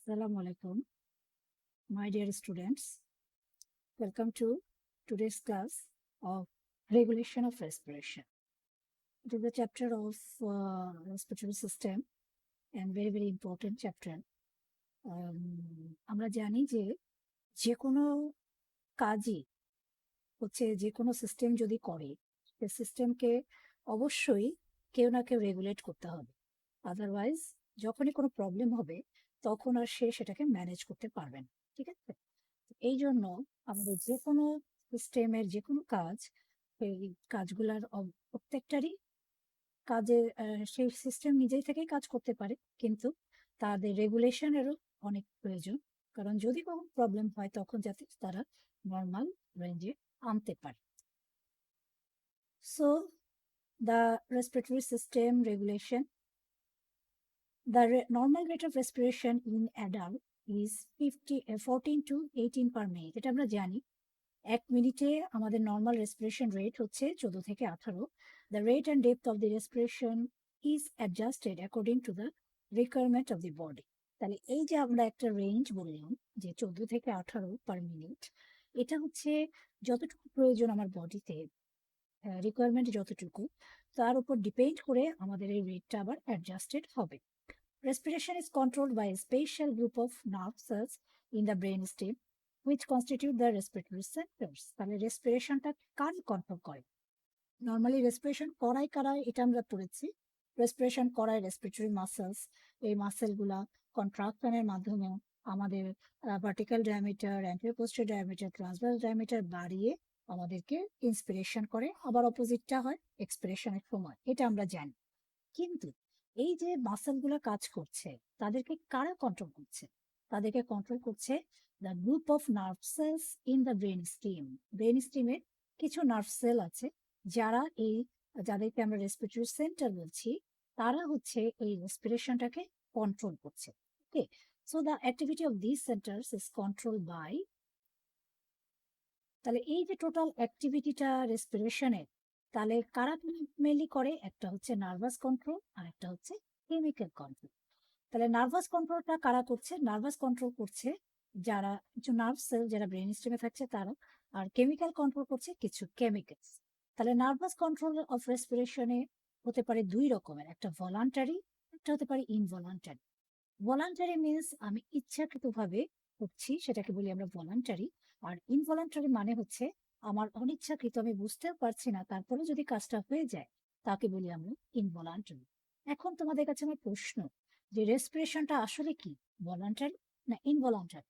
Assalamu alaikum, my dear students. Welcome to today's class of regulation of respiration. It is a chapter of respiratory system and very important chapter. আমরা জানি যে কোনো কাজই হচ্ছে যে কোনো সিস্টেম যদি করে সে সিস্টেমকে অবশ্যই কেউ না কেউ রেগুলেট করতে হবে। আদারওয়াইজ যখনই কোনো প্রবলেম হবে তখন আর সে সেটাকে ম্যানেজ করতে পারবে না। ঠিক আছে? এই জন্য আমাদের যে কোনো সিস্টেমের যে কোনো কাজ এই কাজগুলার প্রত্যেকটারই কাজে সেই সিস্টেম নিজেই থেকেই কাজ করতে পারে, কিন্তু তাদের রেগুলেশনেরও অনেক প্রয়োজন। কারণ যদি কোনো প্রবলেম হয় তখন যাতে তারা নর্মাল রেঞ্জে আনতে পারে। So the respiratory system regulation. The normal rate of respiration in adult is 14 to 18 per minute. এটা আমরা জানি 1 মিনিটে আমাদের নর্মাল রেসপিরেশন রেট হচ্ছে 14 থেকে 18। The rate and depth of the respiration is adjusted according to the requirement of the body. তাহলে এই যে আমরা একটা রেঞ্জ বললাম যে 14 থেকে 18 পার মিনিট, এটা হচ্ছে যতটুকু প্রয়োজন আমার বডিতে, রিকোয়ারমেন্ট যতটুকু, তার উপর ডিপেন্ড করে আমাদের এই রেটটা আবার অ্যাডজাস্টেড হবে। Respiration is controlled by a special group of nerve cells in the brainstem which constitute the respiratory centers. তাহলে রেসপিরেশনটা কার কন্ট্রোল করে? নর্মালি রেসপিরেশন করায় কারায় এটা আমরা পড়েছি। রেসপিরেশন করায় রেসপিরেটরি মাসেলস, এই মাসেলগুলা কন্ট্রাকশনের মাধ্যমে আমাদের vertical diameter, anterior posterior diameter, transverse diameter বাড়িয়ে আমাদেরকে ইন্সপিরেশন করে, আবার অপোজিটটা হয় এক্সপিরেশনের সময়, এটা আমরা জানি। কিন্তু এই যে মাসেলগুলো কাজ করছে তাদেরকে কারা কন্ট্রোল করছে? তাদেরকে কন্ট্রোল করছে the group of nerve cells in the brain stem. Brain স্টিমের কিছু নার্ভ সেল আছে যারা যাদেরকে আমরা রেসপিরেটরি সেন্টার বলছি, তারা হচ্ছে এই রেসপিরেশনটাকে কন্ট্রোল করছে। Okay, so the activity of this centres is control by. তাহলে এই যে টোটাল অ্যাক্টিভিটিটা রেসপিরেশনের, তাহলে কারা মেনলি করে? একটা হচ্ছে নার্ভাস কন্ট্রোল আর একটা হচ্ছে কেমিক্যাল কন্ট্রোল। তাহলে নার্ভাস কন্ট্রোলটা কারা করছে? নার্ভাস কন্ট্রোল করছে যারা কিছু নার্ভ সেল যারা ব্রেন স্টেমে থাকছে তারা, আর কেমিক্যাল কন্ট্রোল করছে কিছু কেমিক্যালস। তাহলে নার্ভাস কন্ট্রোল অফ রেসপিরেশনে হতে পারে দুই রকমের, একটা ভলান্টারি, একটা হতে পারে ইনভলান্টারি। ভলান্টারি মিনস আমি ইচ্ছাকৃতভাবে করছি, সেটাকে বলি আমরা ভলান্টারি। আর ইনভলান্টারি মানে হচ্ছে আমার অনিচ্ছাকৃত, আমি বুঝতেও পারছি না তারপরে যদি কাজটা হয়ে যায়, তাকে বলি আমরা ইনভলান্টারি। এখন তোমাদের কাছে আমার প্রশ্ন যে রেসপিরেশনটা আসলে কি, ভলান্টারি না ইনভলান্টারি?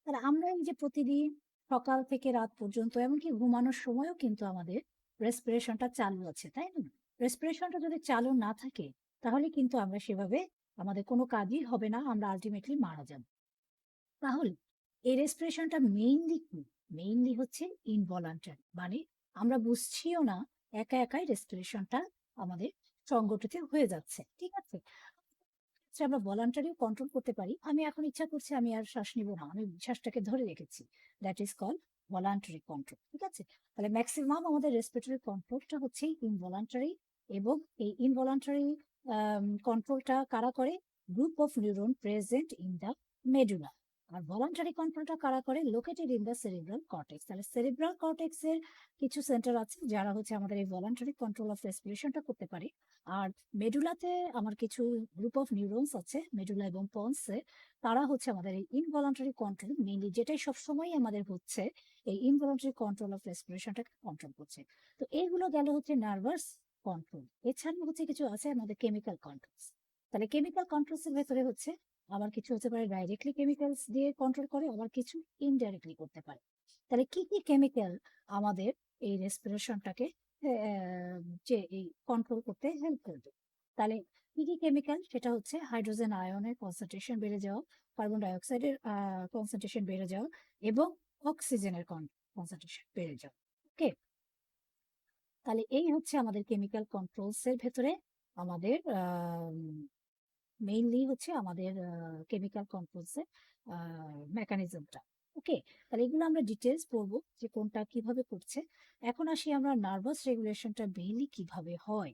তাহলে আমরা এই যে প্রতিদিন সকাল থেকে রাত পর্যন্ত এমনকি ঘুমানোর সময়ও কিন্তু আমাদের রেসপিরেশনটা চালু আছে, তাই না? রেসপিরেশনটা যদি চালু না থাকে তাহলে কিন্তু আমরা সেভাবে আমাদের কোনো কাজই হবে না, আমরা আলটিমেটলি মারা যাব। তাহলে এই রেসপিরেশনটা মেইনলি কি? মেইনলি হচ্ছে ইনভলান্টারি, মানে আমরা বুঝছিও না, একা একাই রেসপিরেশনটা আমাদের সংগঠিত হয়ে যাচ্ছে। ঠিক আছে? আমরা ভলান্টারিও কন্ট্রোল করতে পারি। আমি এখন ইচ্ছা করছে আমি আর শ্বাস নিব না, আমি শ্বাসটাকে ধরে রেখেছি, that is call voluntary control. ঠিক আছে? তাহলে ম্যাক্সিমাম আমাদের রেসপিরেটরি কন্ট্রোলটা হচ্ছে ইনভলান্টারি, এবং এই ইনভলান্টারি কন্ট্রোলটা কারা করে? Group of neuron present in the medulla. আর ভলান্টারি কন্ট্রোলটা কারা করে? Located in the cerebral cortex. তাহলে সেরিব্রাল কর্টেক্স এর কিছু সেন্টার আছে যারা হচ্ছে আমাদের এই ভলান্টারি কন্ট্রোল অফ রেসপিরেশনটা করতে পারে। আর মেডুলাতে আমার কিছু গ্রুপ অফ নিউরনস আছে, মেডুলা এবং পন্সে, তারা হচ্ছে আমাদের এই ইনভলান্টারি কন্ট্রোল, মেইনলি যেটাই সবসময় আমাদের হচ্ছে এই ইনভলান্টারি কন্ট্রোল অফ রেসপিরেশনটাকে কন্ট্রোল করছে। তো এইগুলো গেল হচ্ছে নার্ভাস কন্ট্রোল। এছাড়াও হচ্ছে কিছু আছে আমাদের কেমিক্যাল কন্ট্রোলস। তাহলে কেমিক্যাল কন্ট্রোলস এর ভেতরে হচ্ছে আবার কিছু হতে পারে ডাইরেক্টলি কেমিক্যালস দিয়ে কন্ট্রোল করে, আবার কিছু ইনডাইরেক্টলি করতে পারে। তাহলে কি কি কেমিক্যাল আমাদের এই রেসপিরেশনটাকে যে এই কন্ট্রোল করতে হেল্প করবে? তাহলে কি কি কেমিক্যাল? সেটা হচ্ছে হাইড্রোজেন আয়নের কনসেন্ট্রেশন বেড়ে যাওয়া, কার্বন ডাইঅক্সাইডের কনসেন্ট্রেশন বেড়ে যাওয়া, এবং অক্সিজেনের কনসেন্ট্রেশন বেড়ে যাওয়া। ওকে, তাহলে এই হচ্ছে আমাদের কেমিক্যাল কন্ট্রোলস এর ভেতরে আমাদের মেইনলি হচ্ছে আমাদের কেমিক্যাল কন্ট্রোলস এর মেকানিজমটা। ওকে, তাহলে এগুলো আমরা ডিটেলস পড়বো যে কোনটা কিভাবে করছে। এখন আসি আমরা নার্ভাস রেগুলেশনটা মেইনলি কিভাবে হয়।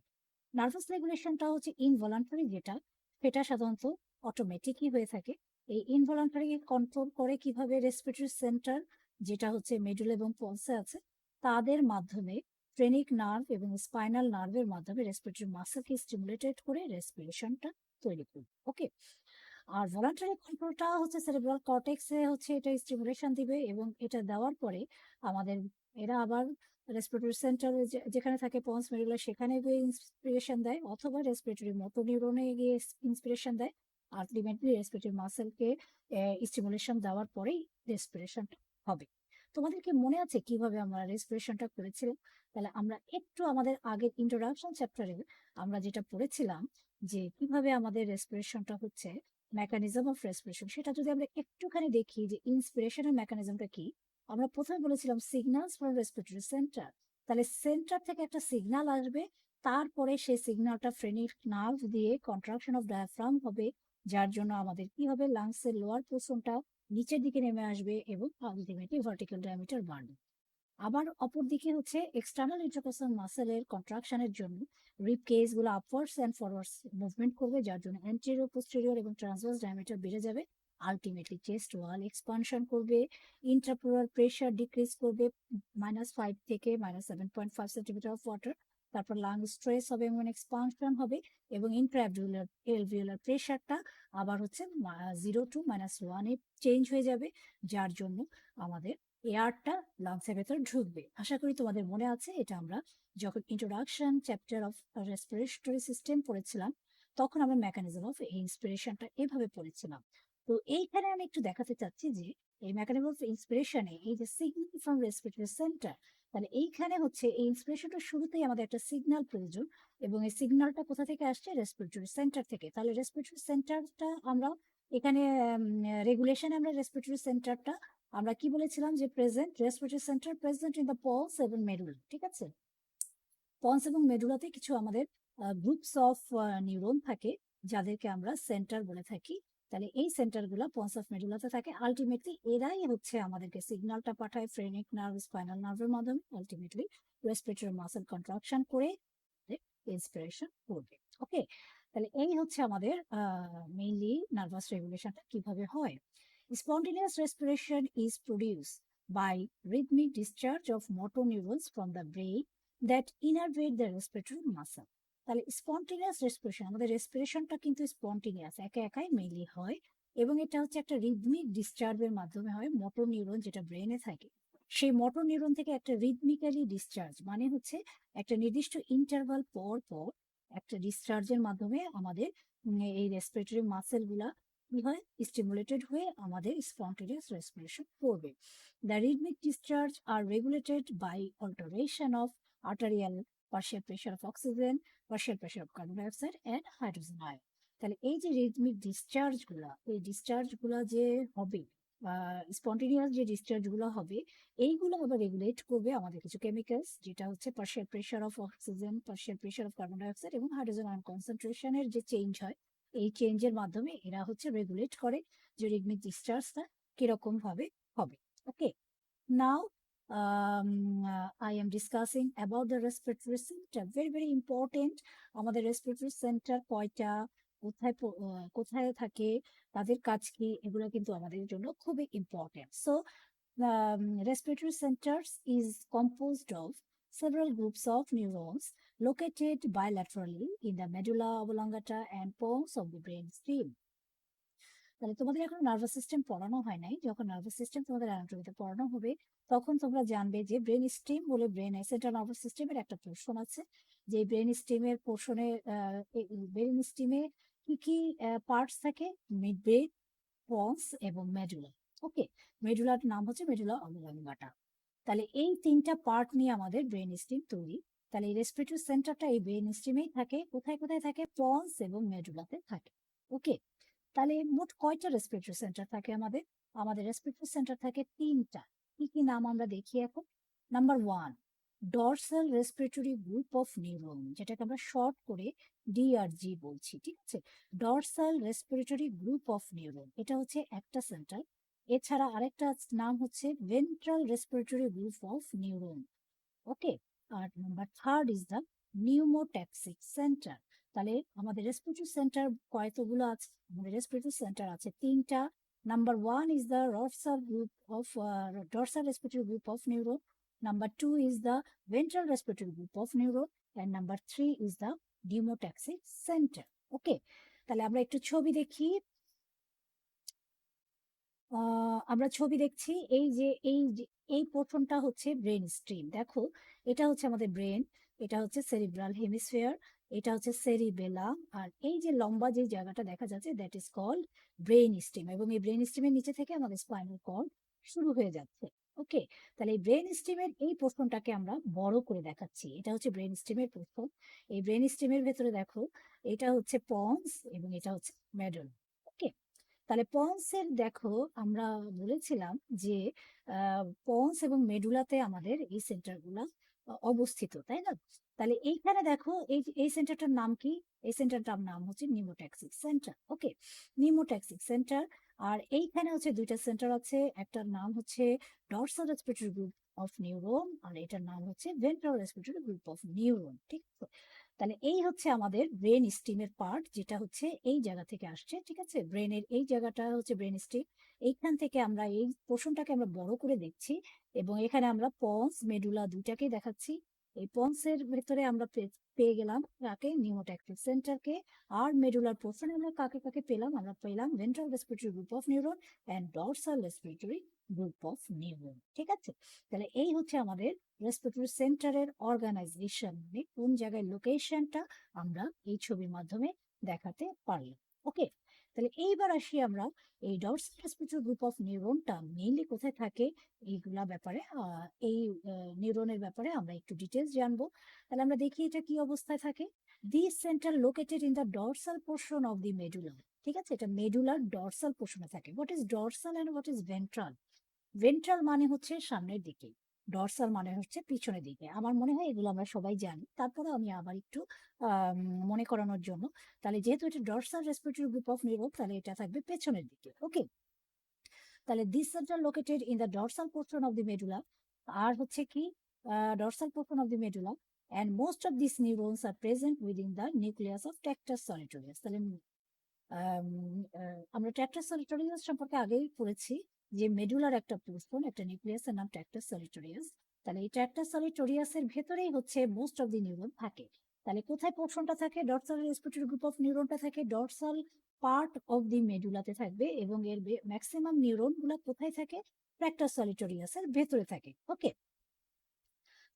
নার্ভাস রেগুলেশনটা হচ্ছে ইনভলান্টারি, যেটা সেটা সাধারণত অটোমেটিকই হয়ে থাকে। এই ইনভলান্টারি কন্ট্রোল করে কিভাবে রেসপিরেটরি সেন্টার, যেটা হচ্ছে মেডুলা এবং পলসে আছে, তাদের মাধ্যমে ফ্রেনিক নার্ভ এবং স্পাইনাল নার্ভের মাধ্যমে রেসপিরেটরি মাসেলকে স্টিমুলেটেড করে রেসপিরেশনটা তৈরি করবে। ওকে, আর ভলান্টারি কন্ট্রোলটা হচ্ছে সেরেব্রাল কর্টেক্সে হচ্ছে এটা স্টিমুলেশন দিবে, এবং এটা দেওয়ার পরে আমাদের এরা আবার রেসপিরেটরি সেন্টার যেখানে থাকে পন্স মেডুলা সেখানে গিয়ে ইন্সপিরেশন দেয়, অথবা রেসপিরেটরি মোটর নিউরনে গিয়ে ইন্সপিরেশন দেয়। আলটিমেটলি রেসপিরেটরি মাসেলকে স্টিমুলেশন দেওয়ার পরেই রেসপিরেশনটা হবে। তোমাদেরকে মনে আছে কিভাবে আমরা রেসপিরেশনটা করেছিলাম? তাহলে আমরা একটু আমাদের আগের ইন্ট্রোডাকশন চ্যাপ্টারে আমরা যেটা পড়েছিলাম যে কিভাবে আমাদের রেসপিরেশনটা হচ্ছে, মেকানিজম অফ রেসপিরেশন, সেটা যদি আমরা একটুখানি দেখি যে ইন্সপিরেশনের মেকানিজমটা কি। আমরা প্রথমে বলেছিলাম সিগন্যালস ফ্রম রেসপিরেটরি সেন্টার। তাহলে সেন্টার থেকে একটা সিগন্যাল আসবে, তারপরে সেই সিগন্যালটা ফ্রেনিক নার্ভ দিয়ে কন্ট্রাকশন অফ ডায়াফ্রাম হবে, যার জন্য আমাদের কি হবে, লাংসের লোয়ার পোর্শনটা নিচের দিকে নেমে আসবে এবং আলটিমেটলি ভার্টিক্যাল ডায়ামিটার বাড়বে। আবার অপরদিকে হচ্ছে এক্সটার্নাল ইন্টারকোস্টাল মাসেলের কন্ট্রাকশনের জন্য রিব কেস গুলো আপওয়ার্ডস এন্ড ফরওয়ার্ডস মুভমেন্ট করবে, যার জন্য অ্যান্টেরিয়র পোস্টেরিয়র এবং ট্রান্সভার্স ডায়ামিটার বেড়ে যাবে। আলটিমেটলি চেস্ট ওয়াল এক্সপানশন করবে, ইন্ট্রাপ্লোরাল প্রেশার ডিক্রিজ করবে -5 থেকে -7.5 সেন্টিমিটার অফ ওয়াটার। তারপর লাং স্ট্রেস হবে এবং এক্সপানশন হবে, এবং ইন্ট্রাঅ্যালভিওলার এলভিওলার প্রেশারটা আবার হচ্ছে 0 টু -1 চেঞ্জ হয়ে যাবে, যার জন্য আমাদের এয়ারটা লাংসের ভেতর ঢুকবে। আশা করি তোমাদের মনে আছে, এটা আমরা যখন introduction chapter of respiratory system পড়েছিলাম, তখন আমরা মেকানিজম অফ ইন্সপিরেশনটা এভাবে পড়েছিলাম। তো এইখানে আমি একটু দেখাতে চাচ্ছি যে এই মেকানিজম অফ ইন্সপিরেশনে এই যে সিগন্যাল ফ্রম রেসপিরেটরি সেন্টার, তাহলে এইখানে হচ্ছে এই ইন্সপিরেশনটা শুরুতেই আমাদের একটা সিগন্যাল প্রয়োজন, এবং এই সিগন্যালটা কোথা থেকে আসছে, রেসপিরেটরি সেন্টার থেকে। তাহলে রেসপিরেটরি সেন্টারটা আমরা এখানে রেগুলেশনে আমরা রেসপিরেটরি সেন্টারটা আমরা কি বলেছিলাম যে present respiratory centre present in the Paul's এবং মেডুলা, ঠিক আছে। পলস এবং মেডুলাতে কিছু আমাদের গ্রুপস অফ নিউরন থাকে, যাদেরকে আমরা সেন্টার বলে থাকি। তাহলে এই সেন্টার গুলো পলস অফ মেডুলাতে থাকে। আলটিমেটলি এরাই হচ্ছে আমাদেরকে সিগন্যালটা পাঠায় ফ্রেনিক নার্ভ, স্পাইনাল নার্ভের মাধ্যমে, আলটিমেটলি রেসপিরেটরি মাসেল কন্ট্রাকশন করে ইন্সপিরেশন করবে। ওকে, তাহলে এই হচ্ছে আমাদের মেইনলি নার্ভাস রেগুলেশনটা কিভাবে হয়। Spontaneous respiration is produced by rhythmic discharge of motor neurons from the brain that innervate the respiratory muscle. তাহলে স্পন্টেনিয়াস রেসপিরেশন, আমাদের রেসপিরেশনটা কিন্তু স্পন্টেনিয়াস, একা একাই মেইনলি হয়, এবং এটা হচ্ছে একটা রিদমিক ডিসচার্জের মাধ্যমে হয়। মোটর নিউরন যেটা ব্রেনে থাকে, সেই মোটর নিউরন থেকে একটা রিদমিক্যালি ডিসচার্জ, মানে হচ্ছে একটা নির্দিষ্ট ইন্টারভাল পর পর একটা ডিসচার্জের মাধ্যমে আমাদের এই রেসপিরেটরি মাসেল গুলা কি হয়, স্টিমুলেটেড হয়ে আমাদের স্পন্টেনিয়াস রেসপিরেশন করবে। The rhythmic discharge are regulated by alteration of arterial partial pressure of oxygen, partial pressure of carbon dioxide and hydrogen ion. তাহলে এই যে রিদমিক ডিসচার্জ গুলা, এই ডিসচার্জ গুলা যে হবে, স্পন্টেনিয়াস যে ডিসচার্জ গুলো হবে, এইগুলো আবার রেগুলেট করবে আমাদের কিছু কেমিক্যালস, যেটা হচ্ছে partial pressure of oxygen, partial pressure of carbon dioxide এবং হাইড্রোজেন আয়ন কনসেন্ট্রেশনের যে চেঞ্জ হয়, এই চেঞ্জের মাধ্যমে এরা হচ্ছে রেগুলেট করে যে রিদমিক ডিসচার্জটা কিরকম ভাবে হবে। ওকে, নাও I am discussing about the respiratory center. Very very important. আমাদের respiratory center কয়টা, কোথায় থাকে, তাদের কাজ কি, এগুলো কিন্তু আমাদের জন্য খুবই important. So respiratory centers is composed of several groups of neurons located bilaterally in the medulla oblongata and pons of the brain stem. তাহলে তোমাদের এখন নার্ভাস সিস্টেম পড়ানো হয় নাই, যখন নার্ভাস সিস্টেম তোমাদের অ্যানাটমিতে পড়ানো হবে, তখন তোমরা জানবে যে ব্রেন স্টেম বলে ব্রেন সেন্ট্রাল নার্ভাস সিস্টেমের একটা পোর্শন আছে, যে ব্রেন স্টেমের পোর্শনে ব্রেন স্টেমে কি কি পার্টস থাকে, মিড ব্রেন, পন্স এবং মেডুলা। ওকে, মেডুলার নাম হচ্ছে মেডুলা অবলঙ্গাটা। তাহলে এই তিনটা পার্ট নিয়ে আমাদের ব্রেন স্টেম তৈরি। তাহলে এই রেসপিরেটরি সেন্টারটা এই ব্রেন স্টেমেই থাকে। কোথায় কোথায় থাকে, পন্স এবং মেডুলাতে থাকে। ওকে, তাহলে মোট কয়টা রেসপিরেটরি সেন্টার থাকে আমাদের? আমাদের রেসপিরেটরি সেন্টার থাকে তিনটা। কি কি নাম আমরা দেখি এখন। Number 1, dorsal respiratory group of neuron, যেটাকে আমরা শর্ট করে ডিআরজি বলছি, ঠিক আছে। Dorsal respiratory group of neuron, এটা হচ্ছে একটা সেন্টার। এছাড়া আরেকটা নাম হচ্ছে ventral respiratory group of neuron. Okay, আর number 3 is the pneumotaxic centre. তাহলে আমাদের রেসপিরেটরি সেন্টার কয়তগুলো আছে? আমাদের রেসপিরেটরি সেন্টার আছে তিনটা। Number 1 is the dorsal respiratory group of neuron. Number 2 is the ventral respiratory group of neuron. And number 3 is the pneumotaxic center. Okay, তাহলে আমরা একটু ছবি দেখি। আমরা ছবি দেখছি। এই পোর্শনটা হচ্ছে ব্রেন স্ট্রিম। দেখো, এটা হচ্ছে আমাদের ব্রেন, এটা হচ্ছে সেরিব্রাল হেমিস্ফিয়ার, এটা হচ্ছে সেরিবেলাম, আর এই যে লম্বা যে জায়গাটা দেখা যাচ্ছে that is called brain stream, এবং এই ব্রেন স্ট্রিমের নিচে থেকে আমাদের স্পাইনাল কর্ড শুরু হয়ে যাচ্ছে। ওকে, তাহলে এই ব্রেন স্ট্রিমের এই পোর্শনটাকে আমরা বড় করে দেখাচ্ছি। এটা হচ্ছে ব্রেন স্ট্রিমের পোর্শন। এই ব্রেন স্ট্রিমের ভেতরে দেখো, এটা হচ্ছে পন্স এবং এটা হচ্ছে মেডুলা। ওকে, তাহলে পন্সের দেখো, আমরা বলেছিলাম যে পন্স এবং মেডুলাতে আমাদের এই সেন্টারগুলো অবস্থিত, তাই না? তাহলে এইখানে দেখো, এই সেন্টারটার নাম কি? এই সেন্টারটার নাম হচ্ছে নিউমোট্যাক্সিক সেন্টার। ওকে, নিউমোট্যাক্সিক সেন্টার। আর এইখানে হচ্ছে দুইটা সেন্টার আছে, একটার নাম হচ্ছে dorsal respiratory group of neuron, আর এটার নাম হচ্ছে ventral respiratory group of neuron. ঠিক আছে, তাহলে এই হচ্ছে আমাদের ব্রেন স্টিমের পার্ট, যেটা হচ্ছে এই জায়গা থেকে আসছে। ঠিক আছে, ব্রেনের এই জায়গাটা হচ্ছে ব্রেন স্টিম। এইখান থেকে আমরা এই পোর্শনটাকে আমরা বড় করে দেখছি, এবং এখানে আমরা পন্স মেডুলা দুইটাকেই দেখাচ্ছি। এই পন্সের ভেতরে আমরা পেয়ে গেলাম কাকে? নিউমোট্যাক্টিক সেন্টারকে। আর মেডুলার পোর্শনে আমরা কাকে কাকে পেলাম? আমরা পেলাম ventral respiratory group of neuron and dorsal respiratory group of neuron. ঠিক আছে, তাহলে এই হচ্ছে আমাদের রেসপিরেটরি সেন্টারের অর্গানাইজেশন, মানে কোন জায়গায় লোকেশনটা আমরা এই ছবির মাধ্যমে দেখাতে পারলাম। ওকে, তাহলে এইবার আসি আমরা এই ডরসাল রেসপিরেটরি গ্রুপ অফ নিউরনটা মেইনলি কোথায় থাকে এইগুলা ব্যাপারে, এই নিউরনের ব্যাপারে আমরা একটু ডিটেলস জানবো। তাহলে আমরা দেখি এটা কি অবস্থায় থাকে। This centre located in the dorsal portion of the medulla. ঠিক আছে, এটা মেডুলার ডরসাল পোর্শনে থাকে। What is dorsal and what is ventral? Ventral মানে হচ্ছে সামনের দিকে, ডরসাল মানে হচ্ছে পিছনের দিকে। আমার মনে হয় এগুলো আমরা সবাই জানি, তারপরে আমি আবার একটু মনে করানোর জন্য, তাহলে যেহেতু এটা dorsal respiratory group of neuron, তাহলে এটা থাকবে পেছনের দিকে। ওকে, তাহলে this centre located in the dorsal portion of the medulla. আর হচ্ছে কি, dorsal portion of the medulla, and most of these neurons are present within the nucleus of Tractus solitarius. তাহলে আমরা ট্র্যাক্টাস সলিটরিয়াস সম্পর্কে আগেই পড়েছি, যে মেডুলার একটা পোর্শন, একটা নিউক্লিয়াসের নাম ট্র্যাক্টাস সলিটরিয়াস। তাহলে এই ট্র্যাক্টাস সলিটরিয়াসের ভেতরেই হচ্ছে মোস্ট অফ দি নিউরন থাকে। তাহলে কোথায় পোর্শনটা থাকে? ডরসাল রেসপিরেটরি গ্রুপ অফ নিউরনটা থাকে ডরসাল পার্ট অফ দি মেডুলাতে থাকবে, এবং এর ম্যাক্সিমাম নিউরন গুলা কোথায় থাকে? ট্র্যাক্টাস সলিটরিয়াসের ভেতরে থাকে। ওকে,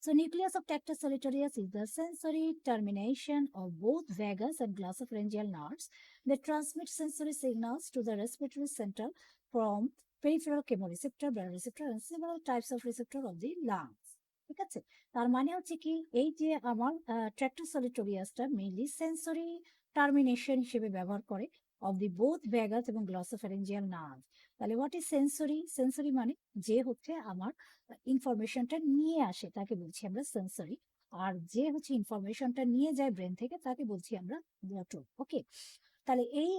so nucleus of Tractus solitarius is the sensory termination of both vagus and glossopharyngeal nerves that transmit sensory signals to the respiratory center from peripheral chemoreceptor, baroreceptor, and several types of receptor of the lungs. ঠিক আছে, তার মানে হচ্ছে কি, এই যে আমার ট্র্যাক্টাস সলিটোরিয়াসটা mainly sensory termination হিসেবে ব্যবহার করে অফ দি বোথ ভ্যাগাস এবং গ্লসোফ্যারিঞ্জিয়াল নার্ভ। তাহলে হোয়াট ইজ সেন্সরি? সেন্সরি মানে যে হচ্ছে আমার ইনফরমেশনটা নিয়ে আসে তাকে বলছি আমরা সেন্সরি, আর যে হচ্ছে ইনফরমেশনটা নিয়ে যায় ব্রেন থেকে তাকে বলছি আমরা মোটর। ওকে, তাহলে এই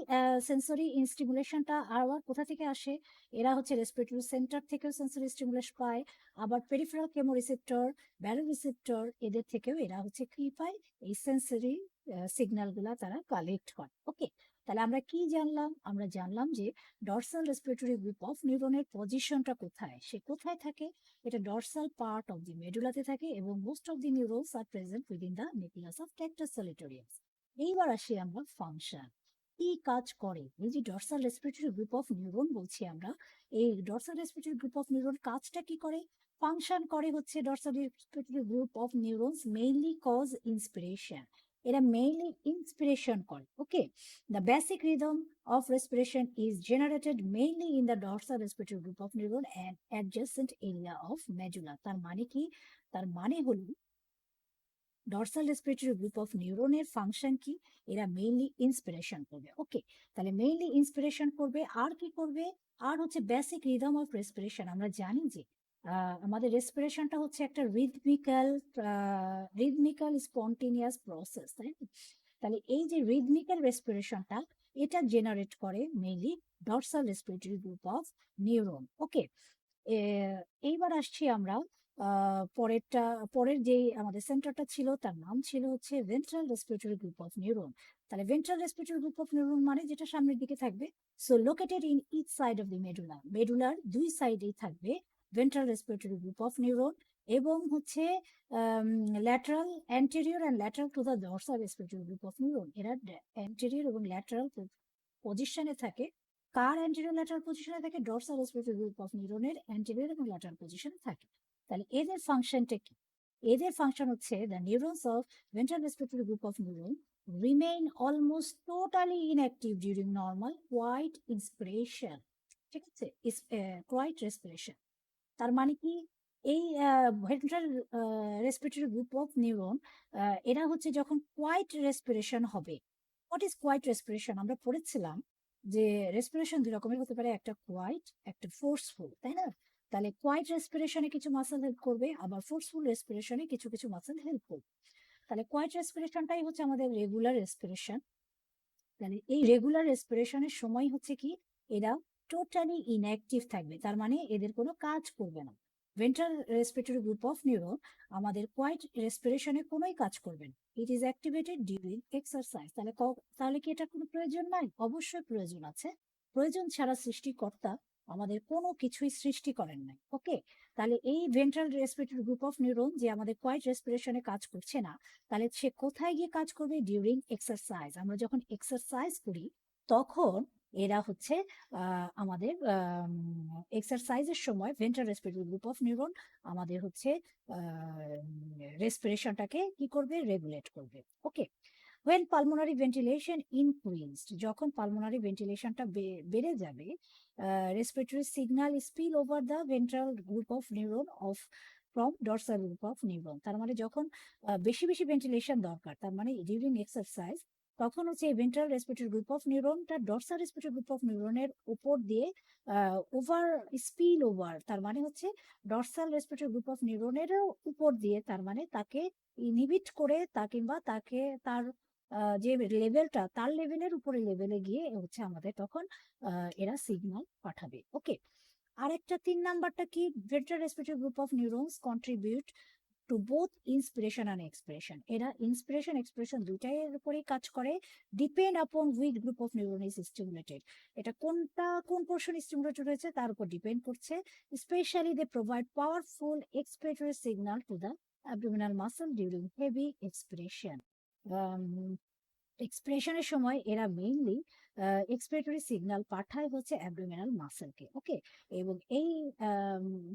সেন্সরি স্টিমুলেশনটা আবার কোথা থেকে আসে? এরা হচ্ছে রেসপিরেটরি সেন্টার থেকেও সেন্সরি স্টিমুলেশন পায়, আবার পেরিফেরাল কেমোরিসেপ্টর, ব্যারোরিসেপ্টর, এদের থেকেও এরা হচ্ছে কি পায়? এই সেন্সরি সিগন্যালগুলা তারা কালেক্ট করে। ওকে, তাহলে আমরা কি জানলাম? আমরা জানলাম যে ডরসাল রেসপিরেটরি গ্রুপ অফ নিউরনের পজিশনটা কোথায়, সে কোথায় থাকে? এটা ডরসাল পার্ট অফ দি মেডুলাতে থাকে, এবং most of the neurons are present within the nucleus of tractus solitarius. এইবার আসি আমরা ফাংশন, কি কাজ করে এই যে dorsal respiratory group of neuron বলছি আমরা, এই dorsal respiratory group of neuron কাজটা কি করে? ফাংশন করে হচ্ছে dorsal respiratory group of neurons mainly cause inspiration. এরা মেইনলি ইন্সপিরেশন করে। Okay, the basic rhythm of respiration is generated mainly in the dorsal respiratory group of neuron and adjacent area of medulla. তার মানে কি? তার মানে হলো dorsal respiratory group of নিউরনের function কি? এরা মেইনলি ইন্সপিরেশন করবে। ওকে, তাহলে মেইনলি ইন্সপিরেশন করবে, আর কি করবে? আর হচ্ছে বেসিক রিদম অফ রেসপিরেশন। আমরা জানি যে আমাদের রেসপিরেশনটা হচ্ছে একটা রিদমিক্যাল স্পন্টেনিয়াস প্রসেস, তাই না? তাহলে এই যে রিদমিক্যাল রেসপিরেশনটা, এটা জেনারেট করে mainly dorsal respiratory group of neuron. Okay, এইবার আসছি আমরা পরের যে আমাদের সেন্টারটা ছিল তার নাম ছিল হচ্ছে ventral respiratory group of neuron. তাহলে ventral respiratory group of neuron মানে যেটা সামনের দিকে থাকবে। So located in each side of the medulla, মেডুলার দুই সাইডেই থাকবে ventral respiratory group of neuron, এবং হচ্ছে lateral, anterior and lateral to the dorsal respiratory group of neuron. এরা অ্যান্টেরিয়র এবং ল্যাটারাল পজিশনে থাকে। কার অ্যান্টেরিয়র ল্যাটারাল পজিশনে থাকে? ডরসাল রেসপিরেটরি গ্রুপ অফ নিউরনের অ্যান্টেরিয়র এবং ল্যাটারাল পজিশনে থাকে। তাহলে এদের ফাংশনটা কি? এদের ফাংশন হচ্ছে the neurons of ventral respiratory group of neuron remain almost totally inactive during normal quiet inspiration. ঠিক আছে, কোয়াইট রেসপিরেশন। তার মানে কি? এই ventral respiratory group of neuron এরা হচ্ছে যখন কোয়াইট রেসপিরেশন হবে। What is quiet respiration? আমরা পড়েছিলাম যে রেসপিরেশন দুই রকমের হতে পারে, একটা কোয়াইট, একটা ফোর্সফুল, তাই না? তাহলে কোয়াইট রেসপিরেশনে কিছু মাসেল হেল্প করবে, আবার ফোর্সফুল রেসপিরেশনে কিছু কিছু মাসেল হেল্প করবে। তাহলে কোয়াইট রেসপিরেশনটাই হচ্ছে আমাদের রেগুলার রেসপিরেশন। তাহলে এই রেগুলার রেসপিরেশনের সময় হচ্ছে কি, এরা টোটালি ইনঅ্যাক্টিভ থাকবে, তার মানে এদের কোনো কাজ করবে না। Ventral respiratory group of neuron আমাদের কোয়াইট রেসপিরেশনে কোনোই কাজ করবে না। It is activated during exercise. তাহলে কি এটা কোনো প্রয়োজন নাই? অবশ্যই প্রয়োজন আছে। প্রয়োজন ছাড়া সৃষ্টিকর্তা আমাদের কোনো কিছুই সৃষ্টি করেন নাই। ওকে, তাহলে এই ventral respiratory group of neuron যে আমাদের কোয়াইট রেসপিরেশনে কাজ করছে না, তাহলে সে কোথায় গিয়ে কাজ করবে? During exercise. আমরা যখন এক্সারসাইজ করি তখন এরা হচ্ছে আমাদের এক্সারসাইজের সময় ventral respiratory group of neuron আমাদের হচ্ছে রেসপিরেশনটাকে কি করবে? রেগুলেট করবে। ওকে, when pulmonary ventilation increased, যখন পালমোনারি ভেন্টিলেশনটা বেড়ে যাবে, respiratory signal spill over the ventral group of neuron of from dorsal group of neuron. তার মানে যখন বেশি বেশি ভেন্টিলেশন দরকার, তার মানে ডিউরিং এক্সারসাইজ, তখন হচ্ছে এই ভেন্ট্রাল রেসপিরেটরি গ্রুপ অফ নিউরনটা ডরসাল রেসপিরেটরি গ্রুপ অফ নিউরনের উপর দিয়ে ওভার স্পিল ওভার, তার মানে হচ্ছে ডরসাল রেসপিরেটরি গ্রুপ অফ নিউরনেরও উপর দিয়ে, তার মানে তাকে ইনহিবিট করে, তা কিংবা তাকে তার যে লেভেলটা, তার লেভেলের উপরে লেভেলে গিয়ে হচ্ছে আমাদের তখন এরা সিগন্যাল পাঠাবে। ওকে, আরেকটা 3 নাম্বারটা কি? Ventral respiratory group of neurons contribute to both inspiration and expression. এরা ইন্সপিরেশন এক্সপ্রেশন দুইটাই এর উপরেই কাজ করে। Depend upon which group of neuron is stimulated, এটা কোন পোর্শন স্টিমুলেটেড হয়েছে তার উপর ডিপেন্ড করছে। Specially they provide powerful expiratory signal to the abdominal muscle during heavy expiration. এক্সপ্রেশনের সময় এরা মেইনলি এক্সপিরেটরি সিগন্যাল পাঠায় হচ্ছে অ্যাবডোমিনাল মাসেলকে। ওকে, এবং এই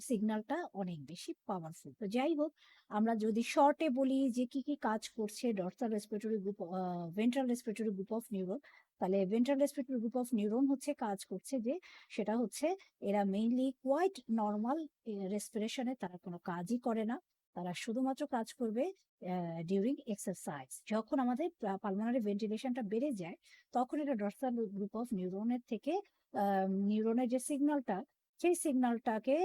সিগন্যালটা অনেক বেশি পাওয়ারফুল। তো যাই হোক, আমরা যদি শর্টে বলি যে কি কি কাজ করছে dorsal respiratory group, ventral respiratory group of neuron, তাহলে ventral respiratory group of neuron হচ্ছে কাজ করছে যে, সেটা হচ্ছে এরা মেইনলি কোয়াইট নর্মাল রেসপিরেশনে তারা কোনো কাজই করে না। তারা শুধুমাত্র কাজ করবে ডিউরিং এক্সারসাইজ। যখন আমাদের পালমোনারি ভেন্টিলেশনটা বেড়ে যায়, তখন এটা ডরসাল গ্রুপ অফ নিউরনের থেকে নিউরনের যে সিগন্যালটা, সেই সিগন্যালটাকে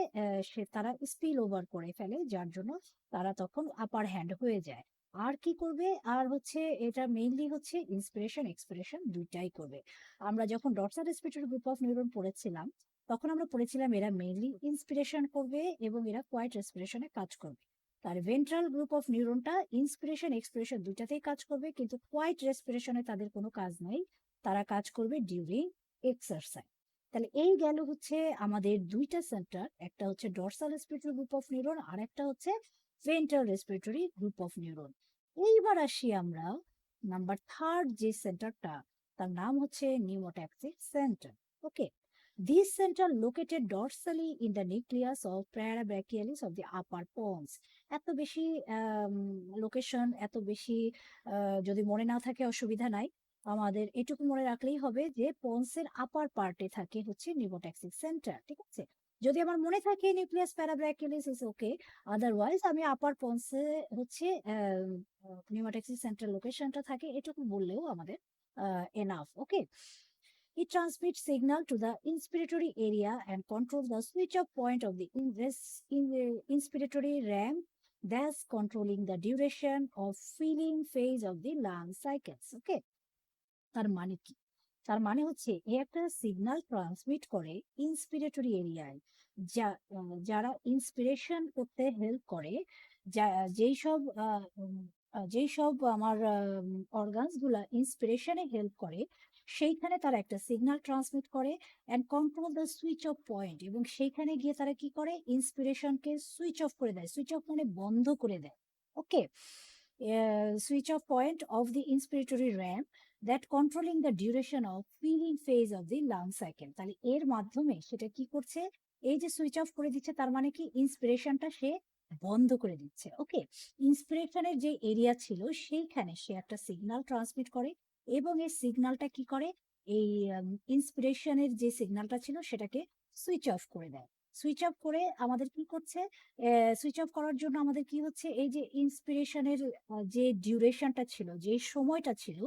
তারা স্পিল ওভার করে ফেলে, যার জন্য তারা তখন আপার হ্যান্ড হয়ে যায়। আর কি করবে? আর হচ্ছে এটা মেইনলি হচ্ছে ইন্সপিরেশন এক্সপিরেশন দুইটাই করবে। আমরা যখন dorsal respiratory group of neuron পড়েছিলাম, তখন আমরা পড়েছিলাম এরা মেইনলি ইন্সপিরেশন করবে এবং এরা কোয়াইট রেসপিরেশনে কাজ করবে। তার ভেন্ট্রাল গ্রুপ অফ নিউরনটা ইন্সপিরেশন এক্সপিরেশন দুইটাতেই কাজ করবে, কিন্তু কোয়াইট রেসপিরেশনে তাদের কোনো কাজ নেই, তারা কাজ করবে ডিউরিং এক্সারসাইজ। তাহলে এই গেল হচ্ছে আমাদের দুইটা সেন্টার, একটা হচ্ছে dorsal respiratory group of neuron, আর একটা হচ্ছে ventral respiratory group of neuron. এইবার আসি আমরা নাম্বার থার্ড যে সেন্টারটা, তার নাম হচ্ছে নিউমোট্যাক্সিক centre. Okay, this center located dorsally in the nucleus of parabrachialis of the upper pons. এত বেশি লোকেশন, এত বেশি যদি মনে না থাকে অসুবিধা নাই, আমাদের এটুকু মনে রাখলেই হবে যে পন্সের আপার পার্টে থাকে হচ্ছে নিউমোট্যাক্সিক সেন্টার। ঠিক আছে, যদি আমার মনে থাকে নিউক্লিয়াস প্যারাব্রাকিয়ালিস ইজ ওকে, আদারওয়াইজ আমি আপার পন্সে হচ্ছে নিউমোট্যাক্সিক সেন্টার লোকেশনটা থাকে, এটুকু বললেও আমাদের enough. Okay, it transmits signal to the inspiratory area and controls the switch-off point of the inspiratory ramp, thus controlling the duration of filling phase of the lung cycles. Okay, তার মানে কি? তার মানে হচ্ছে এ একটা সিগন্যাল ট্রান্সমিট করে ইন্সপিরেটরি এরিয়ায়, যারা ইন্সপিরেশন করতে হেল্প করে, যেই সব আমার অর্গানস গুলা ইন্সপিরেশনে হেল্প করে, সেইখানে তারা একটা সিগন্যাল ট্রান্সমিট করে and control the switch off point, এবং সেইখানে গিয়ে তারা কি করে, ইন্সপিরেশনকে সুইচ অফ করে দেয়। সুইচ অফ মানে বন্ধ করে দেয়। Okay, switch off point of the inspiratory ramp that controlling the duration of filling phase of the lung cycle. তাহলে এর মাধ্যমে সেটা কি করছে, এই যে সুইচ অফ করে দিচ্ছে, তার মানে কি ইন্সপিরেশনটা সে বন্ধ করে দিচ্ছে। ওকে, ইন্সপিরেশনের যে এরিয়া ছিল সেইখানে সে একটা সিগন্যাল ট্রান্সমিট করে, এবং এই সিগন্যালটা কি করে, এই ইন্সপিরেশনের যে সিগন্যালটা ছিল সেটাকে সুইচ অফ করে দেয়। সুইচ অফ করে আমাদের কি করছে, সুইচ অফ করার জন্য আমাদের কি হচ্ছে, এই যে ইন্সপিরেশনের যে ডিউরেশনটা ছিল, যে সময়টা ছিল,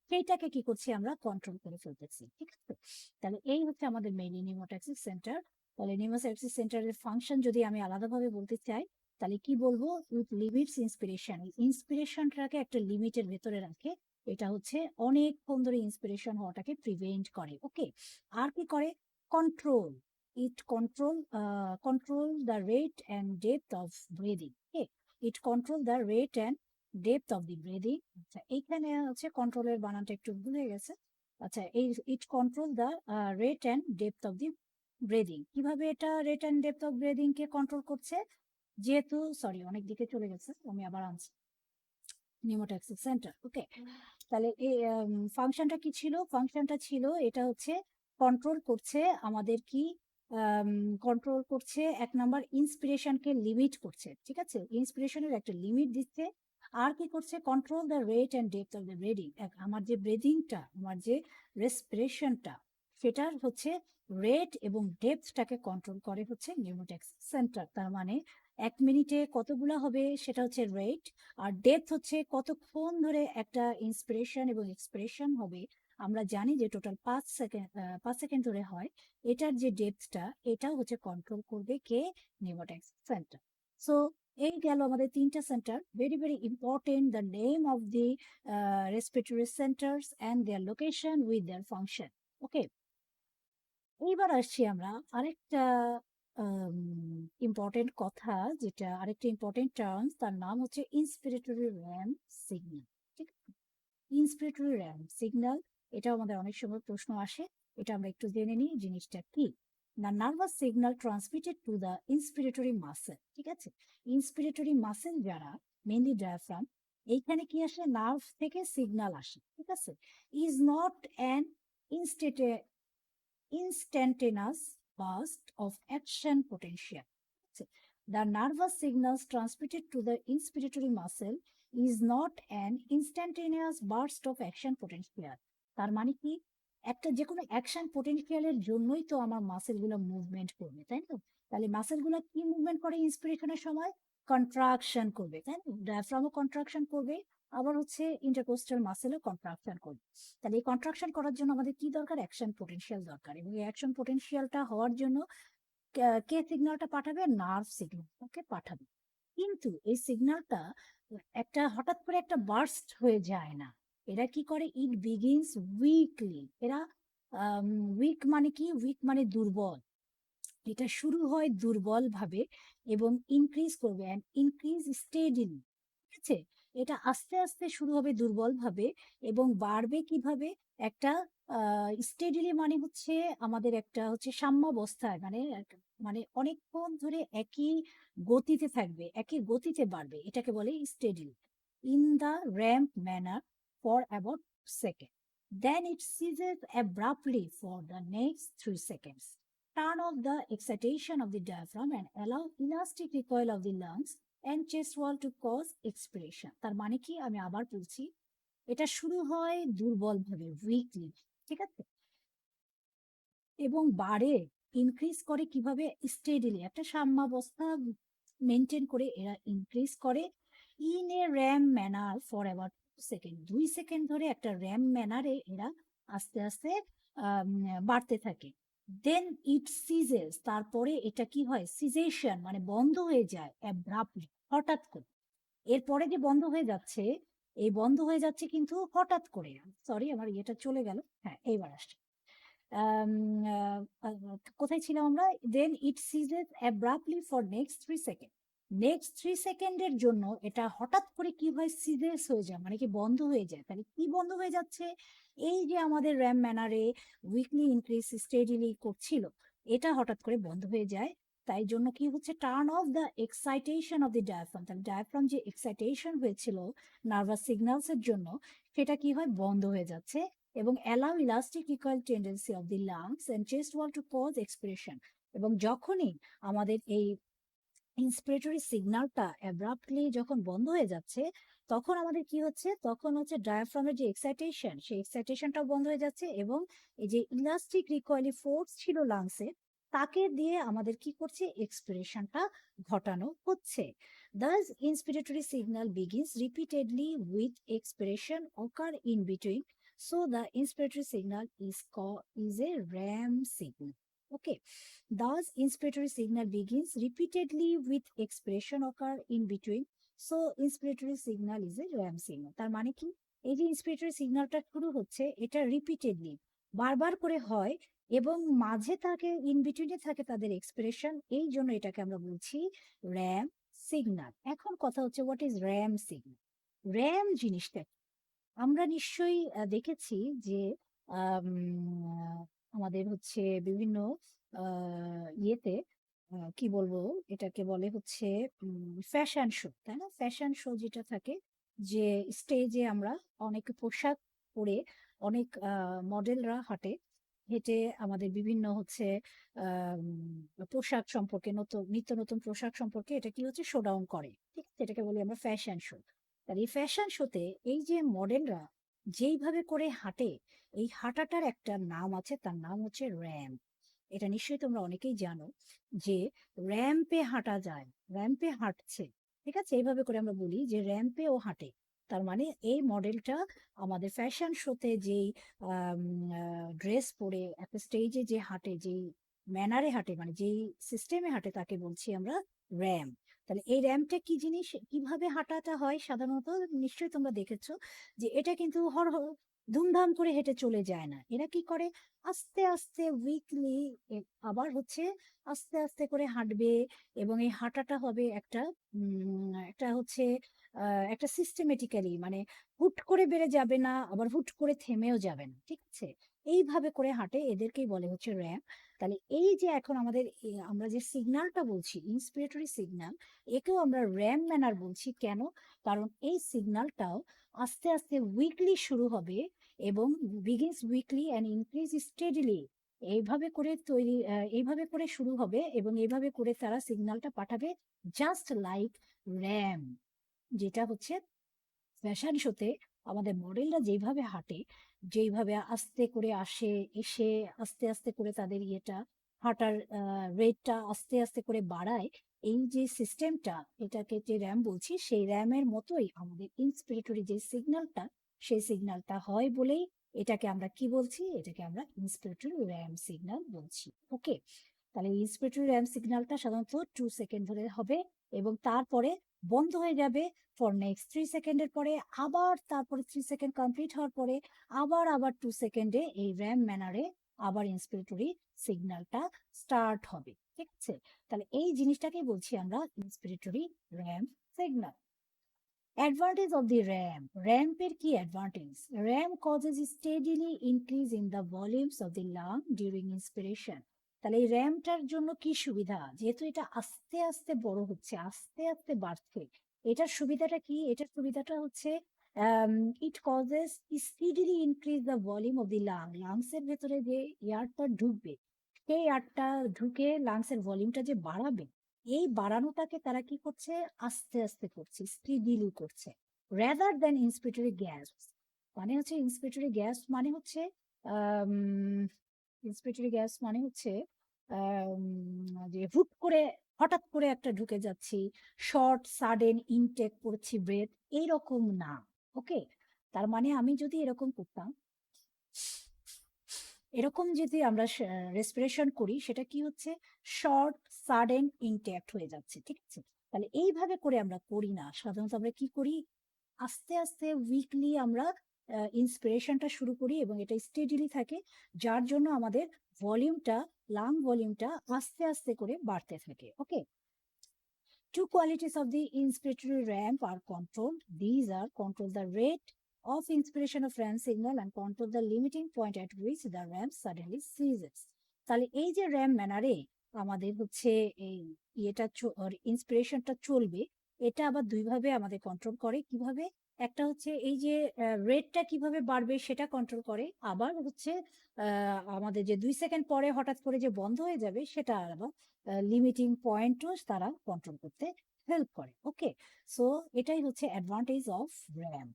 সেইটাকে কি করছি, আমরা কন্ট্রোল করে ফেলতেছি। ঠিক আছে, তাহলে এই হচ্ছে আমাদের মেইন নিউমোট্যাক্সিস সেন্টার। তাহলে নিউমোট্যাক্সিস সেন্টারের ফাংশন যদি আমি আলাদাভাবে বলতে চাই, তাহলে কি বলবো, উইথ লিমিটস ইন্সপিরেশন। ইন্সপিরেশনটাকে একটা লিমিটের ভেতরে রাখে, এটা হচ্ছে অনেকক্ষণ ধরে ইন্সপিরেশন হওয়াটাকে প্রিভেন্ট করে। ওকে, আর কি করে, control, control the rate and depth of breathing. Okay, it control the rate and depth of the breathing. আচ্ছা, এইখানে হচ্ছে কন্ট্রোলের বানানটা একটু ভুলে গেছে। আচ্ছা, এই it control the rate and depth of the breathing. কিভাবে এটা rate and depth of breathing কে কন্ট্রোল করছে, যেহেতু সরি অনেক দিকে চলে গেছে, আমি আবার আনছি নিউমোট্যাক্সিস সেন্টার। ওকে, তাহলে এই ফাংশনটা কি ছিল, ফাংশনটা ছিল এটা হচ্ছে কন্ট্রোল করছে আমাদের কি, কন্ট্রোল করছে এক নাম্বার ইন্সপিরেশনকে লিমিট করছে। ঠিক আছে, ইন্সপিরেশনের একটা লিমিট দিচ্ছে। আর কি করছে, control the rate and depth of the breathing. আমার যে ব্রিদিংটা, আমার যে রেসপিরেশনটা, সেটার হচ্ছে রেট এবং ডেপথটাকে কন্ট্রোল করে হচ্ছে নিউমোট্যাক্সিস সেন্টার। তার মানে 1 মিনিটে কতগুলা হবে সেটা হচ্ছে রেট, আর ডেপথ হচ্ছে কতক্ষণ ধরে একটা ইন্সপিরেশন এবং এক্সপ্রেশন হবে। আমরা জানি যে টোটাল 5 সেকেন্ড ধরে হয়। এটার যে ডেপথটা, এটাও হচ্ছে কন্ট্রোল করবে কে, নিউমোট্যাক্সিস সেন্টার। সো এই গেল আমাদের 3টা centre, very very important, the name of the respiratory centres and their location with their function. Okay, এইবার আসছি আমরা আরেকটা ইম্পর্টেন্ট কথা, যেটা আরেকটা ইম্পর্টেন্ট টার্মস, তার নাম হচ্ছে ইন্সপিরেটরি র্যাম সিগন্যাল। ঠিক আছে, ইন্সপিরেটরি র্যাম সিগন্যাল, এটা আমাদের অনেক সময় প্রশ্ন আসে, এটা আমরা একটু জেনে নিই জিনিসটা কি। না, nervous signal transmitted to the inspiratory muscle. ঠিক আছে, ইন্সপিরেটরি মাসেল যারা, মেইনলি ডায়াফ্রাম, এইখানে কি আসে, নার্ভ থেকে সিগন্যাল আসে। ঠিক আছে, is not an instantaneous burst of action potential. The nervous signals transmitted to the inspiratory muscle is not an instantaneous burst of action potential. তার মানে কি, একটা যে কোনো অ্যাকশন পোটেনশিয়ালের জন্যই তো আমার মাসেলগুলো মুভমেন্ট করবে, তাই না? তাহলে মাসেলগুলো কি মুভমেন্ট করে ইন্সপিরেশনের সময়, কন্ট্রাকশন করবে, তাই না? ডায়াফ্রামও কন্ট্রাকশন করবে, আবার হচ্ছে ইন্টারকোস্টাল মাসেলও কন্ট্রাকশন করবে। তাহলে এই কন্ট্রাকশন করার জন্য আমাদের কি দরকার, অ্যাকশন পোটেনশিয়াল দরকার, এবং এই অ্যাকশন পোটেনশিয়ালটা হওয়ার জন্য কে সিগন্যালটা পাঠাবে, নার্ভ সিগন্যালটাকে পাঠাবে। কিন্তু এই সিগন্যালটা একটা হঠাৎ করে একটা বার্স্ট হয়ে যায় না, এরা কি করে, ইট বিগিনস উইকলি। এরা উইক মানে কি, উইক মানে দুর্বল, এটা শুরু হয় দুর্বল ভাবে এবং ইনক্রিজ করবে, অ্যান্ড ইনক্রিজ স্টেডিলি। ঠিক আছে, এটা আস্তে আস্তে শুরু হবে দুর্বল ভাবে এবং বাড়বে কিভাবে, একটা স্টেডিলি মানে হচ্ছে আমাদের একটা হচ্ছে সাম্যাবস্থায়, মানে মানে অনেকক্ষণ ধরে একই গতিতে থাকবে, একই গতিতে বাড়বে, এটাকে বলে steadily, in the ramp manner for about second, then it ceases abruptly for the next 3 seconds. Turn off the excitation of the diaphragm and allow elastic recoil of the lungs and chest wall to cause expiration. তার মানে কি, আমি আবার বলছি, এটা শুরু হয় দুর্বল ভাবে, উইকলি। ঠিক আছে, এবং বাড়ে, ইনক্রিজ করে কিভাবে, স্টেডিলি, একটা সাম্যাবস্থা মেনটেন করে এরা ইনক্রিজ করে, in A RAM manner for about second, 2 second ধরে একটা র্যাম ম্যানারে এরা আস্তে আস্তে বাড়তে থাকে। দেন ইট সিজেস, তারপরে এটা কি হয়, সিজেশন মানে বন্ধ হয়ে যায়, অ্যাব্রাপ্টলি, হঠাৎ করে। এরপরে যে বন্ধ হয়ে যাচ্ছে, এই বন্ধ হয়ে যাচ্ছে কিন্তু হঠাৎ করে, সরি আমার ইয়েটা চলে গেল, হ্যাঁ এইবার আসছে, কোথায় ছিলাম আমরা? Then it ceases abruptly for next 3 second. Next 3 সেকেন্ডের জন্য এটা হঠাৎ করে কি হয়, সিজেস হয়ে যায়, মানে কি বন্ধ হয়ে যায়। তাহলে কি বন্ধ হয়ে যাচ্ছে? এই যে আমাদের র্যাম ম্যানারে উইকলি ইনক্রিজ স্টেডিলি করছিল, এটা হঠাৎ করে বন্ধ হয়ে যায়। তাই জন্য কি হচ্ছে, turn off the excitation of the diaphragm. তাহলে ডায়াফ্রাম যে এক্সাইটেশন হয়েছিল নার্ভাস সিগন্যালস এর জন্য, সেটা কি হয়, বন্ধ হয়ে যাচ্ছে। এবং allow elastic recoil tendency of the lungs and chest wall to pause expiration. এবং যখনই আমাদের এই ইন্সপিরেটরি সিগন্যালটা অ্যাব্রাপ্টলি যখন বন্ধ হয়ে যাচ্ছে, তখন আমাদের কি হচ্ছে, তখন হচ্ছে ডায়াফ্রামের যে এক্সাইটেশন, সেই এক্সাইটেশনটাও বন্ধ হয়ে যাচ্ছে। এবং এই যে ইলাস্টিক রিকয়েলি ফোর্স ছিল লাংসে, তাকে দিয়ে আমাদের কি করছে, এক্সপিরেশনটা ঘটানো হচ্ছে। Thus, inspiratory signal begins repeatedly with expiration occur in between. So the inspiratory signal is a RAM signal. Okay. Thus, inspiratory signal begins repeatedly with expiration occur in between. So, inspiratory signal is a RAM signal. তার মানে কি, এই যে inspiratory signalটা শুরু হচ্ছে, এটা repeatedly বারবার করে হয় এবং মাঝে থাকে, ইন বিটুইনে থাকে তাদের এক্সপ্রেশন। এই জন্য এটাকে আমরা বলছি র্যাম সিগন্যাল। এখন কথা হচ্ছে, what is RAM signal? RAM জিনিসটা কি? আমরা নিশ্চয়ই দেখেছি যে আম, আমাদের হচ্ছে বিভিন্ন ইয়েতে, কি বলবো, এটাকে বলে হচ্ছে ফ্যাশন শো, তাই না? ফ্যাশন শো যেটা থাকে, যে স্টেজে আমরা অনেক পোশাক পরে অনেক মডেলরা হাঁটে, হেঁটে আমাদের বিভিন্ন হচ্ছে পোশাক সম্পর্কে, নতুন নিত্য নতুন পোশাক সম্পর্কে এটা কি হচ্ছে, শোডাউন করে, ঠিক আছে? এটাকে বলি আমরা ফ্যাশন শো। তাহলে এই ফ্যাশন শোতে এই যে মডেলরা যেইভাবে করে হাঁটে, এই হাঁটাটার একটা নাম আছে, তার নাম হচ্ছে র্যাম্প। এটা নিশ্চয়ই তোমরা অনেকেই জানো যে র্যাম্পে হাঁটা যায়, র্যাম্পে হাঁটছে, ঠিক আছে? এইভাবে করে আমরা বলি যে র্যাম্পে ও হাঁটে। তার মানে এই মডেলটা আমাদের ফ্যাশন শোতে যেই ড্রেস পরে একটা স্টেজে যে হাঁটে, যেই ম্যানারে হাঁটে, মানে যেই সিস্টেমে হাঁটে, তাকে বলছি আমরা র্যাম্প। তাহলে এই র্যাম্পটা কি জিনিস, কিভাবে হাঁটাটা হয় সাধারণত? নিশ্চয়ই তোমরা দেখেছো যে এটা কিন্তু ধুমধাম করে হেঁটে চলে যায় না। এরা কি করে, আস্তে আস্তে উইকলি, আবার হচ্ছে আস্তে আস্তে করে হাঁটবে। এবং এই হাঁটাটা হবে একটা একটা হচ্ছে একটা সিস্টেমেটিক্যালি, মানে হুট করে বেড়ে যাবে না, আবার হুট করে থেমেও যাবে না, ঠিক আছে? এইভাবে করে হাঁটে, এদেরকেই বলে হচ্ছে র্যাম্প। তাহলে এই যে এখন আমাদের আমরা যে সিগন্যালটা বলছি ইন্সপিরেটরি সিগন্যাল, একেও আমরা র্যাম ম্যানার বলছি। কেন? কারণ এই সিগন্যালটাও আস্তে আস্তে উইকলি শুরু হবে এবং begins weekly and increase steadily. এইভাবে করে এইভাবে করে শুরু হবে এবং এইভাবে করে তারা সিগন্যালটা পাঠাবে, জাস্ট লাইক র্যাম। যেটা হচ্ছে ফ্যাশন শোতে আমাদের মডেলরা যেইভাবে হাঁটে, যেইভাবে আস্তে করে আসে, এসে আস্তে আস্তে করে তাদের ইয়েটা, হাঁটার রেটটা আস্তে আস্তে করে বাড়ায়, এই যে সিস্টেমটা, এটাকে যে র্যাম বলছি, সেই র্যামের মতোই আমাদের ইন্সপিরেটরি যে সিগন্যালটা, সেই সিগন্যালটা হয় বলেই এটাকে আমরা কি বলছি, এটাকে আমরা ইন্সপিরেটরি র্যাম সিগন্যাল বলছি। ওকে। তাহলে ইন্সপিরেটরি র্যাম সিগন্যালটা সাধারণত 2 সেকেন্ড ধরে হবে এবং তারপরে বন্ধ হয়ে যাবে ফর নেক্সট 3 সেকেন্ডের পরে। আবার তারপরে 3 সেকেন্ড কমপ্লিট হওয়ার পরে আবার 2 সেকেন্ডে এই র্যাম ম্যানারে আবার ইন্সপিরেটরি সিগন্যালটা স্টার্ট হবে, ঠিক আছে? তাহলে এই জিনিসটাকে বলছি আমরা inspiratory ramp signal. Advantage of the RAM. RAM এর কি advantage? RAM causes steadily increase in the volumes of the lung during inspiration. তাহলে এই র্যামটার জন্য কি সুবিধা? যেহেতু এটা আস্তে আস্তে বড় হচ্ছে, আস্তে আস্তে বাড়ছে, এটার সুবিধাটা কি? এটার সুবিধাটা হচ্ছে it causes speedily increase the volume of the lung. লাংসের ভেতরে যে এয়ারটা ঢুকবে, সেই এয়ারটা ঢুকে লাংসের ভলিউমটা যে বাড়াবে, এই বাড়ানোটাকে তারা কি করছে, আস্তে আস্তে করছে, স্পিডিলি করছে, রেদার দেন ইন্সপিরেটরি গ্যাস। মানে হচ্ছে ইন্সপিরেটরি গ্যাস মানে হচ্ছে ইন্সপিরেটরি গ্যাস মানে হচ্ছে যে হুট করে হঠাৎ করে একটা ঢুকে যাচ্ছি, শর্ট সাডেন ইনটেক করছি ব্রেথ, এইরকম না। ওকে। তার মানে আমি যদি এরকম করতাম, এরকম যদি আমরা রেসপিরেশন করি, সেটা কি হচ্ছে, শর্ট সাডেন ইনট্যাক্ট হয়ে যাচ্ছে, ঠিক আছে? তাহলে এইভাবে করে আমরা করি না, সাধারণত আমরা কি করি, আস্তে আস্তে উইকলি আমরা ইন্সপিরেশনটা শুরু করি এবং এটা স্টেডিলি থাকে, যার জন্য আমাদের ভলিউমটা, লাং ভলিউমটা আস্তে আস্তে করে বাড়তে থাকে। ওকে, two qualities of the inspiratory ramp are controlled. These are control the rate of inspiration of RAM signal and control the limiting point at which the RAM suddenly ceases. তাহলে এই যে র্যাম ম্যানারে আমাদের হচ্ছে এই ইয়েটা ইন্সপিরেশনটা চলবে, এটা আবার দুইভাবে আমাদের কন্ট্রোল করে। কিভাবে? একটা হচ্ছে এই যে রেটটা কিভাবে বাড়বে সেটা কন্ট্রোল করে, আবার হচ্ছে আমাদের যে 2 সেকেন্ড পরে হঠাৎ করে যে বন্ধ হয়ে যাবে সেটা আবার লিমিটিং পয়েন্টও তারা কন্ট্রোল করতে হেল্প করে। ওকে, সো এটাই হচ্ছে অ্যাডভান্টেজ অফ র্যাম।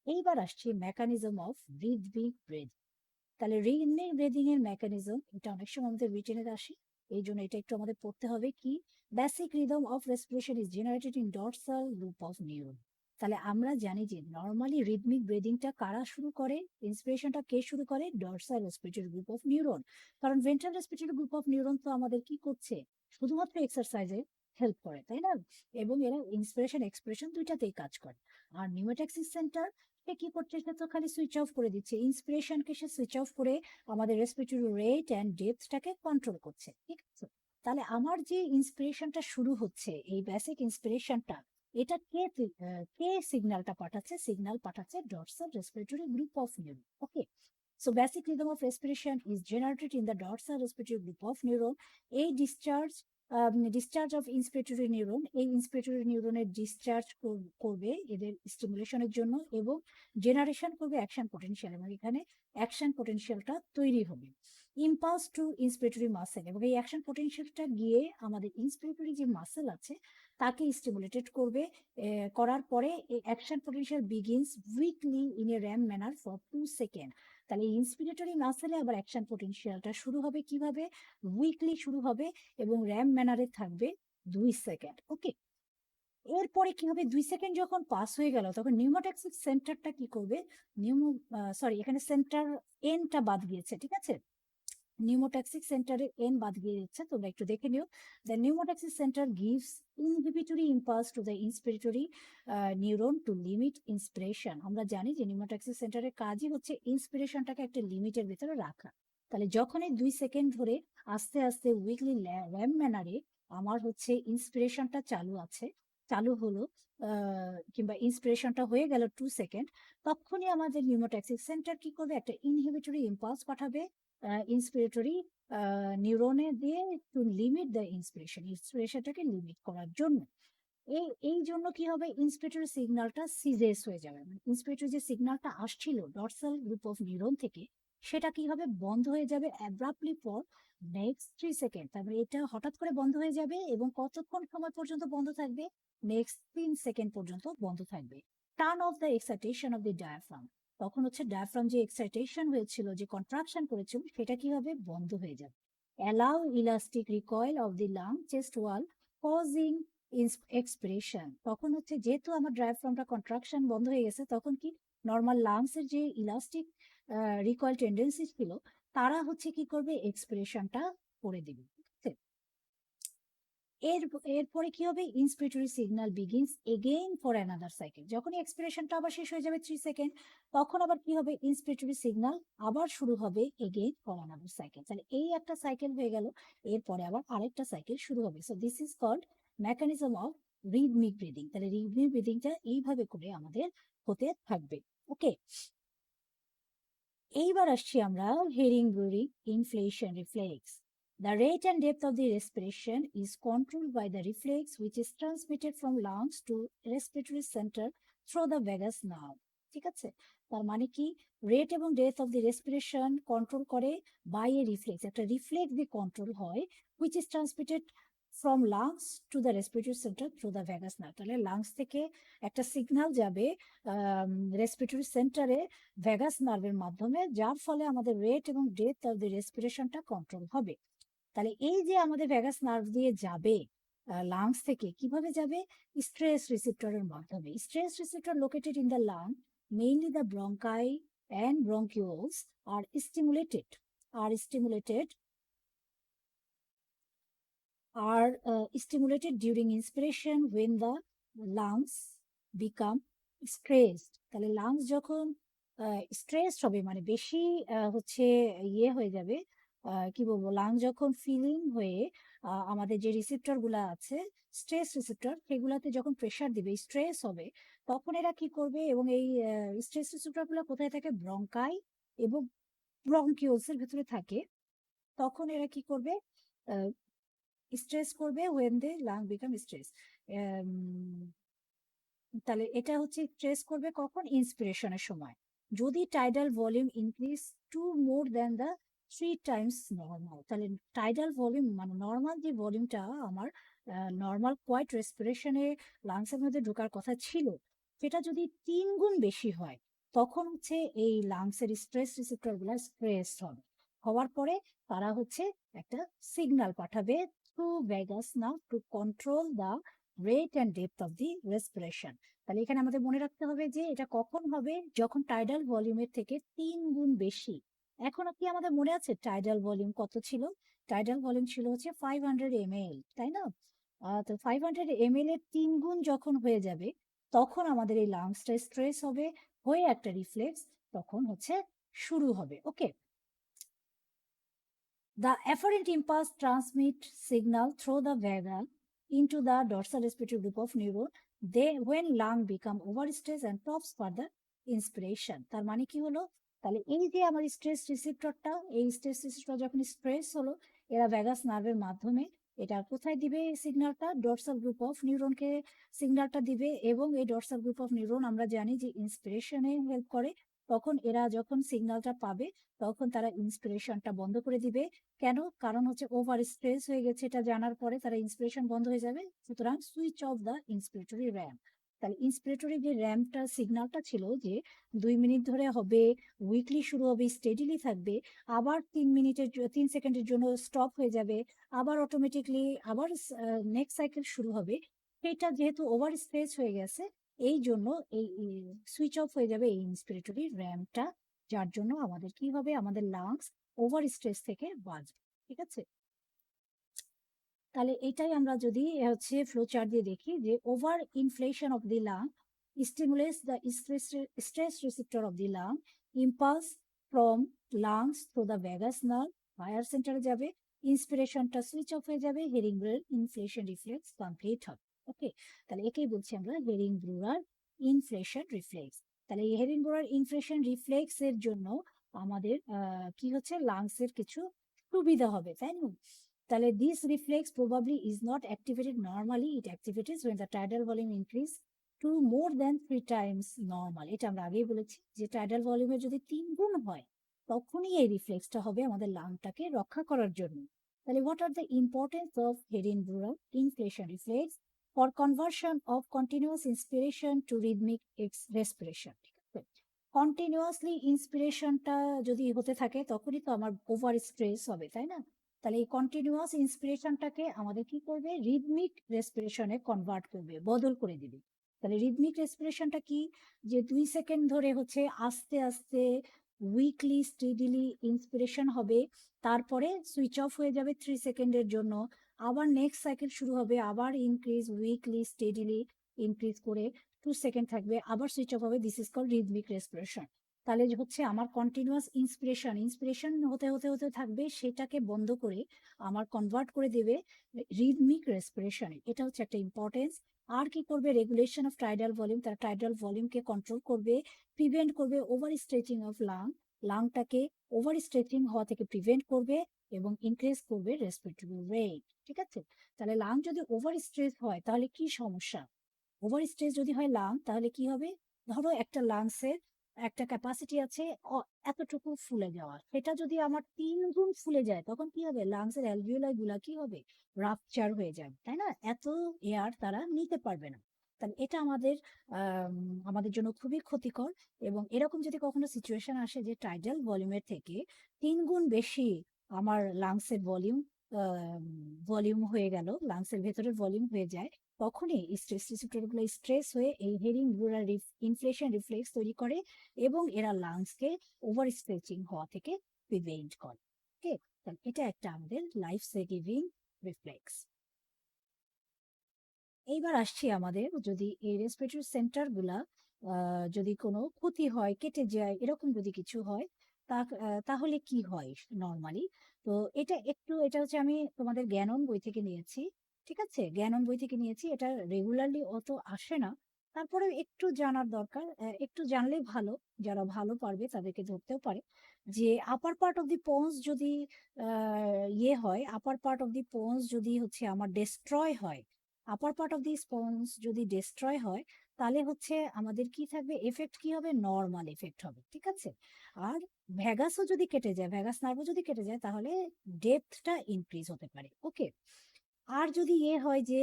এইবার আসছি মেকানিজম অফ রিদমিক ব্রেথ। তাহলে রিদমিক ব্রেদিং এর মেকানিজম, এটা অনেক সময় আমাদের রিটেনে আসে, এই জন্য এটা একটু আমাদের পড়তে হবে। কি? Basic rhythm of respiration is generated in dorsal loop of neuron. তাহলে আমরা জানি যে নর্মালি রিদমিক ব্রেদিংটা কারা শুরু করে, ইন্সপিরেশনটা কে শুরু করে? Dorsal respiratory group of neuron. কারণ ventral respiratory group of neuron তো আমাদের কি করছে? শুধুমাত্র এক্সারসাইজে হেল্প করে, তাই না? এবং এরা ইন্সপিরেশন এক্সপ্রেশন দুইটাতেই কাজ করে। আর নিউমেটাক্সিস সেন্টার সে কি করছে? সে তো খালি সুইচ অফ করে দিচ্ছে, ইন্সপিরেশনকে সে সুইচ অফ করে আমাদের রেসপিরেটরি রেট অ্যান্ড ডেপথটাকে কন্ট্রোল করছে। ঠিক আছে, তাহলে আমার যে ইন্সপিরেশনটা শুরু হচ্ছে, এই বেসিক ইন্সপিরেশনটা, এটা কে সিগন্যালটা পাঠাচ্ছে? সিগন্যাল পাঠাচ্ছে dorsal respiratory group of neuron. Okay, so basic rhythm of respiration is generated in the dorsal respiratory group of neuron. এই ডিসচার্জ অফ ইন্সপিরেটরি নিউরন, এই ইন্সপিরেটরি নিউরনের ডিসচার্জ করবে এদের স্টিমুলেশনের জন্য এবং জেনারেশন করবে অ্যাকশন পোটেনশিয়াল, এবং এখানে অ্যাকশন পোটেনশিয়ালটা তৈরি হবে ইম্পালস টু ইন্সপিরেটরি মাসেল, এবং এই অ্যাকশন পোটেনশিয়ালটা গিয়ে আমাদের ইন্সপিরেটরি যে মাসেল আছে তাকে স্টিমুলেটেড করবে। করার পরে এই action potential begins weekly in A RAM manner for 2 second. তাহলে ইন্সপিরেটরি মাসেলে আবার অ্যাকশন পোটেনশিয়ালটা শুরু হবে কিভাবে? উইকলি শুরু হবে এবং র্যাম ম্যানারে থাকবে 2 সেকেন্ড। ওকে, এরপরে কি হবে? 2 সেকেন্ড যখন পাস হয়ে গেল তখন নিউমোট্যাক্সিক সেন্টারটা কি করবে? এখানে সেন্টার এনটা বাদ গিয়েছে, ঠিক আছে? নিউমোট্যাক্সিক সেন্টারের এন বাদ গিয়ে যাচ্ছে, তোমরা একটু দেখে নিও। The pneumotaxic centre gives inhibitory impulse to the inspiratory neuron to limit inspiration. আমরা জানি যে নিউমোট্যাক্সিক সেন্টারের কাজই হচ্ছে ইন্সপিরেশনটাকে একটা লিমিটের ভিতরে রাখা। তাহলে যখন এই 2 সেকেন্ড ধরে আস্তে আস্তে উইকলি র্যাম ম্যানারে আমার হচ্ছে ইন্সপিরেশনটা চালু হলো, কিংবা ইন্সপিরেশনটা হয়ে গেল 2 সেকেন্ড, তখনই আমাদের নিউমোট্যাক্সিক সেন্টার কি করবে? একটা ইনহিবিটরি ইম্পালস পাঠাবে ইন্সপিরেটরি নিউরনে দিয়ে টু লিমিট দ্য ইন্সপিরেশনটাকে লিমিট করার জন্য। এই জন্য কি হবে? ইন্সপিরেটরি সিগন্যালটা সিজেস হয়ে যাবে, মানে ইন্সপিরেটরি যে সিগন্যালটা আসছিল ডরসাল গ্রুপ অফ নিউরন থেকে, সেটা কি হবে? বন্ধ হয়ে যাবে অ্যাব্রাপ্টলি ফর নেক্সট 3 সেকেন্ড। তারপরে এটা হঠাৎ করে বন্ধ হয়ে যাবে এবং কতক্ষণ সময় পর্যন্ত বন্ধ থাকবে? নেক্সট 3 সেকেন্ড পর্যন্ত বন্ধ থাকবে। Turn off the excitation of the diaphragm, তখন হচ্ছে ডায়াফ্রাম যে এক্সাইটেশন হয়েছিল, যে কন্ট্রাকশন করেছিল, সেটা কি হবে? বন্ধ হয়ে যাবে। Allow elastic recoil of the lung chest wall causing expiration, তখন হচ্ছে যেহেতু আমার ডায়াফ্রামটা কন্ট্রাকশন বন্ধ হয়ে গেছে, তখন কি নর্মাল লাংস এর যে ইলাস্টিক রিকয়েল টেন্ডেন্সি ছিল, তারা হচ্ছে কি করবে? এক্সপিরেশনটা করে দিবে। এর এরপরে কি হবে? Inspiratory signal begins again for another cycle. যখন এক্সপিরেশনটা আবার শেষ হয়ে যাবে 3 সেকেন্ড, তখন আবার কি হবে? ইন্সপিরেটরি সিগন্যাল আবার শুরু হবে এগেইন ফর অ্যানাদার সাইকেল। তাহলে এই একটা সাইকেল হয়ে গেল, এরপরে আবার আরেকটা সাইকেল শুরু হবে। So this is called mechanism of rhythmic breathing. তাহলে রিদমিক ব্রিদিংটা এইভাবে করে আমাদের হতে থাকবে। ওকে, এইবার আসছি আমরা Hering breathing inflation reflex. The rate and depth of the respiration is controlled by the reflex which is transmitted from lungs to respiratory center through the vagus nerve. ঠিক আছে, তার মানে কি? রেট এবং depth of the respiration control করে by A reflex, একটা reflex দিয়ে control হয়, which is transmitted from lungs two the respiratory centre through the vagus nerve. তাহলে লাংস থেকে একটা সিগন্যাল যাবে রেসপিরেটরি সেন্টারে ভ্যাগাস নার্ভের মাধ্যমে, যার ফলে আমাদের রেট এবং ডেপথ অফ দি রেসপিরেশনটা কন্ট্রোল হবে। তাহলে এই যে আমাদের ভ্যাগাস নার্ভ দিয়ে যাবে লাংস থেকে, কিভাবে যাবে? স্ট্রেস রিসেপ্টরের মাধ্যমে। Stress receptor located in the lung, mainly the bronchi and bronchioles are stimulated during inspiration when the lungs become stressed. তাহলে লাংস যখন স্ট্রেস হবে, মানে বেশি হচ্ছে ইয়ে হয়ে যাবে, কি বলবো, লাং যখন ফিলিং হয়ে আমাদের যে রিসেপ্টর গুলা আছে, স্ট্রেস রিসেপ্টর, সেগুলাতে যখন প্রেসার দিবে, স্ট্রেস হবে, তখন এরা কি করবে, এবং এই স্ট্রেস রিসেপ্টর গুলা কোথায় থাকে, ব্রঙ্কাই এবং ব্রঙ্কিওলস এর ভিতরে থাকে। তখন এরা কি করবে, স্ট্রেস করবে, when they lung become stress. তাহলে এটা হচ্ছে স্ট্রেস করবে কখন, ইন্সপিরেশনের সময়, যদি tidal volume increase to more than the 3 times normal. তাহলে টাইডাল ভলিউম মানে নর্মাল যে ভলিউমটা আমার নর্মাল কোয়াইট রেসপিরেশনে লাংসের মধ্যে ঢোকার কথা ছিল, সেটা যদি 3 গুণ বেশি হয়, তখন হচ্ছে এই লাংসের স্ট্রেস রিসেপ্টর গুলা স্ট্রেস হবে। হওয়ার পরে তারা হচ্ছে একটা সিগন্যাল পাঠাবে through vagus nerve to control the rate and depth of the respiration. তাহলে এখানে আমাদের মনে রাখতে হবে যে এটা কখন হবে, যখন টাইডাল ভলিউমের থেকে 3 গুণ বেশি। এখন কি আমাদের মনে আছে টাইডাল ভলিউম কত ছিল? টাইডাল ভলিউম ছিল হচ্ছে 500 ml, তাই না? তো 500 ml এর 3 গুণ যখন হয়ে যাবে, তখন আমাদের এই লাংসটা স্ট্রেস হবে, হয়ে একটা রিফ্লেক্স তখন হচ্ছে শুরু হবে। ওকে, the afferent impulse transmit signal through the vagal into the dorsal respiratory group of neuron. They, when lung become overstressed and stops further inspiration. তার মানে কি হলো, তাহলে এই যে আমার স্ট্রেস রিসেপ্টরটা, এই স্ট্রেস রিসেপ্টর যখন স্ট্রেস হলো, এরা ভ্যাগাস নার্ভের মাধ্যমে এটা কোথায় দিবে সিগন্যালটা, ডরসাল গ্রুপ অফ নিউরনকে সিগন্যালটা দিবে, এবং এই ডরসাল গ্রুপ অফ নিউরন আমরা জানি যে ইন্সপিরেশনে হেল্প করে। তখন এরা যখন সিগন্যালটা পাবে, তখন তারা ইন্সপিরেশনটা বন্ধ করে দিবে। কেন? কারণ হচ্ছে ওভার স্ট্রেস হয়ে গেছে, এটা জানার পরে তারা ইন্সপিরেশন বন্ধ হয়ে যাবে। সুতরাং সুইচ অফ দ্য ইন্সপিরেটরি র্যাম্প। তাহলে ইন্সপিরেটরি যে র্যাম্পটা সিগন্যালটা ছিল যে 2 মিনিট ধরে হবে, উইকলি শুরু হবে, স্টেডিলি থাকবে, আবার 3 সেকেন্ডের জন্য স্টপ হয়ে যাবে, আবার অটোমেটিকলি আবার নেক্সট সাইকেল শুরু হবে, সেটা যেহেতু ওভার স্ট্রেস হয়ে গেছে, এই জন্য এই সুইচ অফ হয়ে যাবে এই ইন্সপিরেটরি র্যাম্পটা, যার জন্য আমাদের কি হবে, আমাদের লাংস ওভার স্ট্রেস থেকে বাঁচবে। ঠিক আছে, তাহলে এটাই আমরা যদি হচ্ছে ফ্লো চার্ট দিয়ে দেখি যে over inflation of the lung stimulates the stress receptor of the lung, impulse from lungs through the vagus nerve higher সেন্টারে যাবে, ইন্সপিরেশনটা সুইচ অফ হয়ে যাবে, Hering Breuer inflation reflex complete হবে। ওকে, তাহলে একেই বলছি আমরা হেরিং ব্রুয়ার ইনফ্লেশন রিফ্লেক্স। তাহলে এই হেরিং ব্রুয়ার ইনফ্লেশন রিফ্লেক্স এর জন্য আমাদের কি হচ্ছে, লাংসের কিছু সুবিধা হবে, তাই না? তাহলে this reflex probably is not activated normally, it activates when the tidal volume increase to more than 3 times normal. এটা আমরা আগেই বলেছি যে টাইডাল ভলিউমের যদি 3 গুণ হয়, তখনই এই রিফ্লেক্সটা হবে আমাদের লাংটাকে রক্ষা করার জন্য। তাহলে what are the importance of Hering-Breuer inflation reflex for conversion of continuous inspiration to rhythmic respiration? ঠিক আছে, কন্টিনিউয়াসলি ইন্সপিরেশনটা যদি হতে থাকে, তখনই তো আমার ওভার স্ট্রেস হবে, তাই না? তাহলে এই কন্টিনিউয়াস ইন্সপিরেশনটাকে আমাদের কি করবে, রিদমিক রেসপিরেশনে কনভার্ট করবে, বদল করে দিবে। তাহলে রিদমিক রেসপিরেশনটা কি, যে 2 সেকেন্ড ধরে হচ্ছে আস্তে আস্তে উইকলি স্টেডিলি ইন্সপিরেশন হবে, তারপরে সুইচ অফ হয়ে যাবে 3 সেকেন্ডের জন্য, আবার নেক্সট সাইকেল শুরু হবে, আবার ইনক্রিজ উইকলি স্টেডিলি ইনক্রিজ করে 2 সেকেন্ড থাকবে, আবার সুইচ অফ হবে। This is call rhythmic respiration. তাহলে হচ্ছে আমার কন্টিনিউয়াস ইন্সপিরেশন ইন্সপিরেশন হতে হতে হতে থাকবে, সেটাকে বন্ধ করে আমার কনভার্ট করে দেবে রিদমিক রেসপিরেশনে। এটা হচ্ছে একটা ইম্পর্টেন্স। আর কি করবে, রেগুলেশন অফ টাইডাল ভলিউম, তারা টাইডাল ভলিউমকে কন্ট্রোল করবে, প্রিভেন্ট করবে ওভার স্ট্রেচিং অফ লাংটাকে ওভার স্ট্রেচিং হওয়া থেকে প্রিভেন্ট করবে, এবং ইনক্রিজ করবে রেসপিরেটরি রেট। ঠিক আছে, তাহলে লাং যদি ওভার স্ট্রেস হয় তাহলে কি সমস্যা, ওভার স্ট্রেস যদি হয় লাং, তাহলে কি হবে, ধরো একটা লাংসের একটা ক্যাপাসিটি আছে এতটুকু ফুলে যাওয়ার, সেটা যদি আমার 3 গুণ ফুলে যায়, তখন কি হবে, লাংসের অ্যালভিওলাই গুলা কি হবে, রাপচার হয়ে যাবে, তাই না? এত এয়ার তারা নিতে পারবে না। তাহলে এটা আমাদের জন্য খুবই ক্ষতিকর। এবং এরকম যদি কখনো সিচুয়েশন আসে যে টাইডাল ভলিউমের থেকে 3 গুণ বেশি আমার লাংসের ভলিউম হয়ে গেল, লাংসের ভেতরের ভলিউম হয়ে যায়, তখনই স্ট্রেস রিসেপ্টর গুলো স্ট্রেস হয়ে এই হেরিং ব্রুয়ার ইনফ্লেশন রিফ্লেক্স তৈরি করে, এবং এরা লাংসকে ওভার স্ট্রেচিং হওয়া থেকে প্রিভেন্ট করে। ওকে, এটা একটা আমাদের লাইফ সেভিং রিফ্লেক্স। এইবার আসছি আমাদের, যদি এই রেসপিরেটরি সেন্টার গুলা যদি কোনো ক্ষতি হয়, কেটে যায়, এরকম যদি কিছু হয়, তাহলে কি হয় নর্মালি? তো এটা হচ্ছে আমি তোমাদের জ্ঞানন বই থেকে নিয়েছি। ঠিক আছে, জ্ঞানন বই থেকে নিয়েছি। এটা রেগুলারলি অত আসে না, তারপরে একটু জানার দরকার। একটু জানলেই ভালো, যারা ভালো পারবে তাদেরকে ধরতেও পারে যে আপার পার্ট অফ দি পোন্স যদি আপার পার্ট অফ দি পোন্স যদি হচ্ছে আমার ডিস্ট্রয় হয়, আপার পার্ট অফ দি স্পঞ্জ যদি ডিস্ট্রয় হয়, তাহলে হচ্ছে আমাদের কি থাকবে, এফেক্ট কি হবে, নর্মাল এফেক্ট হবে। ঠিক আছে, আর ভ্যাগাসও যদি কেটে যায়, ভ্যাগাস নার্ভও যদি কেটে যায়, তাহলে ডেপথটা ইনক্রিজ হতে পারে। ওকে, আর যদি হয় যে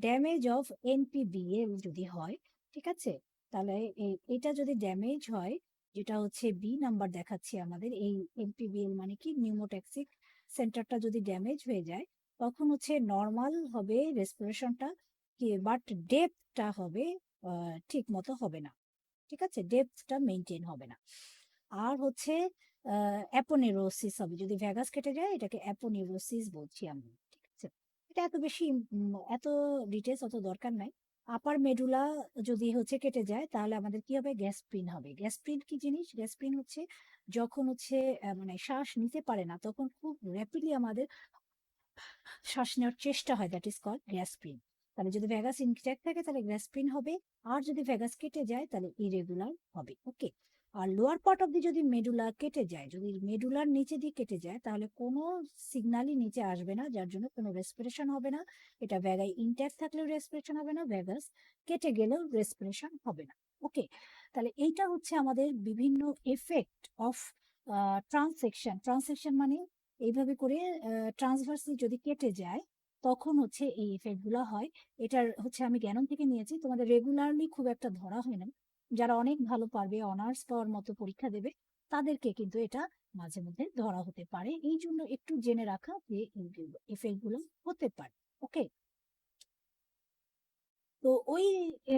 ড্যামেজ অফ এনপিবিএল যদি হয়, ঠিক আছে, তাহলে এটা যদি ড্যামেজ হয়, যেটা হচ্ছে বি নাম্বার দেখাচ্ছি আমাদের, এই এনপিবিএল মানে কি, নিউমোটক্সিক সেন্টারটা যদি ড্যামেজ হয়ে যায়, তখন হচ্ছে নর্মাল হবে রেসপিরেশনটা, কি বাট ডেপথটা হবে ঠিক মতো হবে না। ঠিক আছে, ডেপথটা মেনটেন হবে না। আর হচ্ছে অ্যাপোনেউরোসিস হবে যদি ভ্যাগাস কেটে যায়, এটাকে অ্যাপোনেউরোসিস বলছি আমরা। ঠিক আছে, এটা এত বেশি এত ডিটেলস অত দরকার নাই। আপার মেডুলা যদি হচ্ছে কেটে যায়, তাহলে আমাদের কি হবে, গ্যাস্ট্রিন হবে। গ্যাস্ট্রিন কি জিনিস? গ্যাস্ট্রিন হচ্ছে যখন হচ্ছে মানে শ্বাস নিতে পারে না, তখন খুব র্যাপিডলি আমাদের শ্বাস নেওয়ার চেষ্টা হয়, দ্যাট ইজ কল্ড গ্যাস্ট্রিন। তাহলে যদি ভ্যাগাস ইনট্যাক্ট থাকে তাহলে গ্যাস্ট্রিন হবে, আর যদি ভ্যাগাস কেটে যায় তাহলে ইরেগুলার হবে। ওকে, আর লোয়ার পার্ট অফ দি যদি মেডুলা কেটে যায়, যদি মেডুলার নিচে দিয়ে কেটে যায়, তাহলে কোনো সিগন্যালই নিচে আসবে না, যার জন্য কোনো রেসপিরেশন হবে না। এটা ভ্যাগাই ইনট্যাক্ট থাকলেও রেসপিরেশন হবে না, ভ্যাগাস কেটে গেলেও রেসপিরেশন হবে না। ওকে, তাহলে এইটা হচ্ছে আমাদের বিভিন্ন এফেক্ট অফ ট্রান্সেকশন। ট্রান্সেকশন মানে এইভাবে করে ট্রান্সভার্সলি যদি কেটে যায়, তখন হচ্ছে এই এফেক্ট গুলো হয়। এটার হচ্ছে আমি জ্ঞান থেকে নিয়েছি, তোমাদের রেগুলারলি খুব একটা ধরা হয় না। যারা অনেক ভালো পারবে, অনার্স পাওয়ার মতো পরীক্ষা দেবে, তাদেরকে কিন্তু এটা মাঝে মধ্যে ধরা হতে পারে। এই জন্য একটু জেনে রাখা যে এফেক্ট গুলো হতে পারে। ওকে, তো ওই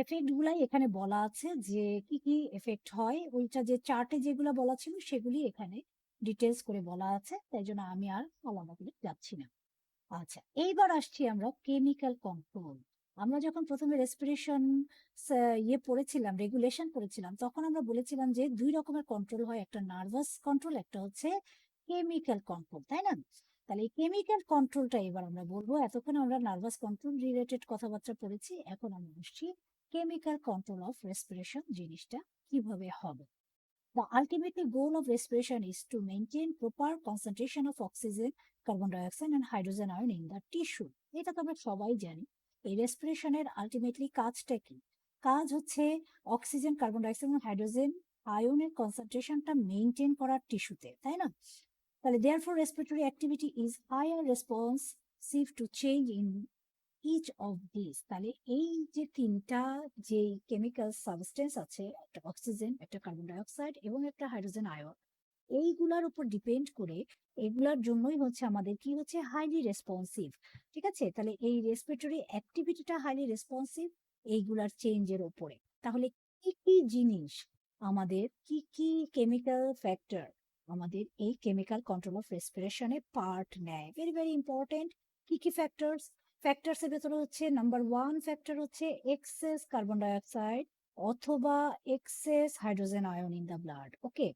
এফেক্ট গুলাই এখানে বলা আছে যে কি কি এফেক্ট হয়, ওইটা যে চার্টে যেগুলো বলা ছিল সেগুলি এখানে ডিটেলস করে বলা আছে, তাই জন্য আমি আর আলাদা করে যাচ্ছি না। আচ্ছা, এইবার আসছি আমরা কেমিক্যাল কন্ট্রোল। আমরা যখন প্রথমে রেসপিরেশন পড়েছিলাম, রেগুলেশন পড়েছিলাম, তখন আমরা বলেছিলাম যে দুই রকমের কন্ট্রোল হয়, একটা নার্ভাস কন্ট্রোল, একটা হচ্ছে কেমিক্যাল কন্ট্রোল, তাই না? তাহলে এই কেমিক্যাল কন্ট্রোলটা এবার আমরা বলবো। এতক্ষণ আমরা নার্ভাস কন্ট্রোল রিলেটেড কথাবার্তা পড়েছি, এখন আমরা আসছি কেমিক্যাল কন্ট্রোল অফ রেসপিরেশন জিনিসটা কিভাবে হবে। The ultimate goal of respiration is to maintain proper concentration of oxygen, carbon dioxide and hydrogen ion in the tissue. এটা তো আমরা সবাই জানি। এই রেসপিরেশনের আলটিমেটলি কাজটা কি? কাজ হচ্ছে অক্সিজেন, কার্বন ডাইঅক্সাইড এবং হাইড্রোজেন আয়নের কনসেন্ট্রেশনটা মেনটেন করার টিস্যুতে, তাই না? তাহলে therefore respiratory activity is higher responsive to change in each of this. তাহলে এই যে তিনটা যে কেমিক্যাল সাবস্টেন্স আছে, একটা অক্সিজেন, একটা কার্বন ডাইঅক্সাইড এবং একটা হাইড্রোজেন আয়ন, এইগুলার উপর ডিপেন্ড করে, এগুলার জন্যই হচ্ছে আমাদের কি হচ্ছে, হাইলি রেসপন্সিভ। ঠিক আছে, তাহলে এই রেসপিরেটরি অ্যাক্টিভিটিটা হাইলি রেসপন্সিভ এইগুলার চেঞ্জের উপরে। তাহলে কি কি জিনিস, আমাদের কি কি কেমিক্যাল ফ্যাক্টর আমাদের এই কেমিক্যাল কন্ট্রোল অফ রেসপিরেশনে পার্ট নেয়, ভেরি ভেরি ইম্পর্টেন্ট। কি কি ফ্যাক্টরস? ফ্যাক্টরস এর ভেতরে হচ্ছে নাম্বার ওয়ান ফ্যাক্টর হচ্ছে এক্সেস কার্বন ডাইঅক্সাইড অথবা excess hydrogen ion in the blood. Okay,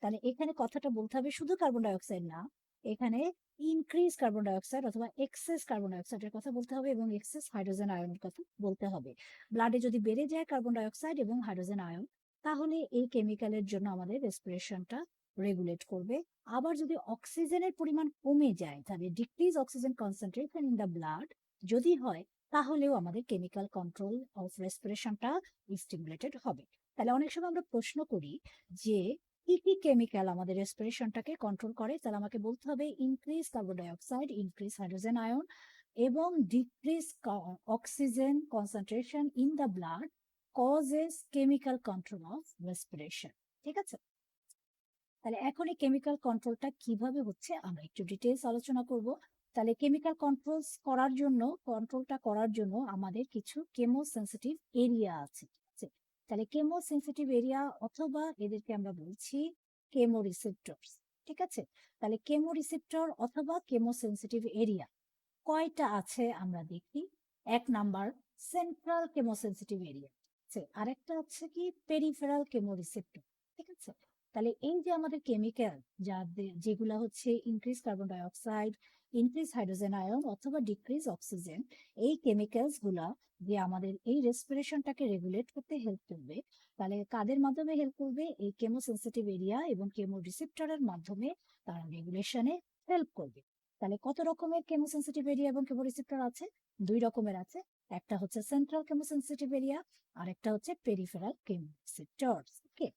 তাহলে এখানে কথাটা বলতে হবে শুধু কার্বন ডাইঅক্সাইড না, এখানে ইনক্রিজ কার্বন ডাইঅক্সাইড অথবা এক্সেস কার্বন ডাইঅক্সাইডের কথা বলতে হবে এবং এক্সেস হাইড্রোজেন আয়নের কথা বলতে হবে। ব্লাডে যদি বেড়ে যায় কার্বন ডাইঅক্সাইড এবং হাইড্রোজেন আয়ন, তাহলে এই কেমিক্যালের জন্য আমাদের রেসপিরেশনটা রেগুলেট করবে। আবার যদি অক্সিজেনের পরিমাণ কমে যায়, তাহলে decrease oxygen concentration in the blood যদি হয়, তাহলেও আমাদের কেমিক্যাল কন্ট্রোল অফ রেসপিরেশনটা স্টিমুলেটেড হবে। তাহলে অনেক সময় আমরা প্রশ্ন করি যে কি কি কেমিক্যাল আমাদের রেসপিরেশনটাকে কন্ট্রোল করে, তাহলে আমাকে বলতে হবে increase carbon dioxide, increase hydrogen ion এবং decrease oxygen concentration in the blood causes chemical control of respiration. ঠিক আছে, তাহলে এখন এই কেমিক্যাল কন্ট্রোলটা কিভাবে হচ্ছে আমরা একটু ডিটেলস আলোচনা করব। তাহলে কেমিক্যাল কন্ট্রোলটা করার জন্য আমাদের কিছু কেমো সেন্সিটিভ এরিয়া আছে। ঠিক আছে, তাহলে কেমো সেন্সিটিভ এরিয়া অথবা এদেরকে আমরা বলছি কেমো রিসেপ্টরস। ঠিক আছে, তাহলে কেমো রিসেপ্টর অথবা কেমো সেন্সিটিভ এরিয়া কয়টা আছে আমরা দেখি। এক number, central chemo sensitive area. আছে, আরেকটা হচ্ছে কি পেরিফেরাল কেমোরিসেপ্টর, ঠিক আছে। তাহলে এই যে আমাদের কেমিক্যাল যেগুলা হচ্ছে increase carbon die oxide, increase hydrogen ion অথবা ডিক্রিজ অক্সিজেন, এই কেমিক্যালস গুলা যে আমাদের এই রেসপিরেশনটাকে রেগুলেট করতে হেল্প করবে, তাহলে কাদের মাধ্যমে হেল্প করবে? এই কেমোসেন্সিটিভ এরিয়া এবং কেমো রিসেপ্টরের মাধ্যমে তারা রেগুলেশনে হেল্প করবে। তাহলে কত রকমের কেমোসেন্সিটিভ এরিয়া এবং কেমো রিসেপ্টর আছে? দুই রকমের আছে। একটা হচ্ছে সেন্ট্রাল কেমোসেন্সিটিভ এরিয়া, আর একটা হচ্ছে পেরিফেরাল কেমোরিসেপ্টরস। ওকে,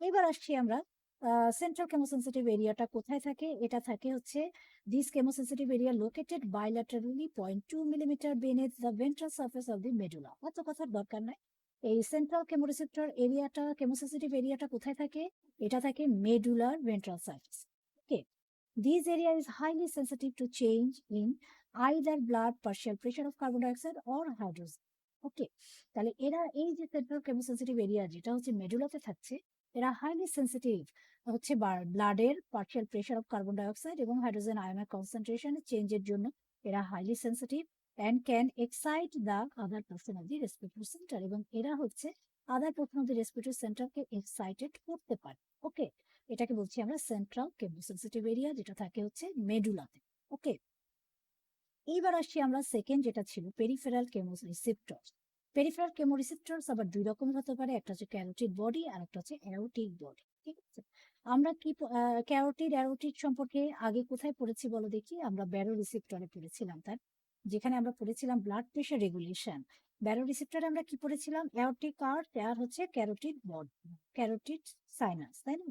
এবার আসছি আমরা সেন্ট্রাল কেমোসেন্সিটিভ এরিয়াটা কোথায় থাকে? এটা থাকে হচ্ছে this chemosensitive area located bilaterally 0.2 millimetre beneath the ventral surface of the medulla। অত কথার দরকার নাই। এই সেন্ট্রাল কেমোরিসেপ্টর এরিয়াটা, কেমোসেন্সিটিভ এরিয়াটা কোথায় থাকে? এটা থাকে medullary ventral surface. Okay, this area is highly sensitive to change in either blood partial pressure of carbon dioxide or hydrogen। Okay, তাহলে এরা এই যে সেন্ট্রাল কেমোসেন্সিটিভ এরিয়া যেটা হচ্ছে মেডুলাতে থাকছে, এরা হাইলি সেন্সিটিভ হচ্ছে ব্লাডের partial pressure of carbon dioxide এবং হাইড্রোজেন আয়নের কনসেন্ট্রেশন চেঞ্জের জন্য এরা highly sensitive and can excite the other portion of the respiratory centre, এবং এরা হচ্ছে other portion of the respiratory সেন্টারকে এক্সাইটেড করতে পারে। ওকে, এটাকে বলছি আমরা সেন্ট্রাল কেমোসেন্সিটিভ এরিয়া, যেটা থাকে হচ্ছে মেডুলাতে। ওকে, এইবার আসছি আমরা সেকেন্ড, যেটা ছিল পেরিফেরাল কেমোরিসেপ্টর। পেরিফেরাল কেমোরিসেপ্টরস আবার দুই রকমের হতে পারে, একটা হচ্ছে ক্যারোটিড বডি আর একটা হচ্ছে অ্যারোটিক বডি, ঠিক আছে। আমরা কি অ্যারোটিড সম্পর্কে আগে কোথায় পড়েছি বলো দেখি? আমরা ব্যারো রিসেপ্টরে পড়েছিলাম, তাই যেখানে আমরা পড়েছিলাম ব্লাড প্রেশার রেগুলেশন। ব্যারো রিসেপ্টরে আমরা কি পড়েছিলাম? অ্যারোটিক আর্ট আর হচ্ছে ক্যারোটিড বডি, ক্যারোটিড সাইনাস, তাই না?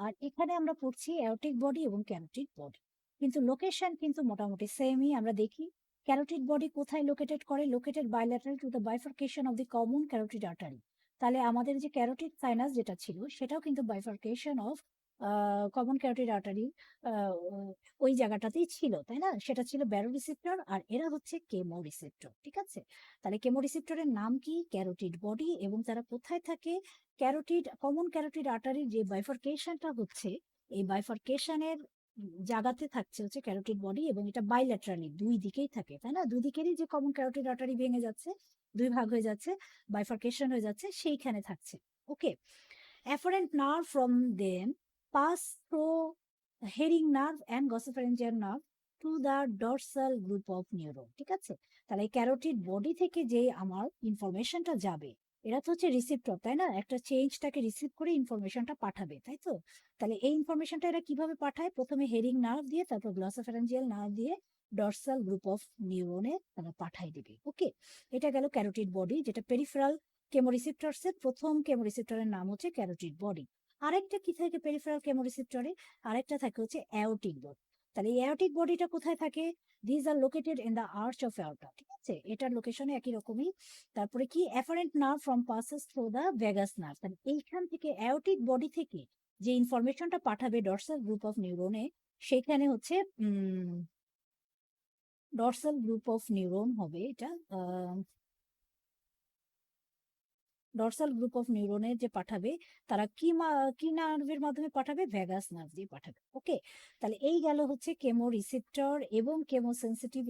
আর এখানে আমরা পড়ছি অ্যারোটিক বডি এবং ক্যারোটিড বডি, কিন্তু লোকেশন কিন্তু মোটামুটি সেমই। আমরা দেখি ক্যারোটিড বডি কোথায় লোকেটেড করে? Located bilateral to the bifurcation of the common carotid artery. তাহলে আমাদের যে ক্যারোটিড সাইনাস যেটা ছিল, সেটাও কিন্তু bifurcation of common carotid artery ওই জায়গাটাতেই ছিল, তাই না? সেটা ছিল ব্যারো রিসেপ্টর, আর এরা হচ্ছে কেমো রিসেপ্টর, ঠিক আছে। তাহলে কেমো রিসেপ্টরের নাম কি? ক্যারোটিড বডি, এবং তারা কোথায় থাকে? ক্যারোটিড, কমন ক্যারোটিড আর্টারির যে বাইফার্কেশনটা হচ্ছে, এই বাইফার্কেশনের জায়গাতে থাকছে হচ্ছে ক্যারোটিড বডি, এবং এটা বাইল্যাটারালি দুই দিকেই থাকে, তাই না? দুই দিকেরই যে কমন ক্যারোটিড আর্টারি ভেঙে যাচ্ছে, দুই ভাগ হয়ে যাচ্ছে, বাইফার্কেশন হয়ে যাচ্ছে, সেইখানে থাকছে। ওকে, afferent nerve from them pass through herring nerve and glossopharyngeal nerve to the dorsal group of neuron, ঠিক আছে। তাহলে ক্যারোটিড বডি থেকে যে আমার ইনফরমেশনটা যাবে, এরা তো হচ্ছে রিসিপ্টর, তাই না? একটা চেঞ্জটাকে রিসিভ করে ইনফরমেশনটা পাঠাবে, তাই তো। তাহলে এই ইনফরমেশনটা এরা কিভাবে পাঠায়? প্রথমে হেরিং নার্ভ দিয়ে, তারপর গ্লসোফ্যারিঞ্জিয়াল নার্ভ দিয়ে ডরসাল গ্রুপ অফ নিউরনে তারা পাঠাই দিবে। ওকে, এটা গেল ক্যারোটিড বডি, যেটা পেরিফেরাল কেমোরিসেপ্টরস এর প্রথম কেমোরিসেপ্টরের নাম হচ্ছে ক্যারোটিড বডি। আরেকটা কি থাকে পেরিফেরাল কেমোরিসেপ্টরে? আরেকটা থাকে হচ্ছে অ্যাওটিক বডি। তাহলে এই অ্যাওটিক বডিটা কোথায় থাকে? These are located in the arch of aorta, ঠিক আছে। এটার লোকেশনে একই রকমই। তারপরে কি? Afferent nerve from passes through the vagus nerve. তাহলে এইখান থেকে অ্যাওটিক বডি থেকে যে ইনফরমেশনটা পাঠাবে ডরসাল গ্রুপ অফ নিউরনে, সেখানে হচ্ছে ডরসাল গ্রুপ অফ নিউরন হবে এটা, ডরসাল গ্রুপ অফ নিউরনের যে পাঠাবে, তারা কি নার্ভের মাধ্যমে পাঠাবে? ভ্যাগাস নার্ভ দিয়ে পাঠাবে। ওকে, তাহলে এই গেল হচ্ছে কেমো রিসেপ্টর এবং কেমো সেন্সিটিভ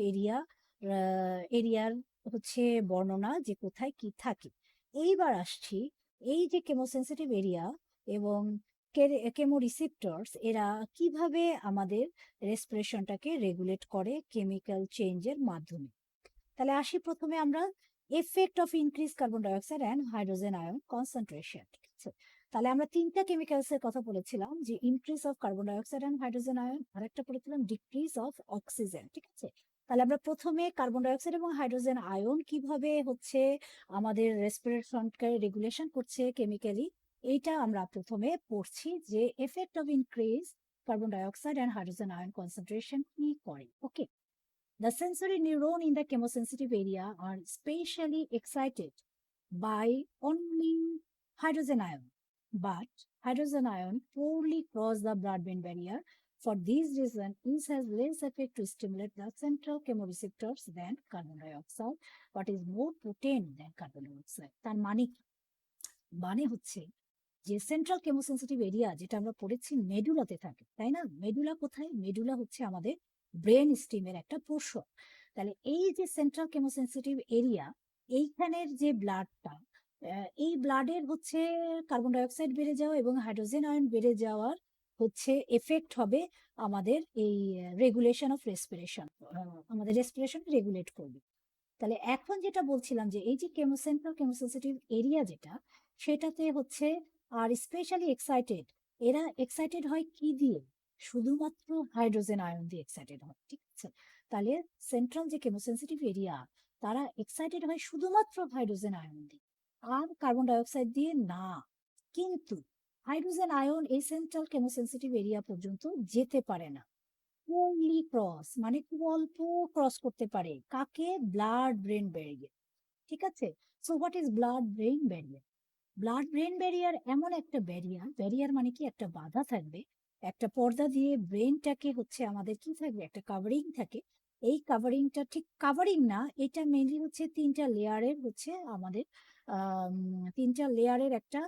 এরিয়ার হচ্ছে বর্ণনা, যে কোথায় কি থাকে। এইবার আসছি এই যে কেমো সেন্সিটিভ এরিয়া এবং কেমো রিসেপ্টরস, এরা কিভাবে আমাদের রেসপিরেশনটাকে রেগুলেট করে কেমিক্যাল চেঞ্জের মাধ্যমে। তাহলে আসি প্রথমে আমরা effect of increase carbon dioxide and hydrogen ion concentration, ঠিক আছে। তাহলে আমরা তিনটা কেমিক্যালস এর কথা বলেছিলাম, যে increase of carbon dioxide and hydrogen ion, আরেকটা বলেছিলাম ডিক্রিজ অফ অক্সিজেন, ঠিক আছে। তাহলে আমরা প্রথমে কার্বন ডাইঅক্সাইড এবং হাইড্রোজেন আয়ন কিভাবে হচ্ছে আমাদের রেসপিরেশনকে রেগুলেশন করছে কেমিক্যালি, এইটা আমরা প্রথমে পড়ছি, যে effect of increase carbon dioxide and hydrogen ion concentration কি করে। Okay, the sensory neuron in the chemosensitive area are specially excited by only hydrogen ion, but hydrogen ion poorly cross the blood-brain barrier. For this reason, it has less effect to stimulate the central chemoreceptors than carbon dioxide, but is more potent than carbon dioxide. তার মানে হচ্ছে যে central কেমোসেন্সিটিভ area যেটা আমরা পড়েছি মেডুলাতে থাকে, তাই না? মেডুলা কোথায়? মেডুলা হচ্ছে আমাদের ব্রেন স্টিমের একটা পোর্শন। তাহলে এই যে সেন্ট্রাল কেমোসেন্সিটিভ এরিয়া, এইখানের যে ব্লাডটা এই ব্লাডের হচ্ছে কার্বন ডাইঅক্সাইড বেড়ে যাওয়া এবং হাইড্রোজেন আয়ন বেড়ে যাওয়ার হচ্ছে এফেক্ট হবে আমাদের এই রেগুলেশন অফ রেসপিরেশন, আমাদের রেসপিরেশন রেগুলেট করবে। তাহলে এখন যেটা বলছিলাম যে এই যে কেমোসেন্ট্রাল কেমোসেন্সিটিভ এরিয়া যেটা, সেটাতে হচ্ছে আর স্পেশালি এক্সাইটেড, এরা এক্সাইটেড হয় কি দিয়ে? শুধুমাত্র হাইড্রোজেন আয়ন দিয়ে এক্সাইটেড হয়, ঠিক আছে? তাহলে সেন্ট্রাল যে কেমোসেন্সিটিভ এরিয়া, তারা এক্সাইটেড হয় শুধুমাত্র হাইড্রোজেন আয়ন দিয়ে, আর কার্বন ডাইঅক্সাইড দিয়ে না। কিন্তু হাইড্রোজেন আয়ন এই সেন্ট্রাল কেমোসেন্সিটিভ এরিয়া পর্যন্ত যেতে পারে না। ওনলি ক্রস, মানে খুব অল্প ক্রস করতে পারে কাকে? ব্লাড ব্রেন ব্যারিয়ার, ঠিক আছে? So what is blood brain barrier? Blood brain barrier এমন একটা ব্যারিয়ার, ব্যারিয়ার মানে কি? একটা বাধা থাকবে, একটা পর্দা দিয়ে ব্রেনটাকে হচ্ছে আমাদের কি থাকবে? একটা কাভারিং থাকে। এই কাভারিংটা ঠিক কাভারিং না, এটা মেনলি হচ্ছে তিনটা লেয়ারের হচ্ছে আমাদের তিনটা লেয়ারের একটা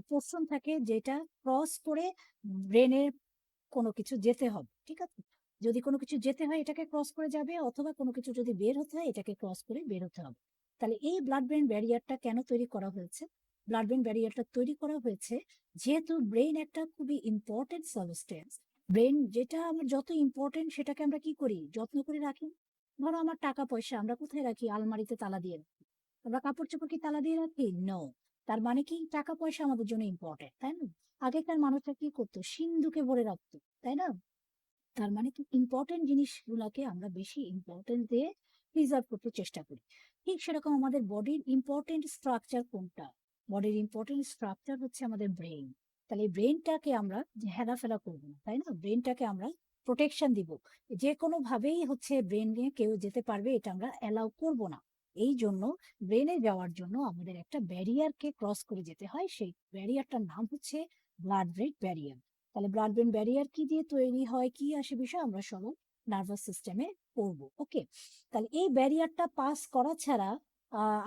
পোর্শন থাকে, যেটা ক্রস করে ব্রেনের কোনো কিছু যেতে হবে, ঠিক আছে? যদি কোনো কিছু যেতে হয় এটাকে ক্রস করে যাবে, অথবা কোনো কিছু যদি বের হতে হয় এটাকে ক্রস করে বের হতে হবে। তাহলে এই ব্লাড ব্রেন ব্যারিয়ারটা কেন তৈরি করা হয়েছে? ব্লাড ব্রেন ব্যারিয়ারটা তৈরি করা হয়েছে যেহেতু ব্রেন একটা খুবই ইম্পর্টেন্ট সাবস্টেন্স। ব্রেন যেটা আমার যত ইম্পর্টেন্ট সেটাকে আমরা কি করি? যত্ন করে রাখি। ধরো আমার টাকা পয়সা আমরা কোথায় রাখি? আলমারিতে তালা দিয়ে রাখি। আমরা কাপড় চোপড় কি তালা দিয়ে রাখি? নো। তার মানে কি? টাকা পয়সা আমাদের জন্য ইম্পর্টেন্ট, তাই না? আগেকার মানুষরা কি করতো? সিন্ধুকে ভরে রাখতো, তাই না? তার মানে কি? ইম্পর্টেন্ট জিনিসগুলোকে আমরা বেশি ইম্পর্টেন্স দিয়ে প্রিজার্ভ করতে চেষ্টা করি। ঠিক সেরকম আমাদের বডির ইম্পর্টেন্ট স্ট্রাকচার কোনটা? বডির ইম্পর্টেন্ট স্ট্রাকচার হচ্ছে আমাদের ব্রেন। তাহলে এই ব্রেনটাকে আমরা হেলাফেলা করবো না, তাই না? ব্রেনটাকে আমরা প্রোটেকশন দিব। যে কোনো ভাবেই হচ্ছে ব্রেন নিয়ে কেউ যেতে পারবে এটা আমরা অ্যালাউ করব না। এই জন্য ব্রেনে যাওয়ার জন্য আমাদের একটা ব্যারিয়ারকে ক্রস করে যেতে হয়, সেই ব্যারিয়ারটার নাম হচ্ছে ব্লাড ব্রেন ব্যারিয়ার। তাহলে ব্লাড ব্রেন ব্যারিয়ার কি দিয়ে তৈরি হয়, কি আসে বিষয়, আমরা সবাই নার্ভাস সিস্টেমে পড়বো, ওকে? তাহলে এই ব্যারিয়ারটা পাস করা ছাড়া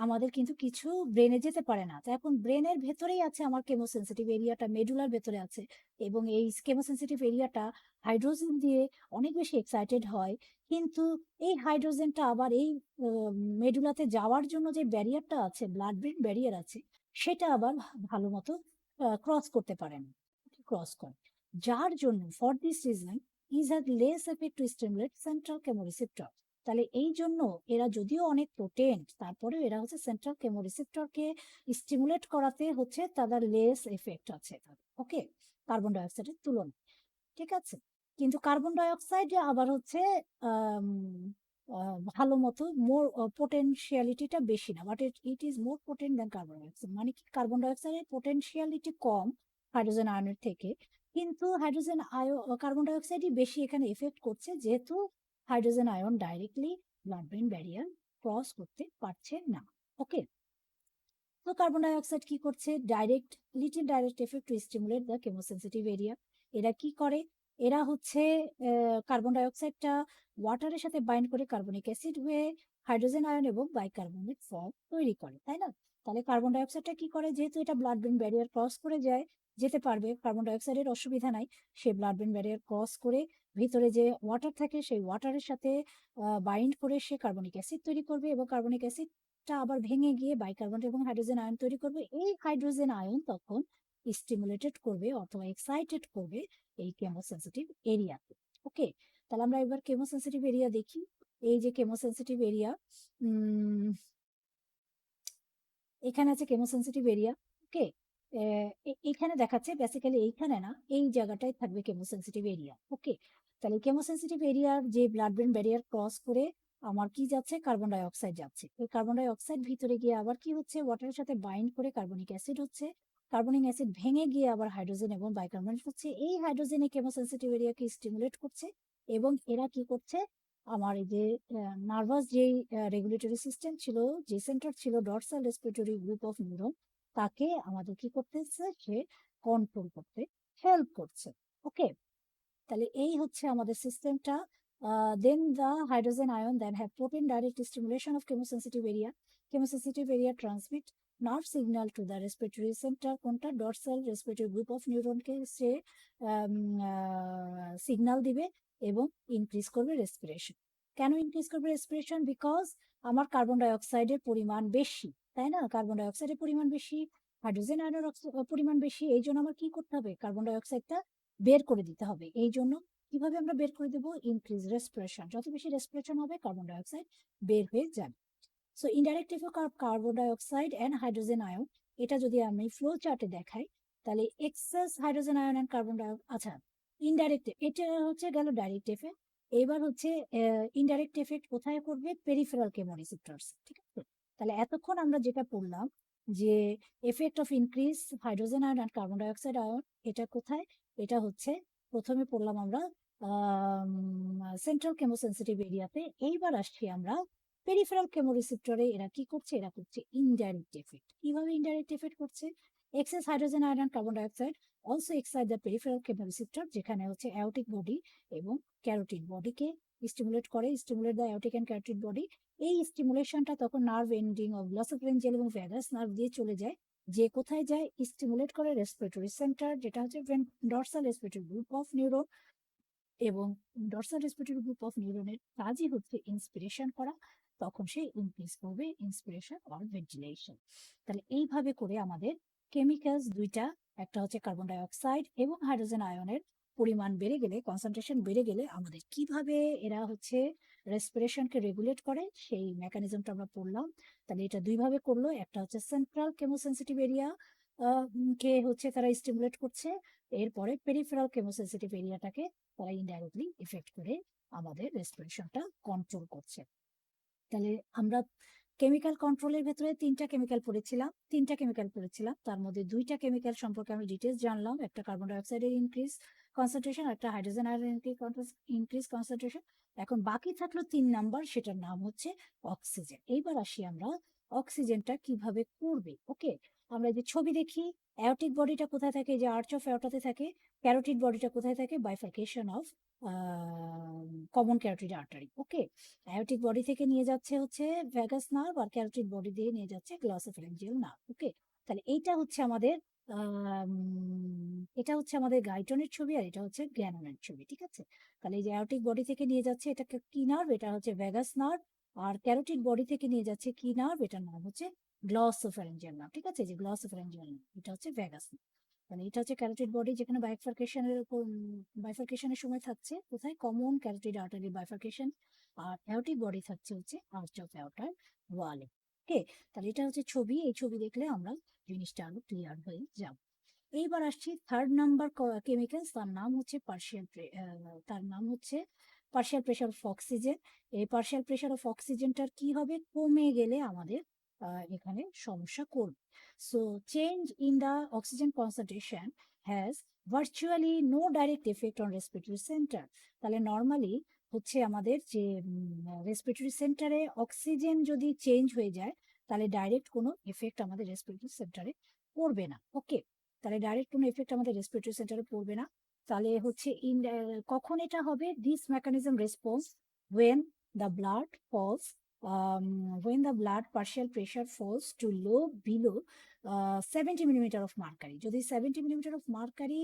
আমাদের কিন্তু কিছু ব্রেনে যেতে পারে না। তো এখন ব্রেনের ভেতরেই আছে আমার কেমোসেন্সিটিভ এরিয়াটা, মেডুলার ভেতরে আছে, এবং এই কেমোসেন্সিটিভ এরিয়াটা হাইড্রোজেন দিয়ে অনেক বেশি এক্সাইটেড হয়। কিন্তু এই হাইড্রোজেনটা আবার এই মেডুলাতে যাওয়ার জন্য যে ব্যারিয়ারটা আছে, ব্লাড ব্রেন ব্যারিয়ার আছে, সেটা আবার ভালো মতো ক্রস করতে পারে না, ক্রস করে। যার জন্য for this reason is have less effect to stimulate central chemoreceptor. তাহলে এই জন্য এরা যদিও অনেক পোটেন্ট, তারপরেও এরা হচ্ছে সেন্ট্রাল কেমোরিসেপ্টরকে স্টিমুলেট করাতে হচ্ছে তাদের লেস এফেক্ট আছে, ওকে, কার্বন ডাইঅক্সাইডের তুলনায়, ঠিক আছে? কিন্তু কার্বন ডাইঅক্সাইড আবার হচ্ছে আম, ভালো মতো মোর পোটেনশিয়ালিটিটা বেশি না, but it is more potent than carbon dioxide. মানে কি? কার্বন ডাইঅক্সাইডের পোটেনশিয়ালিটি কম হাইড্রোজেন আয়নের থেকে, কিন্তু হাইড্রোজেন আয়ন কার্বন ডাইঅক্সাইডই বেশি এখানে এফেক্ট করছে, যেহেতু hydrogen ion directly blood brain barrier cross করতে পারছে না, ওকে? তো কার্বন ডাইঅক্সাইড কি করছে? Little direct effect to stimulate the chemosensitive area. এরা কি করে? এরা হচ্ছে কার্বন ডাইঅক্সাইডটা ওয়াটারের সাথে বাইন্ড করে কার্বনিক অ্যাসিড হয়ে হাইড্রোজেন আয়ন এবং বাইকার্বনেট ফর্ম তৈরি করে, তাই না? তাহলে কার্বন ডাইঅক্সাইডটা কি করে? যেহেতু এটা ব্লাড ব্রেন ব্যারিয়ার ক্রস করে যায়, যেতে পারবে, কার্বন ডাইঅক্সাইডের অসুবিধা নাই। সে ব্লাড ব্রেন ব্যারিয়ার ক্রস করে ভিতরে যে ওয়াটার থাকে সেই ওয়াটারের সাথে বাইন্ড করে সে কার্বনিক অ্যাসিড তৈরি করবে, এবং কার্বনিক অ্যাসিড টা আবার ভেঙে গিয়ে বাইকার্বনেট এবং হাইড্রোজেন আয়ন তৈরি করবে। এই হাইড্রোজেন আয়ন তখন স্টিমুলেটেড করবে অথবা এক্সাইটেড করবে এই কেমোসেন্সিটিভ এরিয়াকে, ওকে? তাহলে আমরা এবার কেমোসেন্সিটিভ এরিয়া দেখি। এই যে কেমোসেন্সিটিভ এরিয়া, এখানে আছে কেমোসেন্সিটিভ এরিয়া, ওকে? এখানে দেখাচ্ছে বেসিক্যালি, এইখানে না, এই জায়গাটায় থাকবে কেমোসেন্সিটিভ এরিয়া, ওকে? তাহলে কেমোসেন্সিটিভ এরিয়ার যে ব্লাড ব্রেন ব্যারিয়ার ক্রস করে আমার কি যাচ্ছে? কার্বন ডাই অক্সাইড যাচ্ছে। এই কার্বন ডাই অক্সাইড ভিতরে গিয়ে আবার কি হচ্ছে? ওয়াটারের সাথে বাইন্ড করে কার্বনিক অ্যাসিড হচ্ছে। কার্বনিক অ্যাসিড ভেঙে গিয়ে আবার হাইড্রোজেন এবং বাইকার্বনেট হচ্ছে। এই হাইড্রোজেনে কেমোসেন্সিটিভ এরিয়াকে স্টিমুলেট করছে, এবং এরা কি করছে? আমার এই যে নার্ভাস যেই রেগুলেটরি সিস্টেম ছিল, যে সেন্টার ছিল dorsal respiratory group of neuron, তাকে আমাদের কি করতেছে? সে কন্ট্রোল করতে হেল্প করছে, ওকে? তাহলে এই হচ্ছে আমাদের সিস্টেমটা। Then the hydrogen ion then have protein direct stimulation of chemosensitive area. Chemosensitive area transmit nerve signal to the respiratory center, কোনটা? ডরসাল রেসপিরেটরি গ্রুপ অফ নিউরনকে সে সিগন্যাল দিবে এবং ইনক্রিজ করবে রেসপিরেশন। কেন ইনক্রিজ করবে রেসপিরেশন? বিকজ আমার carbon ডাই অক্সাইডের পরিমাণ বেশি, তাই না? কার্বন ডাই অক্সাইডের পরিমাণ বেশি, হাইড্রোজেন আয়নের পরিমাণ বেশি। এই জন্য আমার কি করতে হবে? কার্বন ডাই অক্সাইডটা বের করে দিতে হবে। এই জন্য কিভাবে আমরা বের করে দেবো? Increase respiration. যত বেশি রেসপিরেশন হবে কার্বন ডাই অক্সাইড বের হয়ে যাবে। So indirect effect of carbon dioxide and hydrogen ion, এটা যদি আমি ফ্লো চার্টে দেখাই, তাহলে excess hydrogen ion and carbon di, আচ্ছা ইনডাইরেক্ট, এটা হচ্ছে গেল ডাইরেক্ট এফেক্ট। এবার হচ্ছে ইনডাইরেক্ট এফেক্ট কোথায় করবে? পেরিফেরাল কেমোরিসেপ্টরস, ঠিক আছে? তাহলে এতক্ষণ আমরা যেটা পড়লাম যে effect of increase hydrogen ion and carbon dioxide ion, এটা কোথায়? এটা হচ্ছে প্রথমে পড়লাম আমরা সেন্ট্রাল কেমোসেন্সিটিভ এরিয়াতে। এইবার আসছি আমরা পেরিফেরাল কেমোরিসেপ্টরে। এরা কি করছে? এরা করছে ইনডাইরেক্ট এফেক্ট। কিভাবে ইনডাইরেক্ট এফেক্ট করছে? Excess hydrogen ion carbon dioxide also excite the peripheral chemoreceptor, যেখানে হচ্ছে অ্যাওটিক বডি এবং ক্যারোটিড বডিকে স্টিমুলেট করে, stimulate the aortic and carotid body. এই স্টিমুলেশনটা তখন নার্ভ এন্ডিং অফ গ্লসোফারিঞ্জিয়াল এবং ভ্যাগাস নার্ভ দিয়ে চলে যায়, যে কোথায় যায়? স্টিমুলেট করে রেসপিরেটরি সেন্টার, যেটা হচ্ছে dorsal respiratory group of neuron. এবং ডরসাল রেসপিরেটরি গ্রুপ অফ নিউরনের কাজই হচ্ছে ইন্সপিরেশন করা। তখন সে ইনক্রিজ করবে ইন্সপিরেশন অর ভেন্টিলেশন। তাহলে এইভাবে করে আমাদের কেমিক্যালস দুইটা, একটা হচ্ছে কার্বন ডাই অক্সাইড এবং হাইড্রোজেন আয়নের পরিমাণ বেড়ে গেলে, কনসেন্ট্রেশন বেড়ে গেলে আমাদের কিভাবে এরা হচ্ছে রেসপিরেশনকে রেগুলেট করে, সেই মেকানিজমটা আমরা পড়লাম। তাহলে এটা দুইভাবে করলো, একটা হচ্ছে সেন্ট্রাল কেমোসেন্সিটিভ এরিয়া কে হচ্ছে তারা স্টিমুলেট করছে, এরপরে পেরিফেরাল কেমোসেন্সিটিভ এরিয়াটাকে তারা ইনডাইরেক্টলি ইফেক্ট করে আমাদের রেসপিরেশনটা কন্ট্রোল করছে। তাহলে আমরা কেমিক্যাল কন্ট্রোলের ভেতরে তিনটা কেমিক্যাল পড়েছিলাম, তার মধ্যে দুইটা কেমিক্যাল সম্পর্কে আমরা ডিটেলস জানলাম, একটা কার্বন ডাই অক্সাইডের ইনক্রিজ কনসেন্ট্রেশন, একটা হাইড্রোজেন আয়নের ইনক্রিজ কনসেন্ট্রেশন। এখন বাকি থাকলো 3 নাম্বার, সেটার নাম হচ্ছে অক্সিজেন। এইবার আসি আমরা অক্সিজেনটা কিভাবে করবে। ওকে, আমরা যে ছবি দেখি, অ্যাওটিক বডিটা কোথায় থাকে? যে আর্চ অফ অ্যাওটাতে থাকে। ক্যারোটিড বডিটা কোথায় থাকে? Bifurcation of common carotid artery. Okay, aortic body থেকে নিয়ে যাচ্ছে হচ্ছে ভ্যাগাস নার্ভ, আর ক্যারোটিড বডি দিয়ে নিয়ে যাচ্ছে গ্লসোফারিঞ্জিয়াল নার্ভ। ওকে, তাহলে এটা হচ্ছে আমাদের গাইটনের ছবি, আর এটা হচ্ছে গ্যানোনের ছবি, ঠিক আছে? তাহলে এই যে অ্যাওটিক বডি থেকে নিয়ে যাচ্ছে, এটা কি নার্ভ? এটা হচ্ছে ভ্যাগাস নার্ভ। আর ক্যারোটিড বডি থেকে নিয়ে যাচ্ছে কি নার্ভ? এটার নাম হচ্ছে গ্লসোফারিঞ্জিয়াল নার্ভ, ঠিক আছে? যে গ্লসোফারিঞ্জিয়াল নার্ভ, এটা হচ্ছে ভ্যাগাস নার্ভ। মানে এটা হচ্ছে ক্যারোটিড বডি, যেখানে বাইফার্কেশনের সময় থাকছে কোথায়? Common carotid artery bifurcation. আর অ্যাওটিক বডি থাকছে হচ্ছে আর্চ অফ অ্যাওটার ওয়ালে। ওকে, তাহলে এটা হচ্ছে ছবি। এই ছবি দেখলে আমরা জিনিসটা আরো ক্লিয়ার হয়ে যাব। এইবার আসছি থার্ড নাম্বার কেমিক্যাল, তার নাম হচ্ছে পার্শিয়াল প্রেশার অফ অক্সিজেন। এই পার্শিয়াল প্রেশার অফ অক্সিজেনটার কি হবে? কমে গেলে আমাদের এখানে সমস্যা করবে। So change in the oxygen concentration has virtually no direct effect on respiratory centre. তাহলে নর্মালি হচ্ছে আমাদের যে রেসপিরেটরি সেন্টারে অক্সিজেন যদি চেঞ্জ হয়ে যায়, তাহলে ডাইরেক্ট কোনো এফেক্ট আমাদের রেসপিরেটরি সেন্টারে পড়বে না। ওকে, তাহলে ডাইরেক্ট কোনো এফেক্ট আমাদের রেসপিরেটরি সেন্টারে পড়বে না। তাহলে হচ্ছে কখন এটা হবে? This mechanism response when the blood falls when the blood partial pressure falls to low below 70 millimetre of mercury. যদি 70 মিলিমিটার অফ মার্কারি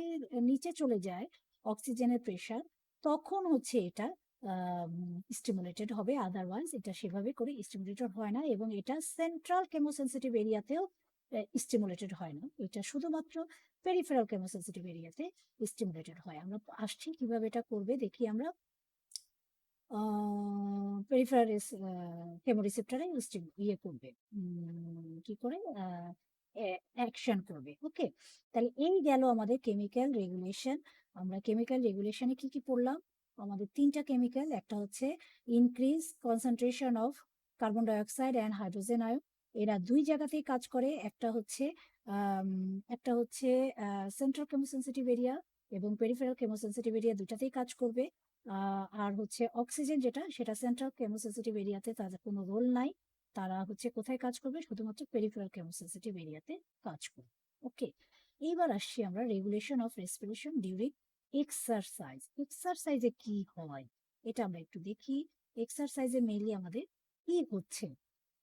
নিচে চলে যায় অক্সিজেনের প্রেশার, তখন হচ্ছে এটা স্টিমুলেটেড হবে, আদারওয়াইজ এটা সেভাবে করে স্টিমুলেটেড হয় না। এবং এটা সেন্ট্রাল কেমোসেন্সিটিভ এরিয়াতেও স্টিমুলেটেড হয় না, এটা শুধুমাত্র পেরিফেরাল কেমোসেন্সিটিভ এরিয়াতে স্টিমুলেটেড হয়। আমরা আসছি কিভাবে এটা করবে, দেখি আমরা। পেরিফেরাল কেমোরিসেপ্টরে ইয়ে করবে, কি করে অ্যাকশন করবে। ওকে, তাহলে এই গেল আমাদের কেমিক্যাল রেগুলেশন। আমরা কেমিক্যাল রেগুলেশনে কি কি পড়লাম? আমাদের তিনটা কেমিক্যাল, একটা হচ্ছে increase concentration of carbon dioxide and hydrogen ion. এরা দুই জায়গাতেই কাজ করে, একটা হচ্ছে সেন্ট্রাল কেমোসেন্সিটিভ এরিয়া এবং পেরিফেরাল কেমোসেন্সিটিভ এরিয়া, দুটাতেই কাজ করবে। আর হচ্ছে অক্সিজেন যেটা, সেটা সেন্ট্রাল কেমোসেন্সিটিভ এরিয়াতে তাদের কোনো রোল নাই, তারা হচ্ছে কোথায় কাজ করবে? শুধুমাত্র পেরিফেরাল কেমোসেন্সিটিভ এরিয়াতে কাজ করবে। ওকে, এইবার আসছি আমরা regulation of respiration during exercise. এক্সারসাইজে কি হয় এটা আমরা একটু দেখি। এক্সারসাইজে মেইনলি আমাদের কি হচ্ছে?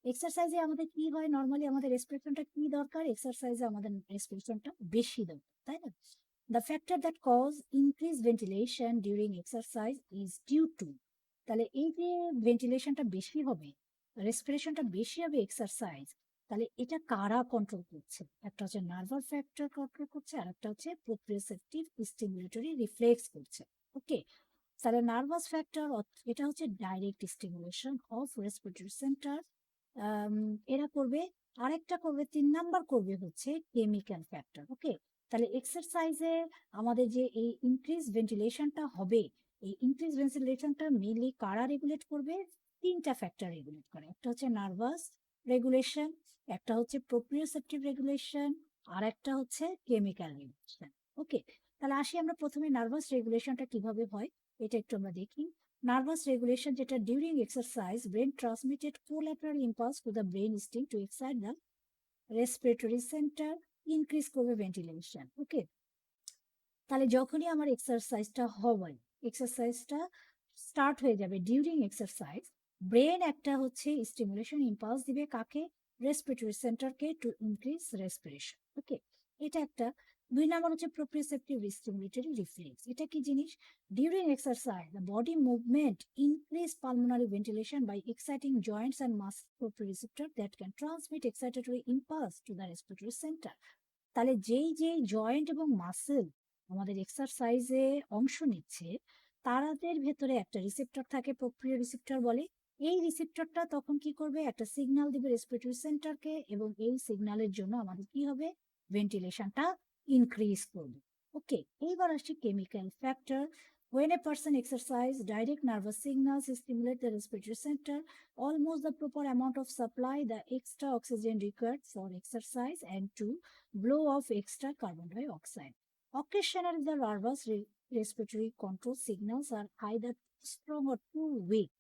এক্সারসাইজে আমাদের কি হয়? নর্মালি আমাদের রেসপিরেশনটা কি দরকার? এক্সারসাইজে আমাদের রেসপিরেশনটা বেশি দরকার, তাই না? The factor that cause increased ventilation during exercise is due to, তাহলে এই যে ভেন্টিলেশনটা বেশি হবে, রেসপিরেশনটা বেশি হবে এক্সারসাইজ, তাহলে এটা কারা কন্ট্রোল করছে? একটা হচ্ছে নার্ভাস ফ্যাক্টর কন্ট্রোল করছে, আর একটা হচ্ছে প্রোপ্রিওসেপটিভ স্টিমুলেটরি রিফ্লেক্স করছে। ওকে, তাহলে নার্ভাস ফ্যাক্টর এটা হচ্ছে direct stimulation of respiratory centre, এরা করবে। আরেকটা করবে, 3 নাম্বার করবে হচ্ছে কেমিক্যাল ফ্যাক্টর। ওকে, তাহলে এক্সারসাইজে আমাদের যে এই ইনক্রিজ ভেন্টিলেশনটা হবে, এই ইনক্রিজ ভেন্টিলেশনটা মেনলি কারা রেগুলেট করবে? 3টা ফ্যাক্টর রেগুলেট করে। একটা হচ্ছে নার্ভাস রেগুলেশন, একটা হচ্ছে প্রোপ্রিওসেপটিভ রেগুলেশন, আর একটা হচ্ছে কেমিক্যাল রেগুলেশন। ওকে, তাহলে আসি আমরা প্রথমে নার্ভাস রেগুলেশনটা কিভাবে হয় এটা একটু আমরা দেখি। নার্ভাস রেগুলেশন যেটা during exercise brain transmitted collateral impulse to the brain stem to excite the respiratory centre, increase করবে ভেন্টিলেশন। ওকে, তাহলে যখনই আমার এক্সারসাইজটা হবে, এক্সারসাইজটা স্টার্ট হয়ে যাবে, ডিউরিং এক্সারসাইজ ব্রেন একটা হচ্ছে স্টিমুলেশন ইম্পালস দিবে কাকে? রেসপিরেটরি সেন্টারকে, টু ইনক্রিজ রেসপিরেশন। ওকে, এটা একটা। 2 নাম্বার হচ্ছে প্রোপ্রিওসেপটিভ স্টিমুলেটরি রিফ্লেক্স। এটা কি জিনিস? During exercise the body movement increase pulmonary ventilation by exciting joints and muscle proprioceptor that can transmit excitatory impulse to the respiratory centre. তাহলে যেই যেই joint এবং মাসেল আমাদের এক্সারসাইজে অংশ নিচ্ছে, তাদের ভেতরে একটা রিসেপ্টর থাকে, প্রক্রিয়া রিসেপ্টর বলে। এই রিসেপ্টরটা তখন কি করবে? একটা সিগন্যাল দিবে রেসপিরেটরি সেন্টারকে, এবং এই সিগন্যালের জন্য আমাদের কি হবে? ভেন্টিলেশনটা ইনক্রিজ করবে। ওকে, এইবার আসছি chemical factor. When a person exercise, direct nervous signals stimulate the respiratory center, almost the proper amount of supply the extra oxygen required for exercise and to blow off extra carbon dioxide. Occasionally, the nervous respiratory control signals are either strong or too weak.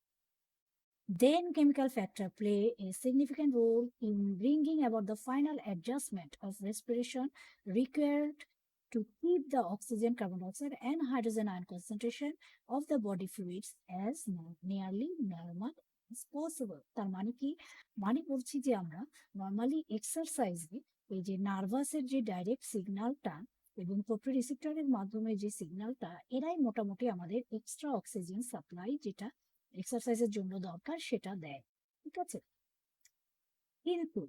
Then chemical factor play a significant role in bringing about the final adjustment of respiration required to keep the oxygen, carbon dioxide, and hydrogen ion concentration of the body fluids as nearly normal as possible. তার মানে কি? মানে বলছি যে আমরা normally এক্সারসাইজে এই যে নার্ভাসের যে ডাইরেক্ট সিগন্যালটা এবং প্রোপ্রিওরিসেপ্টরের মাধ্যমে যে সিগন্যালটা, এরাই মোটামুটি আমাদের এক্সট্রা অক্সিজেন সাপ্লাই যেটা এক্সারসাইজের জন্য দরকার সেটা দেয়। ঠিক আছে, কিন্তু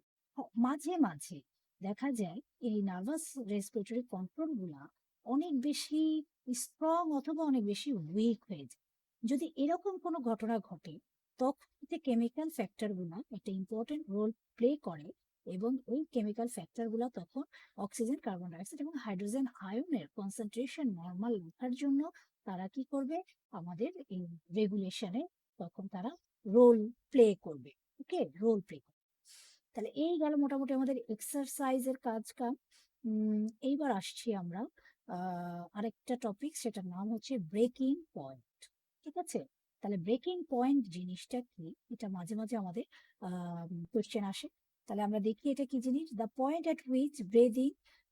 মাঝে মাঝে দেখা যায় এই নার্ভাস রেসপিরেটরি কন্ট্রোল গুলা অনেক বেশি স্ট্রং অথবা অনেক বেশি উইক হয়ে যায়। যদি এরকম কোনো ঘটনা ঘটে, তখন কেমিক্যাল ফ্যাক্টর গুলা একটা ইম্পর্টেন্ট রোল প্লে করে, এবং এই কেমিক্যাল ফ্যাক্টর গুলা তখন অক্সিজেন, কার্বন ডাইঅক্সাইড এবং হাইড্রোজেন আয়নের কনসেন্ট্রেশন নর্মাল রাখার জন্য তারা কি করবে? আমাদের এই রেগুলেশনে তখন তারা রোল প্লে করবে। ওকে, রোল প্লে। তাহলে এই গেল মোটামুটি আমাদের এক্সারসাইজের কাজ কাম। এইবার আসছি আমরা আরেকটা টপিক, সেটার নাম হচ্ছে ব্রেকিং পয়েন্ট। ঠিক আছে, তাহলে ব্রেকিং পয়েন্ট জিনিসটা কি? এটা মাঝে মাঝে আমাদের কোয়েশ্চেন আসে। তাহলে আমরা দেখি এটা কি জিনিস। The point at which breathing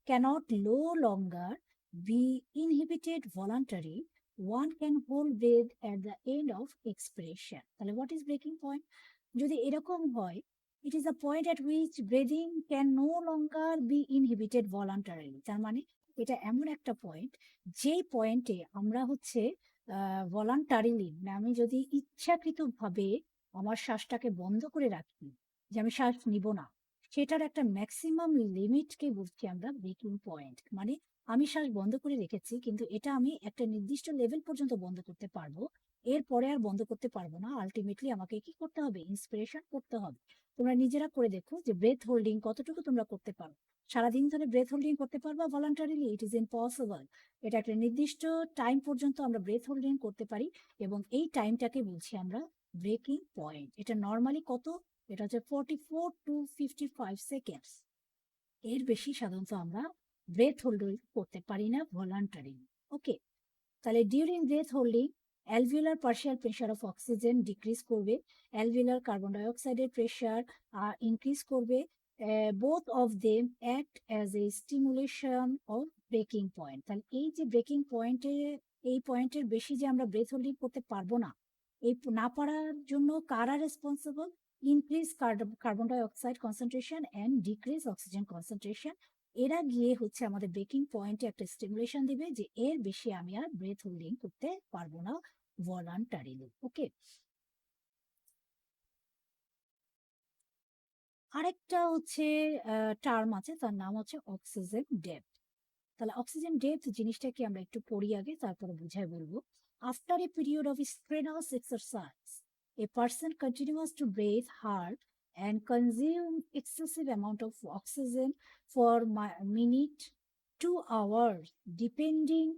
can't no longer be inhibited voluntary, one can hold breath at the end of expression. তাহলে হোয়াট ইজ ব্রেকিং পয়েন্ট? যদি এরকম হয়, it is a point at which breathing can no longer be inhibited voluntarily. তার মানে এটা এমন একটা point, যেই পয়েন্টে আমরা হচ্ছে ভলান্টারিলি, আমি যদি ইচ্ছাকৃতভাবে আমার শ্বাসটাকে বন্ধ করে রাখি, যে আমি শ্বাস নিব না, সেটার একটা ম্যাক্সিমাম লিমিটকে বলছি আমরা ব্রেকিং পয়েন্ট। মানে আমি শ্বাস বন্ধ করে রেখেছি, কিন্তু এটা আমি একটা নির্দিষ্ট লেভেল পর্যন্ত বন্ধ করতে পারবো, এরপরে আর বন্ধ করতে পারবো না। আলটিমেটলি আমাকে কি করতে হবে? ইন্সপিরেশন করতে হবে। তোমরা নিজেরা করে দেখো যে ব্রেথ হোল্ডিং কতটুকু তোমরা করতে পারো। সারাদিন ধরে ব্রেথ হোল্ডিং করতে পারবা ভলান্টারিলি? It is impossible. এটা একটা নির্দিষ্ট টাইম পর্যন্ত আমরা ব্রেথ হোল্ডিং করতে পারি, এবং এই টাইমটাকে বলছি আমরা ব্রেকিং পয়েন্ট। এটা নর্মালি কত? এটা হচ্ছে 44 to 55 সেকেন্ডস। এর বেশি সাধারণত আমরা ব্রেথ হোল্ডিং করতে পারি না ভলান্টারি। ওকে, তাহলে during breath holding alveolar partial pressure of oxygen decrease করবে, অ্যালভিওলার কার্বন ডাইঅক্সাইডের প্রেশার ইনক্রিজ করবে। Both of them act as a stimulation of breaking point. তাহলে এই যে ব্রেকিং পয়েন্টে, এই পয়েন্টের বেশি যে আমরা ব্রেথ হোল্ডিং করতে পারবো না, এই না পারার জন্য কারা responsible? Increase carbon dioxide concentration and decrease oxygen concentration. এরা গিয়ে হচ্ছে আমাদের ব্রেকিং পয়েন্টে একটা স্টিমুলেশন দিবে যে এর বেশি আমি আর ব্রেথ হোল্ডিং করতে পারবো না ভলান্টারিলি। ওকে, আরেকটা হচ্ছে টার্ম আছে, তার নাম হচ্ছে অক্সিজেন ডেপথ। তাহলে অক্সিজেন ডেপথ জিনিসটা কি আমরা একটু পড়ি আগে, তারপরে বুঝাই বলবো। After a period of strenuous exercise a person continuous to breathe hard and consume excessive amount of oxygen for minute to hours depending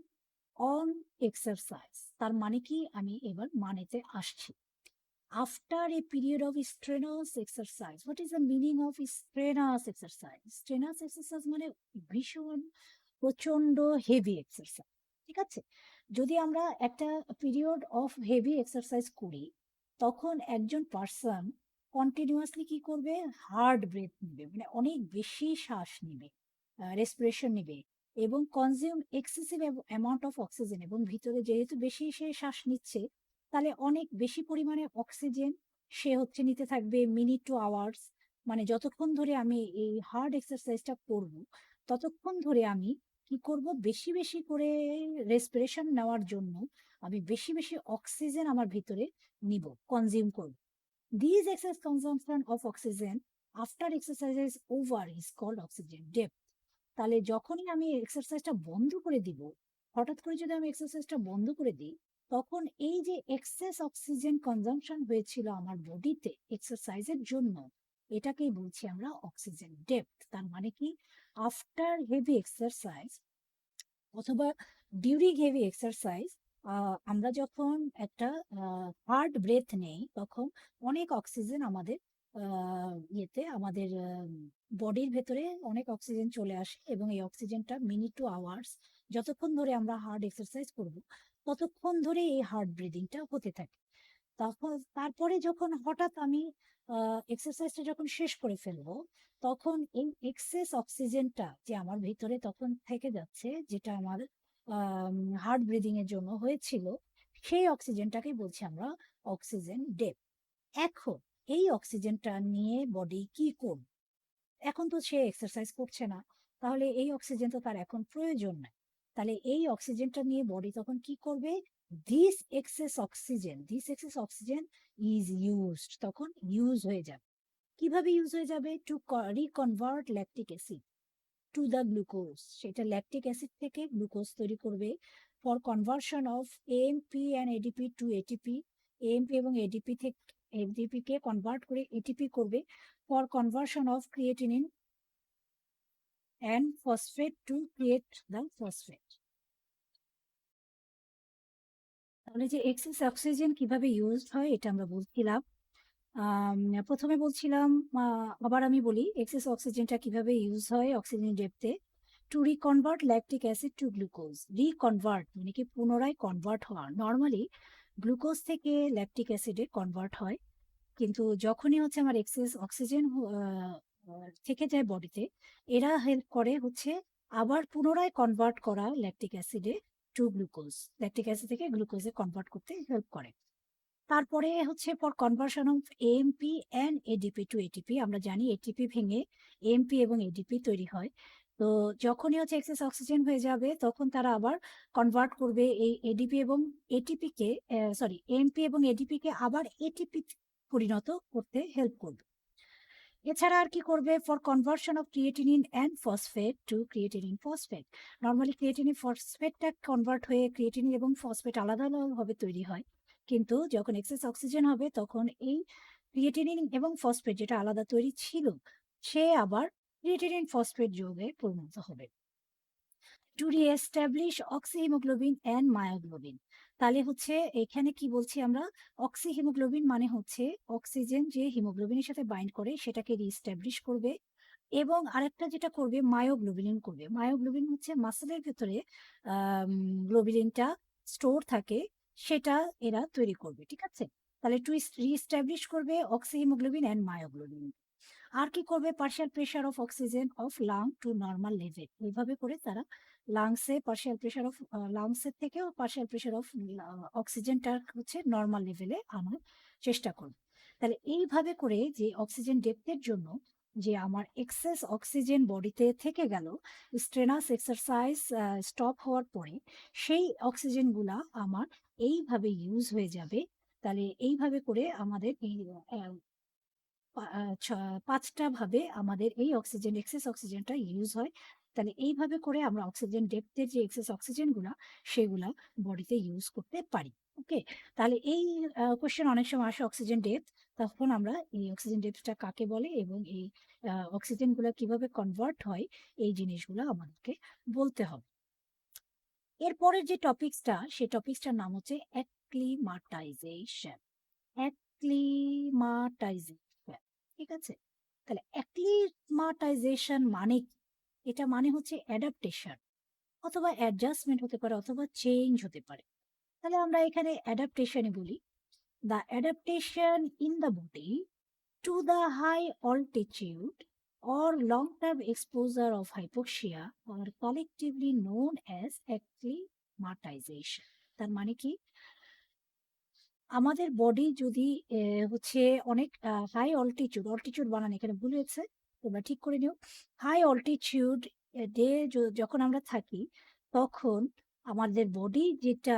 on exercise। তার মানে কি, আমি এবার মানেতে আসছি। After a period of strenuous exercise, what is the meaning of strenuous exercise? Strenuous exercise মানে ভীষণ প্রচন্ড heavy exercise, ঠিক আছে। যদি আমরা একটা পিরিয়ড অফ হেভি এক্সারসাইজ করি, তখন একজন পার্সন কন্টিনিউয়াসলি কি করবে, হার্ড ব্রেথ নিবে, মানে অনেক বেশি শ্বাস নিবে, রেসপিরেশন নিবে, এবং consume excessive amount of oxygen, এবং ভিতরে যেহেতু বেশি সে শ্বাস নিচ্ছে, তাহলে অনেক বেশি পরিমাণে অক্সিজেন সে হচ্ছে নিতে থাকবে মিনিট টু আওয়ার্স। মানে যতক্ষণ ধরে আমি এই হার্ড এক্সারসাইজটা করব, ততক্ষণ ধরে আমি কি করব, বেশি বেশি করে রেসপিরেশন নেওয়ার জন্য আমি বেশি বেশি অক্সিজেন আমার ভিতরে নিব, কনজিউম করব। This excess consumption of oxygen after exercise is over is called oxygen depth. তাহলে যখনই আমি এক্সারসাইজটা বন্ধ করে দিব, হঠাৎ করে যদি আমি এক্সারসাইজটা বন্ধ করে দিই, তখন এই যে এক্সেস অক্সিজেন কনজাম্পশন হয়েছিল আমার বডিতে এক্সারসাইজের জন্য, এটাকেই বলছি আমরা অক্সিজেন ডেপথ। তার মানে কি, আফটার হেভি এক্সারসাইজ অথবা ডিউরিং হেভি এক্সারসাইজ আমরা যখন একটা হার্ড ব্রেথ নেই, তখন অনেক অক্সিজেন আমাদের ইয়েতে, আমাদের বডির ভেতরে অনেক অক্সিজেন চলে আসে, এবং এই অক্সিজেনটা মিনিট টু আওয়ার্স, যতক্ষণ ধরে আমরা হার্ড এক্সারসাইজ করব, ততক্ষণ ধরে এই হার্ড ব্রিদিংটা হতে থাকে। তখন তারপরে যখন হঠাৎ আমি এক্সারসাইজটা যখন শেষ করে ফেলবো, তখন এই এক্সেস অক্সিজেনটা যে আমার ভিতরে তখন থেকে যাচ্ছে, যেটা আমার হার্ট ব্রিদিং এর জন্য হয়েছিল, সেই অক্সিজেনটাকে বলছি আমরা অক্সিজেন ডেপথ। এখন এই অক্সিজেনটা নিয়ে বডি কি করবে? এখন তো সে এক্সারসাইজ করছে না, তাহলে এই অক্সিজেন তো তার এখন প্রয়োজন নাই। তাহলে এই অক্সিজেনটা নিয়ে বডি তখন কি করবে, this excess oxygen is used, তখন ইউজ হয়ে যাবে। কিভাবে ইউজ হয়ে যাবে? To reconvert lactic acid to the glucose, সেটা ল্যাকটিক অ্যাসিড থেকে গ্লুকোজ তৈরি করবে। For conversion of AMP and ADP to ATP, AMP এবং এডিপি থেকে এডিপি কে কনভার্ট করে এটিপি করবে। For conversion of creatinine and phosphate to create the phosphate। তাহলে যে এক্সেস অক্সিজেন কিভাবে ইউজ হয় এটা আমরা বলছিলাম। প্রথমে বলছিলাম, আবার আমি বলি, এক্সেস অক্সিজেনটা কিভাবে ইউজ হয় অক্সিজেন ডেপথে। To reconvert lactic acid to glucose. Reconvert মানে কি, পুনরায় কনভার্ট হওয়া। নর্মালি গ্লুকোজ থেকে ল্যাকটিক অ্যাসিডে কনভার্ট হয়, কিন্তু যখনই হচ্ছে আমার এক্সেস অক্সিজেন থেকে যায় বডিতে, এরা হেল্প করে হচ্ছে আবার পুনরায় কনভার্ট করা ল্যাকটিক অ্যাসিডে টু গ্লুকোজ, ল্যাকটিক অ্যাসিড থেকে গ্লুকোজে কনভার্ট করতে হেল্প করে। তারপরে হচ্ছে for conversion of AMP and ADP to ATP. আমরা জানি এটিপি ভেঙে এএমপি এবং এডিপি তৈরি হয়। তো যখনই হচ্ছে এক্সেস অক্সিজেন হয়ে যাবে, তখন তারা আবার কনভার্ট করবে এই এডিপি এবং এটিপি কে, সরি, এএমপি এবং এডিপি কে আবার এটিপি পরিণত করতে হেল্প করবে। এছাড়া আর কি করবে? For conversion of creatinine and phosphate to creatinine phosphate. Normally creatinine ফসফেটটা কনভার্ট হয়ে ক্রিয়েটিনিন এবং ফসফেট আলাদা আলাদাভাবে তৈরি হয়, কিন্তু যখন এক্সেস অক্সিজেন হবে, তখন এই ক্রিয়েটিনিন এবং ফসফেট যেটা আলাদা তৈরি ছিল, সে আবার ক্রিয়েটিনিন ফসফেট যৌগে পরিণত হবে। To reestablish oxyhaemoglobin and myoglobin. তাহলে হচ্ছে এখানে কি বলছি আমরা, অক্সিহিমোগ্লোবিন মানে হচ্ছে অক্সিজেন যে হিমোগ্লোবিনের সাথে বাইন্ড করে সেটাকে রিএস্টাবলিশ করবে, এবং আরেকটা যেটা করবে মায়োগ্লোবিন করবে। মায়োগ্লোবিন হচ্ছে মাসেলের ভেতরে গ্লোবিলিনটা স্টোর থাকে, সেটা এরা তৈরি করবে, ঠিক আছে। তাহলে টু রিএস্টাবলিশ করবে অক্সিহিমোগ্লোবিন অ্যান্ড মায়োগ্লোবিন। আর কি করবে? Partial pressure of oxygen of lung to normal level. এইভাবে করে তারা লাংসে পার্শিয়াল প্রেশার অফ, লাংসের থেকেও পার্শিয়াল প্রেশার অফ অক্সিজেনটা হচ্ছে নর্মাল লেভেলে আনার চেষ্টা করবে। তাহলে এইভাবে করে যে অক্সিজেন ডেপথের জন্য যে আমার এক্সেস অক্সিজেন বডিতে থেকে গেল, স্ট্রেনাস এক্সারসাইজ স্টপ হওয়ার পরে সেই অক্সিজেনগুলা আমার এইভাবে ইউজ হয়ে যাবে। তাহলে এইভাবে করে আমাদের এই 5টা ভাবে আমাদের এই অক্সিজেন, এক্সেস অক্সিজেনটা ইউজ হয়। তাহলে এইভাবে করে আমরা অক্সিজেন ডেপথের যে এক্সেস অক্সিজেন গুলা সেগুলা বডিতে ইউজ করতে পারি। ওকে, তাহলে এই কোশ্চেন অনেক সময় আসে অক্সিজেন ডেপথ, তখন আমরা এই অক্সিজেন ডেপথটা কাকে বলে এবং এই অক্সিজেন গুলা কিভাবে কনভার্ট হয় এই জিনিসগুলো আমাদেরকে বলতে হবে। এরপরের যে টপিকসটা, সেই টপিকসটার নাম হচ্ছে অ্যাক্লিমাটাইজেশন। অ্যাক্লিমাটাইজেশন, ঠিক আছে? তাহলে অ্যাক্লিমাটাইজেশন মানে কি? এটা মানে হচ্ছে অ্যাডাপ্টেশন অথবা অ্যাডজাস্টমেন্ট হতে পারে অথবা চেঞ্জ হতে পারে। তাহলে আমরা এখানে অ্যাডাপ্টেশনে বলি, the adaptation in the body to the high altitude or long-term exposure of hypoxia are collectively known as acclimatization. তার মানে কি, আমাদের বডি যদি হচ্ছে অনেক হাই অল্টিটিউড, অল্টিটিউড বানান এখানে ভুল হয়েছে, তোমরা ঠিক করে নিও। হাই অল্টিটিউড ডে যখন আমরা থাকি, তখন আমাদের বডি যেটা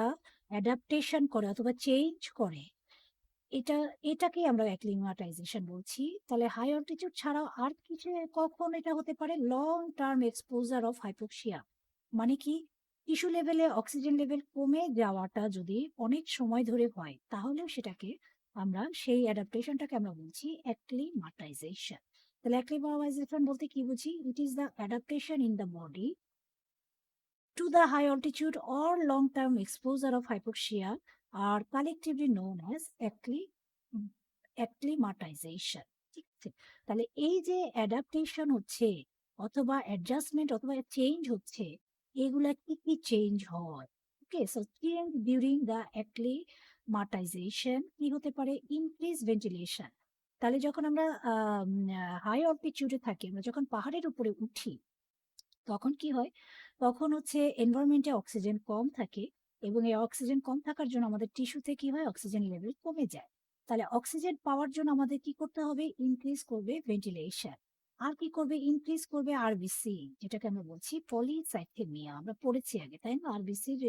অ্যাডাপ্টেশন করে অথবা চেঞ্জ করে, এটা এটাকেই আমরা অ্যাক্লিমাটাইজেশন বলছি। তাহলে হাই অল্টিটিউড ছাড়াও আর কিছু কখন এটা হতে পারে, long term exposure of hypoxia, মানে কি টিস্যু লেভেলে অক্সিজেন লেভেল কমে যাওয়াটা যদি অনেক সময় ধরে হয়, তাহলেও সেটাকে আমরা সেই অ্যাডাপ্টেশনটাকে আমরা বলছি অ্যাক্লিমাটাইজেশন। তাহলে অ্যাক্লিমাটাইজেশন বলতে কি বুঝি? It is the adaptation in the body to the high altitude or long-term exposure of hypoxia are collectively known as acclimatization. ঠিক আছে? তাহলে এই যে অ্যাডাপ্টেশন হচ্ছে অথবা অ্যাডজাস্টমেন্ট অথবা চেঞ্জ হচ্ছে, এগুলা কি কি চেঞ্জ হয়? ওকে, সো চেঞ্জ ডিউরিং দ্য অ্যাক্লিমাটাইজেশন কি হতে পারে? Increase ventilation. তাহলে যখন আমরা হাই অল্টিটিউডে থাকি, আমরা যখন পাহাড়ের উপরে উঠি, তখন কি হয়? তখন হচ্ছে এনভায়রনমেন্টে অক্সিজেন কম থাকে এবং এই অক্সিজেন কম থাকার জন্য আমাদের টিস্যুতে কি হয়? অক্সিজেন লেভেল কমে যায়। তাহলে অক্সিজেন পাওয়ার জন্য আমাদের কি করতে হবে? ইনক্রিজ করবে ভেন্টিলেশন। আর কি করবে? ইনক্রিজ করবে আরবিসি, যেটাকে আমরা বলছি পলিসাইথেমিয়া। আমরা পড়েছি আগে, তাই না? আরবিসির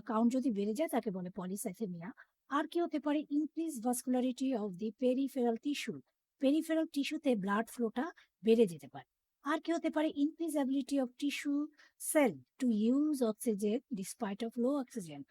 কাউন্ট যদি বেড়ে যায় তাকে বলে পলিসাইথেমিয়া। আর কি হতে পারে? Increase vascularity of the peripheral tissue. Peripheral টিস্যুতে ব্লাড ফ্লোটা বেড়ে যেতে পারে। আর কি হতে পারে? Increase ability of tissue cell to use oxygen despite of low oxygen.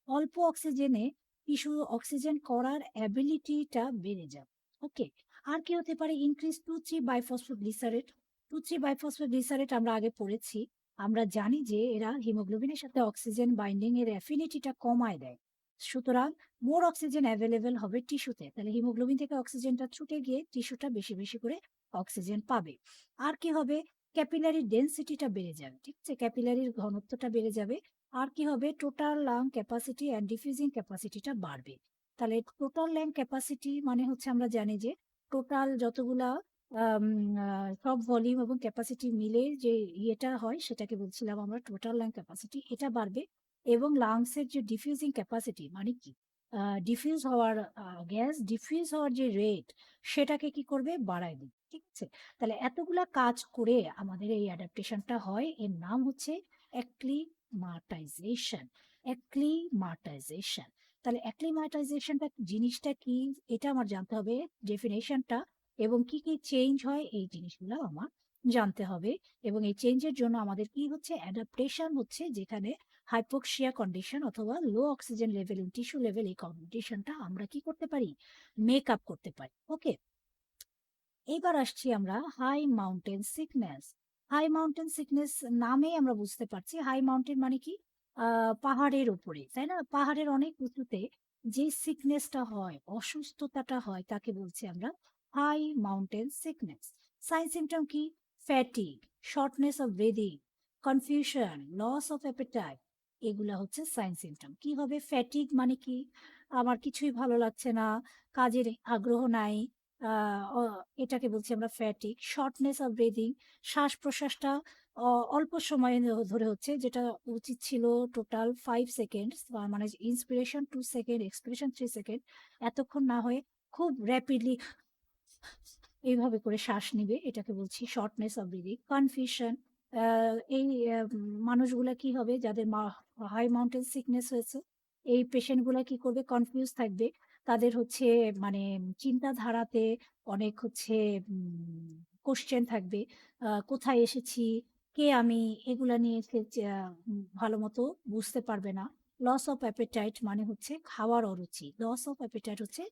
অল্প অক্সিজেনে টিস্যু অক্সিজেন করার অ্যাবিলিটিটা বেড়ে যাবে। ওকে, আর কি হতে পারে? ইনক্রিজ 2,3 বাইফসফোগ্লিসারেট। 2,3 বাইফসফোগ্লিসারেট আমরা আগে পড়েছি। আমরা জানি যে এরা হিমোগ্লোবিনের সাথে অক্সিজেন বাইন্ডিং এর অ্যাফিনিটিটা কমায় দেয়। সুতরাং মোর অক্সিজেন অ্যাভেলেবেল হবে টিস্যুতে। তাহলে হিমোগ্লোবিন থেকে অক্সিজেনটা ছুটে গিয়ে টিস্যুটা বেশি বেশি করে অক্সিজেন পাবে। আর কি হবে? ক্যাপিলারি ডেন্সিটিটা বেড়ে যাবে। ঠিক আছে, ক্যাপিলারির ঘনত্বটা বেড়ে যাবে। আর কি হবে? টোটাল লাং ক্যাপাসিটি অ্যান্ড ডিফিউজিং ক্যাপাসিটিটা বাড়বে। তাহলে টোটাল লাং ক্যাপাসিটি মানে হচ্ছে আমরা জানি যে টোটাল যতগুলা সব ভলিউম এবং ক্যাপাসিটি মিলে যে ইয়েটা হয় সেটাকে বলছিলাম আমরা টোটাল লাং ক্যাপাসিটি, এটা বাড়বে। এবং লাংসের যে ডিফিউজিং ক্যাপাসিটি মানে কি, ডিফিউজ হওয়ার গ্যাস ডিফিউজ হওয়ার যে রেট, সেটাকে কি করবে? বাড়ায় দিবে। ঠিক আছে, তাহলে এতগুলা কাজ করে আমাদের এই অ্যাডাপ্টেশনটা হয়, এর নাম হচ্ছে অ্যাক্লিমাটাইজেশন। অ্যাক্লিমাটাইজেশন। তাহলে অ্যাক্লিমাটাইজেশনটা জিনিসটা কি, এটা আমার জানতে হবে, ডেফিনেশনটা, এবং কি কি চেঞ্জ হয় এই জিনিসগুলো আমার জানতে হবে। এবং এই চেঞ্জের জন্য আমাদের কি হচ্ছে? অ্যাডাপ্টেশন হচ্ছে যেখানে হাইপোক্সিয়া কন্ডিশন অথবা low oxygen level in tissue level, এই কন্ডিশনটা আমরা কি করতে পারি? মেক আপ করতে পারি। ওকে, এবার আসছি আমরা high mountain sickness. High mountain sickness নামে আমরা বুঝতে পারছি হাই মাউন্টেন মানে কি, পাহাড়ের উপরে, তাই না? পাহাড়ের অনেক উঁচুতে যে সিকনেসটা হয়, অসুস্থতাটা হয়, তাকে বলছি আমরা high mountain sickness. Sign symptom কি? Fatigue, shortness of breathing, confusion, loss of appetite, এগুলা হচ্ছে সাইন সিমটম। কি হবে? ফ্যাটিক মানে কি? আমার কিছুই ভালো লাগছে না, কাজের আগ্রহ নাই, এটাকে বলছি আমরা ফ্যাটিক। শর্টনেস অফ ব্রিদিং, শ্বাস প্রশ্বাসটা অল্প সময় ধরে হচ্ছে, যেটা উচিত ছিল টোটাল 5 সেকেন্ড, মানে ইন্সপিরেশন 2 সেকেন্ড, এক্সপিরেশন 3 সেকেন্ড, এতক্ষণ না হয়ে খুব র্যাপিডলি এইভাবে করে শ্বাস নিবে, এটাকে বলছি শর্টনেস অফ ব্রিদিং। কনফিউশন, এই মানুষগুলা কি হবে যাদের হাই মাউন্টেন সিকনেস হয়েছে, এই পেশেন্ট গুলা কি করবে? কনফিউজ থাকবে। তাদের হচ্ছে মানে চিন্তাধারাতে অনেক হচ্ছে কোয়েশ্চেন থাকবে। কোথায় এসেছি, কে আমি, এগুলা নিয়ে সে ভালোমতো বুঝতে পারবে না। লস অফ অ্যাপেটাইট মানে হচ্ছে খাওয়ার অরুচি। লস অফ অ্যাপেটাইট হচ্ছে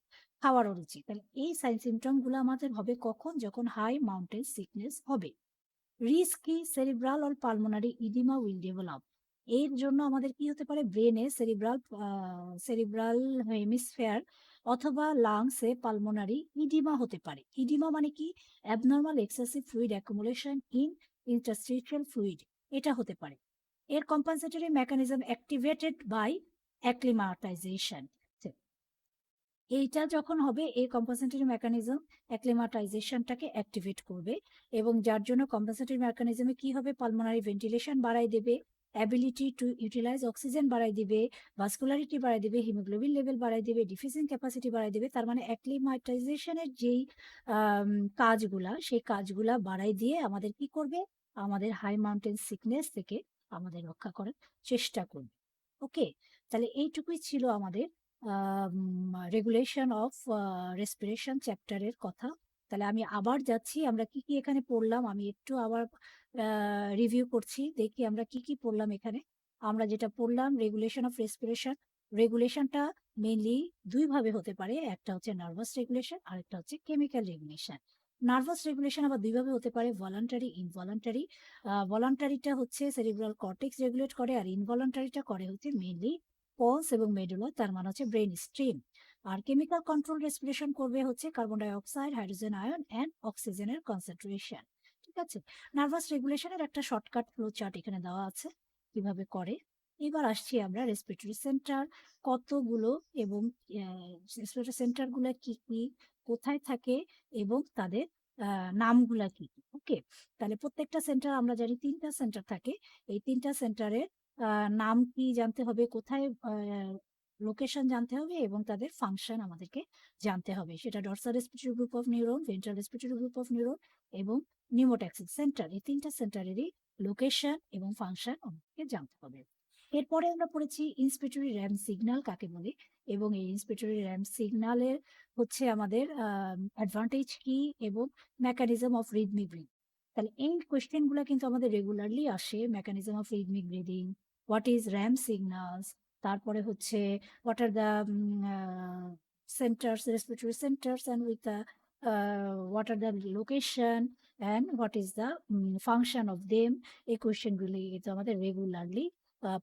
খাওয়ার অরুচি। তাহলে এই সাইন সিম্পটম গুলো আমাদের হবে কখন? যখন হাই মাউন্টেন সিকনেস হবে। Risky cerebral or pulmonary oedema will develop. এর জন্য আমাদের কি হতে পারে? ব্রেনে সেরিব্রাল হেমিস্ফেয়ার অথবা লাংসে পালমোনারি ইডিমা হতে পারে। ইডিমা মানে কি? Abnormal excessive fluid accumulation in interstitial fluid, এটা হতে পারে। এর কম্পেনসেটরি মেকানিজম অ্যাক্টিভেটেড বাই অ্যাক্লিমাটাইজেশন। এইটা যখন হবে, এই কম্পেনসেটরি মেকানিজম অ্যাক্লিমাটাইজেশনটাকে অ্যাক্টিভেট করবে, এবং যার জন্য কম্পেনসেটরি মেকানিজমে কি হবে? পালমোনারি ভেন্টিলেশন বাড়াই দেবে, অ্যাবিলিটি টু ইউটিলাইজ অক্সিজেন বাড়াই দিবে, ভাস্কুলারিটি বাড়াই দিবে, হিমোগ্লোবিন লেভেল বাড়াই দিবে, ডিফিউজিং ক্যাপাসিটি বাড়াই দিবে। তার মানে অ্যাক্লিমাটাইজেশনের যেই কাজগুলা, সেই কাজগুলা বাড়াই দিয়ে আমাদের কি করবে? আমাদের হাই মাউন্টেন সিকনেস থেকে আমাদের রক্ষা করার চেষ্টা করবে। ওকে, তাহলে এইটুকুই ছিল আমাদের রেগুলেশন অফ রেসপিরেশন চ্যাপ্টারের কথা। তাহলে আমি আবার যাচ্ছি, আমরা কি কি এখানে পড়লাম আমি একটু আবার রিভিউ করছি, দেখি আমরা কি কি পড়লাম এখানে। আমরা যেটা পড়লাম, রেগুলেশন অফ রেসপিরেশন। রেগুলেশনটা মেইনলি দুই ভাবে হতে পারে, একটা হচ্ছে নার্ভাস রেগুলেশন আর একটা হচ্ছে কেমিক্যাল রেগুলেশন। নার্ভাস রেগুলেশন আবার দুইভাবে হতে পারে, ভলান্টারি, ইনভলান্টারি। ভলান্টারিটা হচ্ছে সেরিব্রাল কর্টেক্স রেগুলেট করে, আর ইনভলান্টারিটা করে হচ্ছে মেইনলি পলস এবং মেডুলা, তার মানে হচ্ছে ব্রেন স্ট্রিম। আর কেমিক্যাল কন্ট্রোল রেসপিরেশন করবে হচ্ছে carbon dioxide, hydrogen ion and অক্সিজেনের কনসেন্ট্রেশন। ঠিক আছে, নার্ভাস রেগুলেশনের একটা শর্টকাট ফ্লো চার্ট এখানে দেওয়া আছে কিভাবে করে। এবার আসছি আমরা রেসপিরেটরি সেন্টার কতগুলো, এবং রেসপিরেটরি সেন্টার গুলা কি কি, কোথায় থাকে, এবং তাদের নামগুলা কি কি। ওকে, তাহলে প্রত্যেকটা সেন্টার আমরা জানি তিনটা সেন্টার থাকে। এই তিনটা সেন্টারের নাম কি জানতে হবে, কোথায় লোকেশন জানতে হবে, এবং তাদের ফাংশন আমাদেরকে জানতে হবে। সেটা dorsal respiratory group of neuron, ventral respiratory group of neuron এবং নিউমোট্যাক্সিক সেন্টার, এই তিনটা সেন্টারেরই লোকেশন এবং ফাংশন আমাদেরকে জানতে হবে। এরপরে আমরা পড়েছি ইন্সপিরেটরি র্যাম সিগন্যাল কাকে বলে, এবং এই ইন্সপিরেটরি র্যাম সিগন্যালের হচ্ছে আমাদের অ্যাডভান্টেজ কি এবং মেকানিজম অফ রিদমিক ব্রিথ। তাহলে এই কোয়েশ্চেন গুলো কিন্তু আমাদের রেগুলারলি আসে। Mechanism of rhythmic breathing, what is ramp signals, তারপরে হচ্ছে what are the centres, respiratory centres, and with the what are the location and what is the function of them. এই কোয়েশ্চেনগুলি কিন্তু আমাদের রেগুলারলি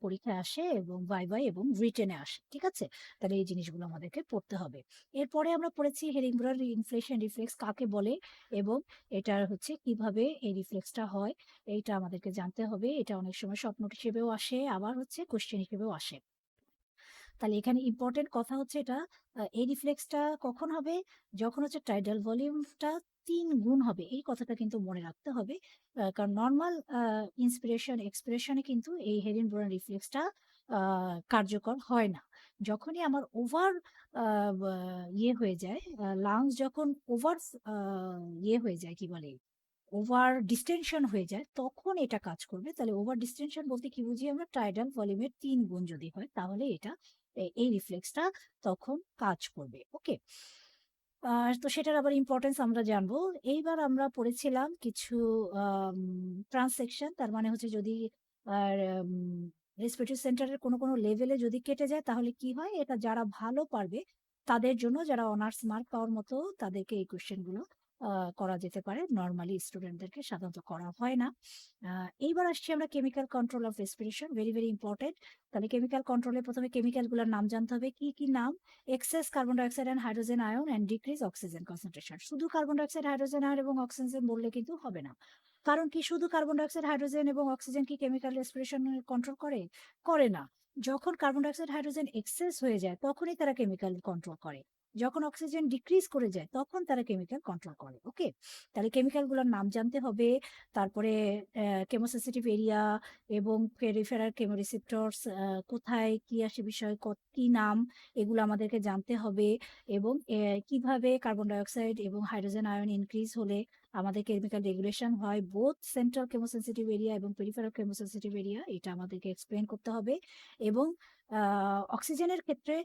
পরীক্ষায় আসে এবং ভাইভায় এবং রিটেনে আসে। ঠিক আছে, তাহলে এই জিনিসগুলো আমাদেরকে পড়তে হবে। এরপরে আমরা পড়েছি হেরিংবোরার ইনফ্লেশন রিফ্লেক্স কাকে বলে, এবং এটার হচ্ছে কিভাবে এই রিফ্লেক্সটা হয়, এইটা আমাদেরকে জানতে হবে। এটা অনেক সময় স্বপ্ন হিসেবেও আসে, আবার হচ্ছে কোশ্চেন হিসেবেও আসে। তাহলে এখানে ইম্পর্টেন্ট কথা হচ্ছে এটা, এই রিফ্লেক্সটা কখন হবে? যখন হচ্ছে টাইডাল ভলিউমটা 3 গুণ হবে। এই কথাটা কিন্তু মনে রাখতে হবে, কারণ নর্মাল ইন্সপিরেশন এক্সপিরেশনে কিন্তু এই হেরিনবোরান রিফ্লেক্সটা কার্যকর হয় না। যখনই আমার ওভার ইয়ে হয়ে যায়, লাংস যখন ওভার ইয়ে হয়ে যায়, কি বলে, ওভার ডিস্টেনশন হয়ে যায়, তখন এটা কাজ করবে। তাহলে ওভার ডিস্টেনশন বলতে কি বুঝি আমরা? টাইডাল ভলিউমের 3 গুণ যদি হয়, তাহলে এটা এই রিফ্লেক্সটা তখন কাজ করবে। ওকে, তো সেটার আবার ইম্পর্টেন্স আমরা জানবো। এইবার আমরা পড়েছিলাম কিছু ট্রান্সেকশন, তার মানে হচ্ছে যদি রেসপিরেটরি সেন্টারের কোনো কোনো লেভেলে যদি কেটে যায় তাহলে কি হয়, এটা যারা ভালো পারবে তাদের জন্য, যারা অনার্স মার্ক পাওয়ার মতো, তাদেরকে এই কোশ্চেন গুলো করা যেতে পারে, নর্মালি স্টুডেন্টদেরকে সাধারণত করা হয় না। এইবার আসছি আমরা chemical control of respiration, very very important. তাহলে কেমিক্যাল কন্ট্রোলে প্রথমে কেমিক্যাল গুলোর নাম জানতে হবে। কি কি নাম? Excess carbon dioxide and hydrogen ion and decrease oxygen concentration. শুধু কার্বন ডাইঅক্সাইড, হাইড্রোজেন আয়ন এবং অক্সিজেন বললে কিন্তু হবে না। কারণ কি, শুধু কার্বন ডাইঅক্সাইড, হাইড্রোজেন এবং অক্সিজেন কি কেমিক্যাল রেসপিরেশন কন্ট্রোল করে? করে না। যখন কার্বন ডাইঅক্সাইড, হাইড্রোজেন এক্সেস হয়ে যায় তখনই তারা কেমিক্যাল কন্ট্রোল করে। যখন অক্সিজেন ডিক্রিজ করে যায় তখন তারা কেমিক্যাল কন্ট্রোল করে। ওকে, তাহলে কেমিক্যাল গুলোর নাম জানতে হবে। তারপরে কেমোসেন্সিটিভ এরিয়া এবং পেরিফেরাল কেমোরিসেপ্টরস, কোথায় কি আসে বিষয়, কি নাম, এগুলো আমাদেরকে জানতে হবে। এবং কিভাবে কার্বন ডাইঅক্সাইড এবং হাইড্রোজেন আয়ন ইনক্রিজ হলে আমাদের কেমিক্যাল রেগুলেশন হয় বোথ সেন্ট্রাল কেমোসেনসিটিভ এরিয়া এবং পেরিফেরাল কেমোসেনসিটিভ এরিয়া, এটা আমাদেরকে এক্সপ্লেন করতে হবে। এবং অক্সিজেনের ক্ষেত্রে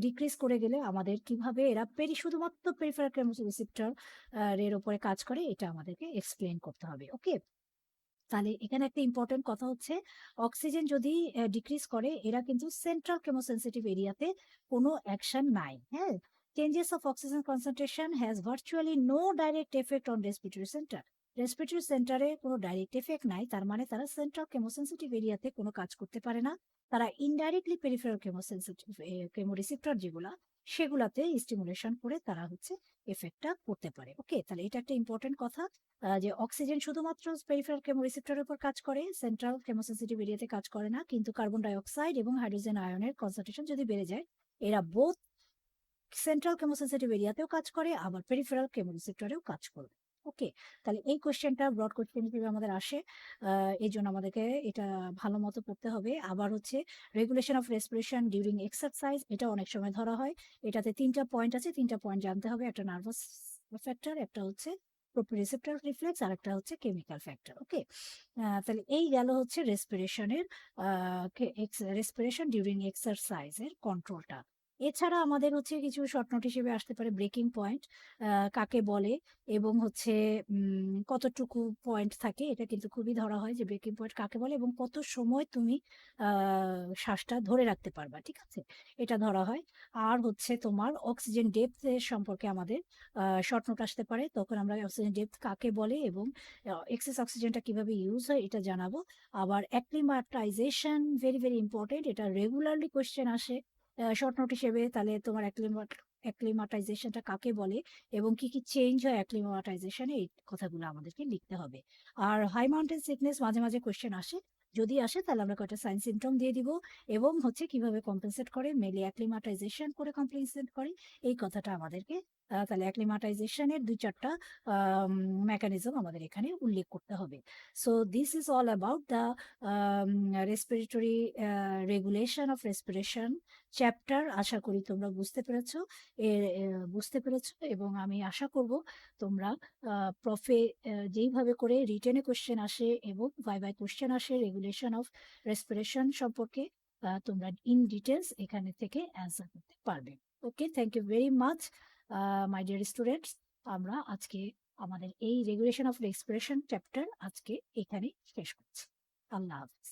ডিক্রিজ করে গেলে আমাদের কিভাবে এরা শুধুমাত্র পেরিফেরাল কেমোরিসেপ্টর এর উপরে কাজ করে, এটা আমাদেরকে এক্সপ্লেন করতে হবে। ওকে, তাহলে এখানে একটা ইম্পর্টেন্ট কথা হচ্ছে, অক্সিজেন যদি ডিক্রিজ করে, এরা কিন্তু সেন্ট্রাল কেমোসেনসিটিভ এরিয়াতে কোনো অ্যাকশন নাই। হ্যাঁ, changes of oxygen concentration has virtually no direct effect on respiratory centre. Respiratory সেন্টারে কোনো ডাইরেক্ট এফেক্ট নাই, তার মানে তারা সেন্ট্রাল কেমোসেনসিটিভ এরিয়াতে কোনো কাজ করতে পারে না। তারা ইনডাইরেক্টলি পেরিফেরাল কেমোসেনসিটিভ কেমোরিসেপ্টর যেগুলা, সেগুলাতে স্টিমুলেশন করে তারা হচ্ছে এফেক্টটা করতে পারে। ওকে, তাহলে এটা একটা ইম্পর্টেন্ট কথা, যে অক্সিজেন শুধুমাত্র পেরিফেরাল কেমোরিসেপ্টরের উপর কাজ করে, সেন্ট্রাল কেমোসেনসিটিভ এরিয়াতে কাজ করে না। কিন্তু কার্বন ডাই অক্সাইড এবং হাইড্রোজেন আয়নের কনসেন্ট্রেশন যদি বেড়ে যায়, এরা বোথ সেন্ট্রাল কেমোসেনসিটিভ এরিয়াতেও কাজ করে, আবার পেরিফেরাল কেমোরিসেপ্টরেও কাজ করবে। ওকে, তাহলে এই কোশ্চেনটা ব্রড কোশ্চেন হিসেবে আমাদের আসে, এই জন্য আমাদেরকে এটা ভালো মতো পড়তে হবে। আবার হচ্ছে regulation of respiration during exercise, এটা অনেক সময় ধরা হয়। এটাতে 3টা পয়েন্ট আছে, 3টা পয়েন্ট জানতে হবে। একটা নার্ভাস ফ্যাক্টর, একটা হচ্ছে প্রোপ্রিওসেপ্টর রিফ্লেক্স, আর একটা হচ্ছে কেমিক্যাল ফ্যাক্টর। ওকে, তাহলে এই গেল হচ্ছে রেসপিরেশনের রেসপিরেশন ডিউরিং এক্সারসাইজের কন্ট্রোলটা। এছাড়া আমাদের হচ্ছে কিছু শর্ট নোট হিসেবে আসতে পারে ব্রেকিং পয়েন্ট কাকে বলে, এবং হচ্ছে কতটুকু পয়েন্ট থাকে, এটা কিন্তু খুবই ধরা হয় যে ব্রেকিং পয়েন্ট কাকে বলে এবং কত সময় তুমি শ্বাসটা ধরে রাখতে পারবা। ঠিক আছে, এটা ধরা হয়। আর হচ্ছে তোমার অক্সিজেন ডেপথ সম্পর্কে আমাদের শর্ট নোট আসতে পারে, তখন আমরা অক্সিজেন ডেপথ কাকে বলে এবং এক্সেস অক্সিজেনটা কিভাবে ইউজ হয় এটা জানাবো। আবার অ্যাক্লিমাটাইজেশন ভেরি ভেরি ইম্পর্টেন্ট, এটা রেগুলারলি কোয়েশ্চেন আসে শর্ট নোট হিসেবে। তাহলে তোমার অ্যাক্লিমাটাইজেশনটা কাকে বলে এবং কি কি চেঞ্জ হয় অ্যাক্লিমাটাইজেশনে, এই কথাগুলো আমাদেরকে লিখতে হবে। আর হাই মাউন্টেন সিকনেস মাঝে মাঝে কোয়েশ্চেন আসে, যদি আসে তাহলে আমরা কয়েকটা সাইন সিমটম দিয়ে দিব, এবং হচ্ছে কিভাবে কম্পেনসেট করে, মেলে অ্যাক্লিমাটাইজেশন করে কম্পেনসেট করে, এই কথাটা আমাদেরকে তাহলে অ্যাক্লিমাটাইজেশনের 2-4টা মেকানিজম আমাদের এখানে উল্লেখ করতে হবে। So this is all about the respiratory regulation of respiration chapter. আশা করি তোমরা বুঝতে পেরেছো, এবং আমি আশা করব তোমরা প্রফে যেইভাবে করে রিটেনে কোশ্চেন আসে এবং ভাইভায় কোশ্চেন আসে রেগুলেশন অফ রেসপিরেশন সম্পর্কে, তোমরা ইন ডিটেলস এখানে থেকে অ্যান্সার করতে পারবে। Okay, thank you very much my dear students. আমরা আজকে আমাদের এই রেগুলেশন অফ রেসপিরেশন চ্যাপ্টার আজকে এখানে শেষ করছি। আল্লাহ হাফিজ।